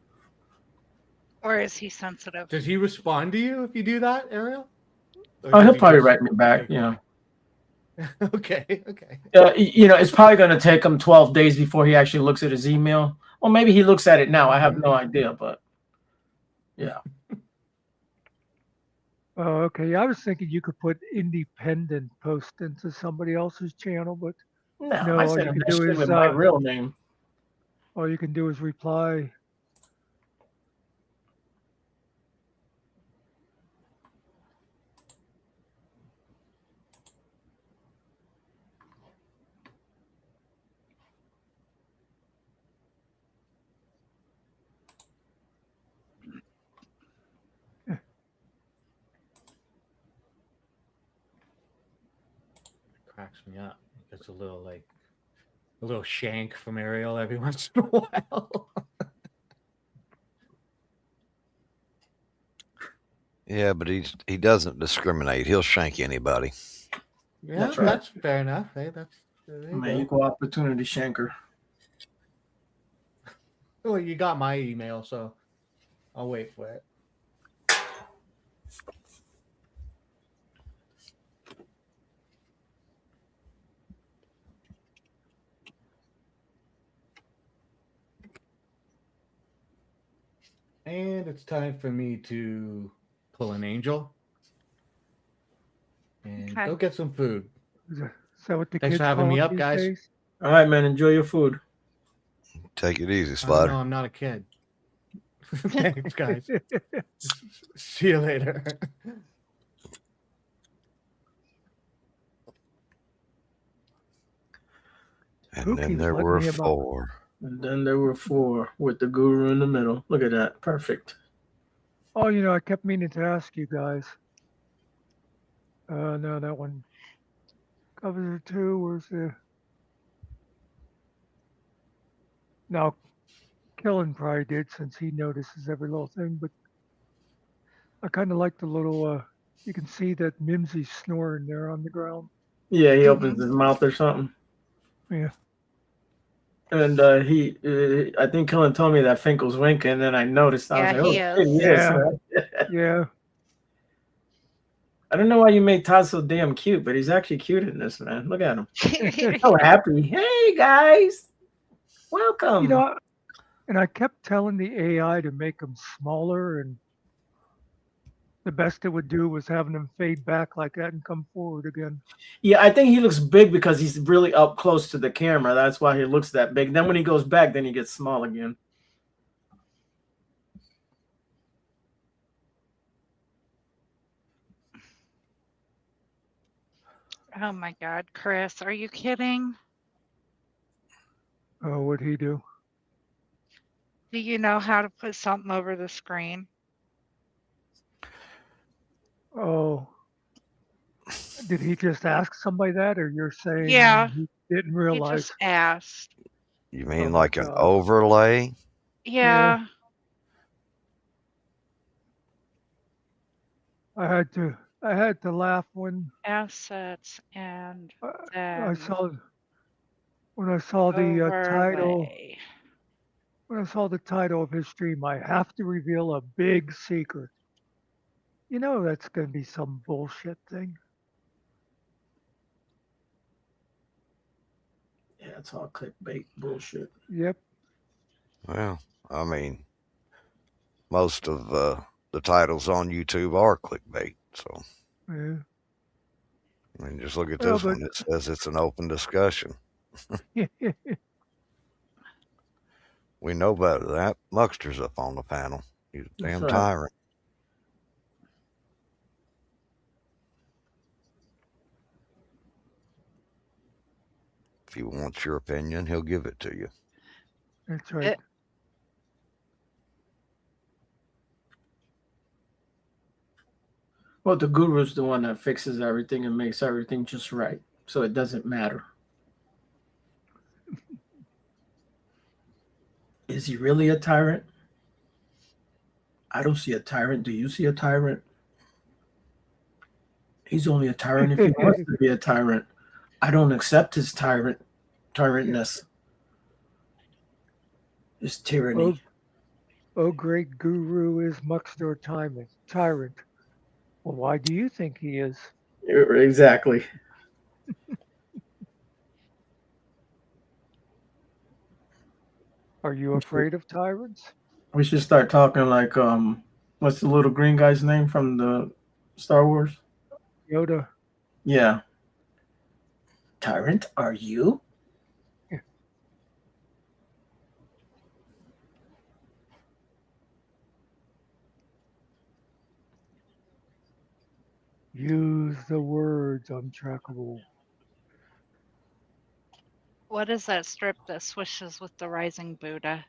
Or is he sensitive? Does he respond to you if you do that, Ariel? Or Oh, does he'll he probably just write me back. take You know. away? Okay. It's probably going to take him 12 days before he actually looks at his email. Or maybe he looks at it now. I have no idea, but yeah. Oh, okay. I was thinking you could put independent post into somebody else's channel, but No, no, I all said you can that do shit is with my real name. all you can do is reply. Cracks me up. It's a little shank from Ariel every once in a while. Yeah, but he doesn't discriminate. He'll shank anybody. Yeah, That's right. that's fair enough. Hey, there you I'm an go. equal opportunity shanker. Well, you got my email, so I'll wait for it. And it's time for me to pull an angel and Okay. go get some food. Is that what the Thanks kids for having call me it up, these guys. days? All right, man. Enjoy your food. Take it easy, I don't know, Slider. I'm not a kid. Thanks, guys. See you later. And Who then keeps there letting were me about- 4. And then there were 4 with the guru in the middle. Look at that. Perfect. Oh, I kept meaning to ask you guys. No, that one covers it too. Where's the? Now, Kellen probably did since he notices every little thing, but I kind of like the little. You can see that Mimsy's snoring there on the ground. Yeah, he opens his mouth or something. Yeah. And I think Kellen told me that Finkel's winking, and then I noticed. I was Yeah, like, he oh, is. shit, Yeah. right? Yeah. I don't know why you made Todd so damn cute, but he's actually cute in this, man. Look at him. So happy. Hey, guys. Welcome. And I kept telling the AI to make them smaller, and the best it would do was having them fade back like that and come forward again. Yeah, I think he looks big because he's really up close to the camera. That's why he looks that big. Then when he goes back, then he gets small again. Oh my God, Chris, are you kidding? Oh, what'd he do? Do you know how to put something over the screen? Oh, did he just ask somebody that, or you're saying Yeah, he didn't he realize? just asked. You Oh mean my like an God. overlay? Yeah, I had to laugh when assets and I then saw when I saw the title. overlay. When I saw the title of his stream, I have to reveal a big secret. You know that's going to be some bullshit thing. Yeah, it's all clickbait bullshit. Yep. Well, I mean, most of the titles on YouTube are clickbait. So, Yeah. I mean, just look at Well, this but one. It says it's an open discussion. We know better than that. Muckster's up on the panel. He's a That's damn right. tyrant. If he wants your opinion, he'll give it to you. that's right. Well, the guru's the one that fixes everything and makes everything just right, so it doesn't matter. Is he really a tyrant? I don't see a tyrant. Do you see a tyrant? He's only a tyrant if he wants to be a tyrant. I don't accept his tyrantness, his tyranny. Oh, great guru is Muckster tyrant. Well, why do you think he is? Exactly. Are you afraid of tyrants? We should start talking like what's the little green guy's name from the Star Wars? Yoda. Yeah. Tyrant, are you? Use the words untrackable. What is that strip that swishes with the rising Buddha?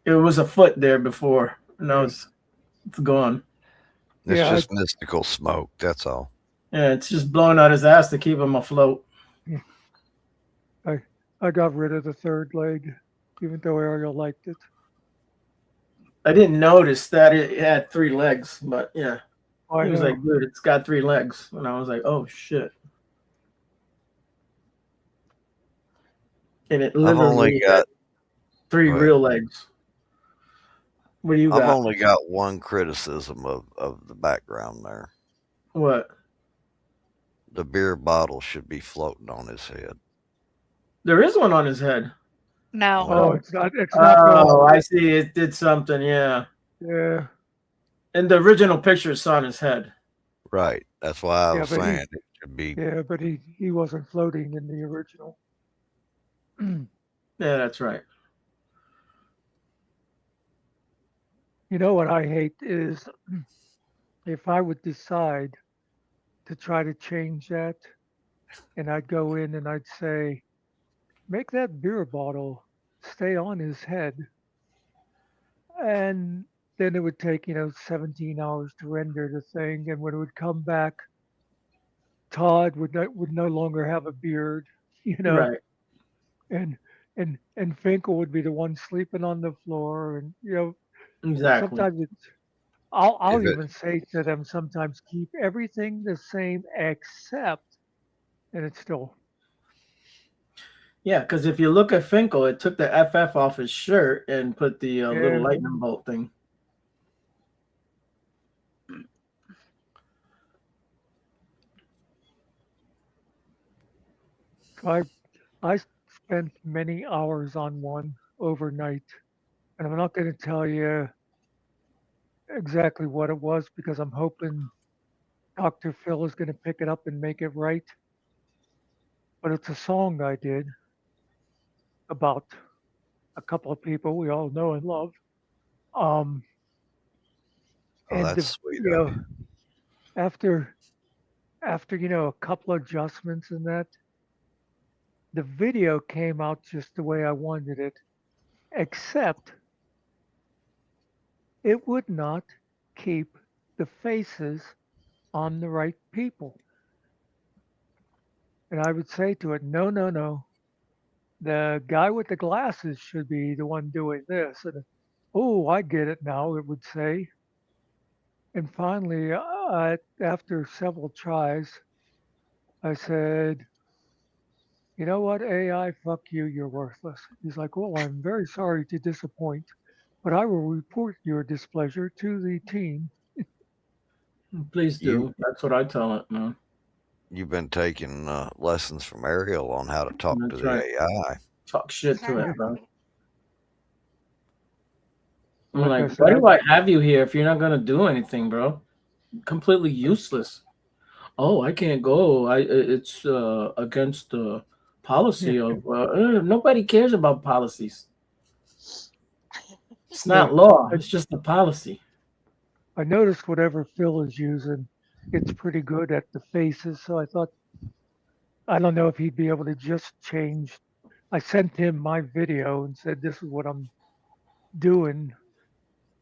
It was a foot there before. Now it's gone. It's Yeah, just mystical smoke. That's all. Yeah, it's just blowing out his ass to keep him afloat. I got rid of the third leg, even though Ariel liked it. I didn't notice that it had 3 legs, but yeah. I He was know. like, dude, it's got 3 legs. And I was like, oh shit. And it I've only literally had got 3 go ahead. real legs. What do you I've got? only got one criticism of the background there. What? The beer bottle should be floating on his head. There is one on his head. No. Oh, Well, it's not going. Oh, I see. It did something. Yeah. Yeah. In the original picture, it's on his head. right. That's why I Yeah, was but saying it should be. Yeah, but he wasn't floating in the original. Yeah, that's right. You know what I hate is if I would decide to try to change that, and I'd go in and I'd say, make that beer bottle stay on his head, and then it would take 17 hours to render the thing, and when it would come back, Todd would no longer have a beard, Right. and Finkel would be the one sleeping on the floor, and Exactly. sometimes I'll If it even say to them sometimes keep everything the same except, and it's still Yeah, because if you look at Finkel, it took the FF off his shirt and put the little yeah. lightning bolt thing. I spent many hours on one overnight, and I'm not going to tell you exactly what it was because I'm hoping Dr. Phil is going to pick it up and make it right. But it's a song I did about a couple of people we all know and love. Um, oh, and that's sweet of you. after after, a couple adjustments and that, the video came out just the way I wanted it, except it would not keep the faces on the right people. And I would say to it, no, no, no. The guy with the glasses should be the one doing this. And oh, I get it now, it would say. And finally, after several tries, I said, you know what, AI, fuck you, you're worthless. He's like, well, I'm very sorry to disappoint, but I will report your displeasure to the team. Please do. You That's what I tell it, man. you've been taking lessons from Ariel on how to talk to That's the right. AI. Talk shit to it, bro. I'm Like I like, why said, do I have you here if you're not gonna do anything, bro? Completely useless. Oh, I can't go. It's against the policy of nobody cares about policies. It's not law. It's just a policy. I noticed whatever Phil is using, it's pretty good at the faces. So I thought, I don't know if he'd be able to just change. I sent him my video and said, this is what I'm doing.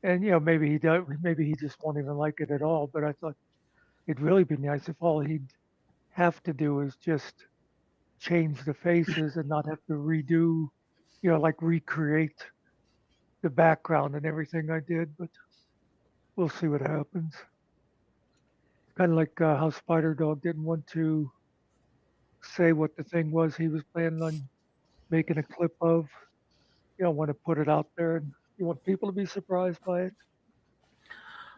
And, maybe he does, maybe he just won't even like it at all. But I thought it'd really be nice if all he'd have to do is just change the faces and not have to redo, like recreate the background and everything I did. But we'll see what happens. Kind of like how Spider Dog didn't want to say what the thing was he was planning on making a clip of. You don't want to put it out there, and you want people to be surprised by it.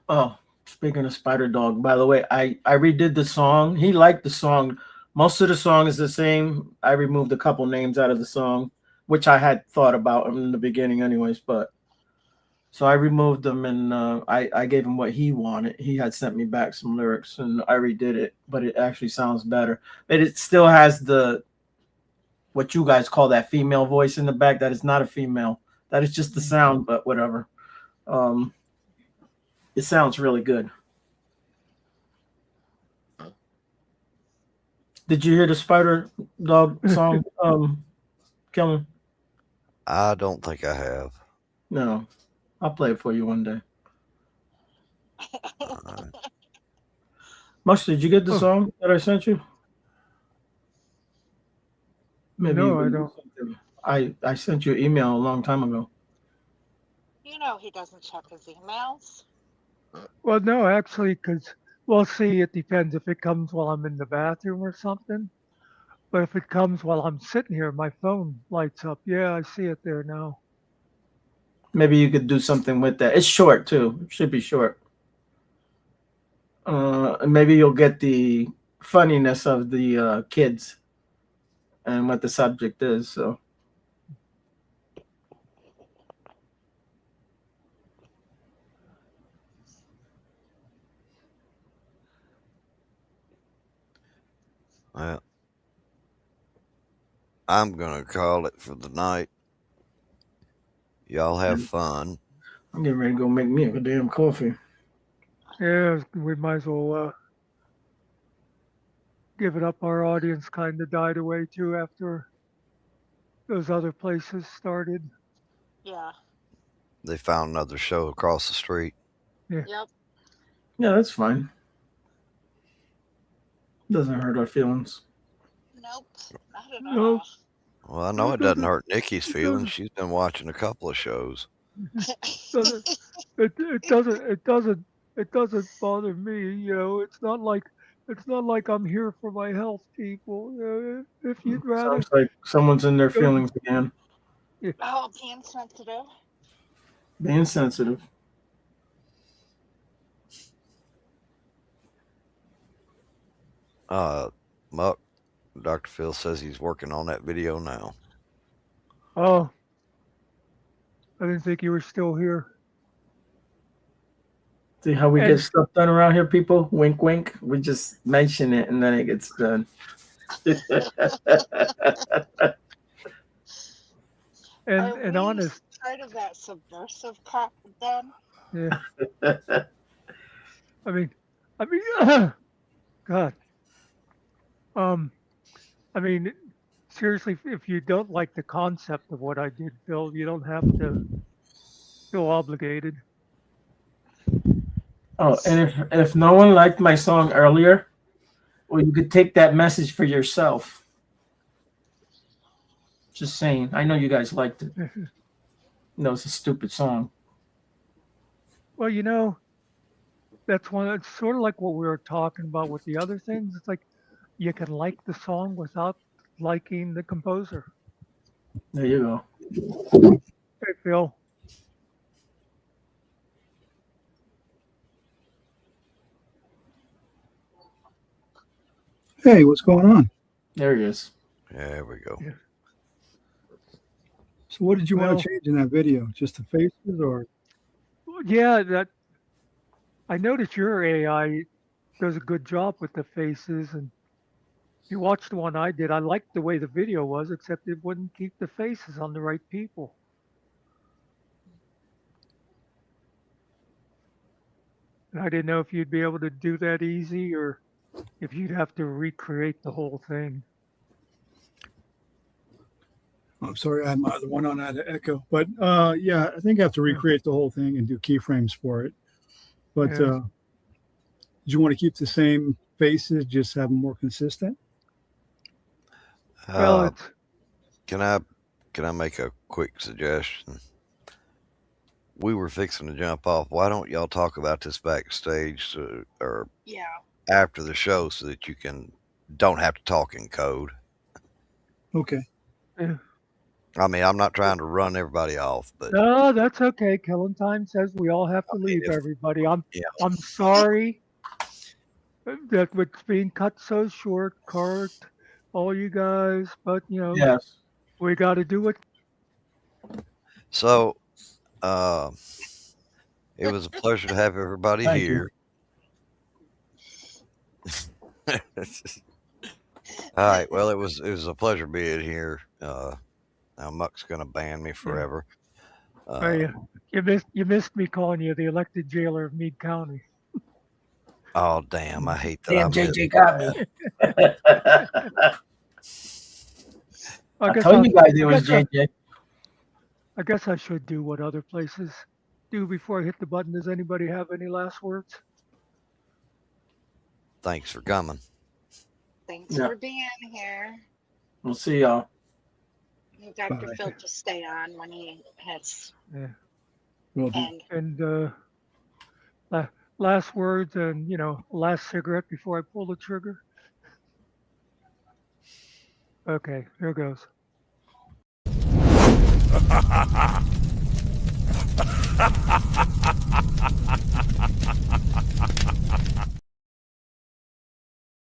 Oh, speaking of Spider Dog, by the way, I redid the song. He liked the song. Most of the song is the same. I removed a couple names out of the song, which I had thought about in the beginning, anyways. But so I removed them, and I gave him what he wanted. He had sent me back some lyrics, and I redid it, but it actually sounds better. But it still has the what you guys call that female voice in the back. That is not a female. That is just the sound, but whatever. It sounds really good. Did you hear the Spider Dog song, Kellen? I don't think I have. No. I'll play it for you one day. Much, did you get the song that I sent you? Maybe No, I don't. I sent you an email a long time ago. He doesn't check his emails. Well, no, actually, because we'll see. It depends if it comes while I'm in the bathroom or something. But if it comes while I'm sitting here, my phone lights up. Yeah, I see it there now. Maybe you could do something with that. It's short too. It should be short. Maybe you'll get the funniness of the kids and what the subject is. So Well, I'm gonna call it for the night. Y'all have fun. I'm getting ready to go make me a damn coffee. Yeah, we might as well give it up. Our audience kind of died away too after those other places started. Yeah. They found another show across the street. Yeah. Yep. Yeah, that's fine. Doesn't hurt our feelings. Nope. Not at Nope. all. Well, I know it doesn't hurt Nikki's feelings. She's been watching a couple of shows. It doesn't bother me. It's not like I'm here for my health, people. If you'd rather. Sounds like someone's in their feelings again. Oh, being sensitive. Being sensitive. Muck, Dr. Phil says he's working on that video now. Oh, I didn't think you were still here. See how we get stuff done around here, people? Wink, wink. We just mention it and then it gets done. and honest. Part of that subversive crap then. Yeah. I mean, God. I mean, seriously, if you don't like the concept of what I did, Phil, you don't have to feel obligated. Oh, and if no one liked my song earlier, well, you could take that message for yourself. Just saying. I know you guys liked it. No, it's a stupid song. Well, you know, that's one. It's sort of like what we were talking about with the other things. It's like you can like the song without liking the composer. There you go. Hey, Phil. Hey, what's going on? There he is. There we go. Yeah. So what did you want Well- to change in that video? Just the faces or? Yeah, that I noticed your AI does a good job with the faces, and you watched the one I did. I liked the way the video was, except it wouldn't keep the faces on the right people. And I didn't know if you'd be able to do that easy or if you'd have to recreate the whole thing. I'm sorry, I had my other one on. I had to echo, but yeah, I think I have to recreate the whole thing and do keyframes for it. But Yeah. do you want to keep the same faces, just have them more consistent? Well, Uh, it's can I make a quick suggestion? We were fixing to jump off. Why don't y'all talk about this backstage or Yeah. after the show so that you don't have to talk in code? Okay. I mean, I'm not trying to run everybody off, but no, that's okay. Killing Time says we all have to leave. if- Everybody, yeah. I'm sorry that it's being cut so short, Kurt, all you guys, but you know, Yes. we got to do it. So, it was a pleasure to have everybody Thank you. here. All right. Well, it was a pleasure being here. Now Muck's gonna ban me forever. Hey, you missed me calling you the elected jailer of Meade County. Oh damn! I hate that. Damn, I missed JJ got me. I guess told you guys it I was guess JJ. I guess I should do what other places do before I hit the button. Does anybody have any last words? Thanks for coming. Thanks Yeah. for being here. We'll see y'all. Dr. Bye. Phil to stay on when he has Yeah. Will do. end. And last words, and you know, last cigarette before I pull the trigger. Okay, here goes.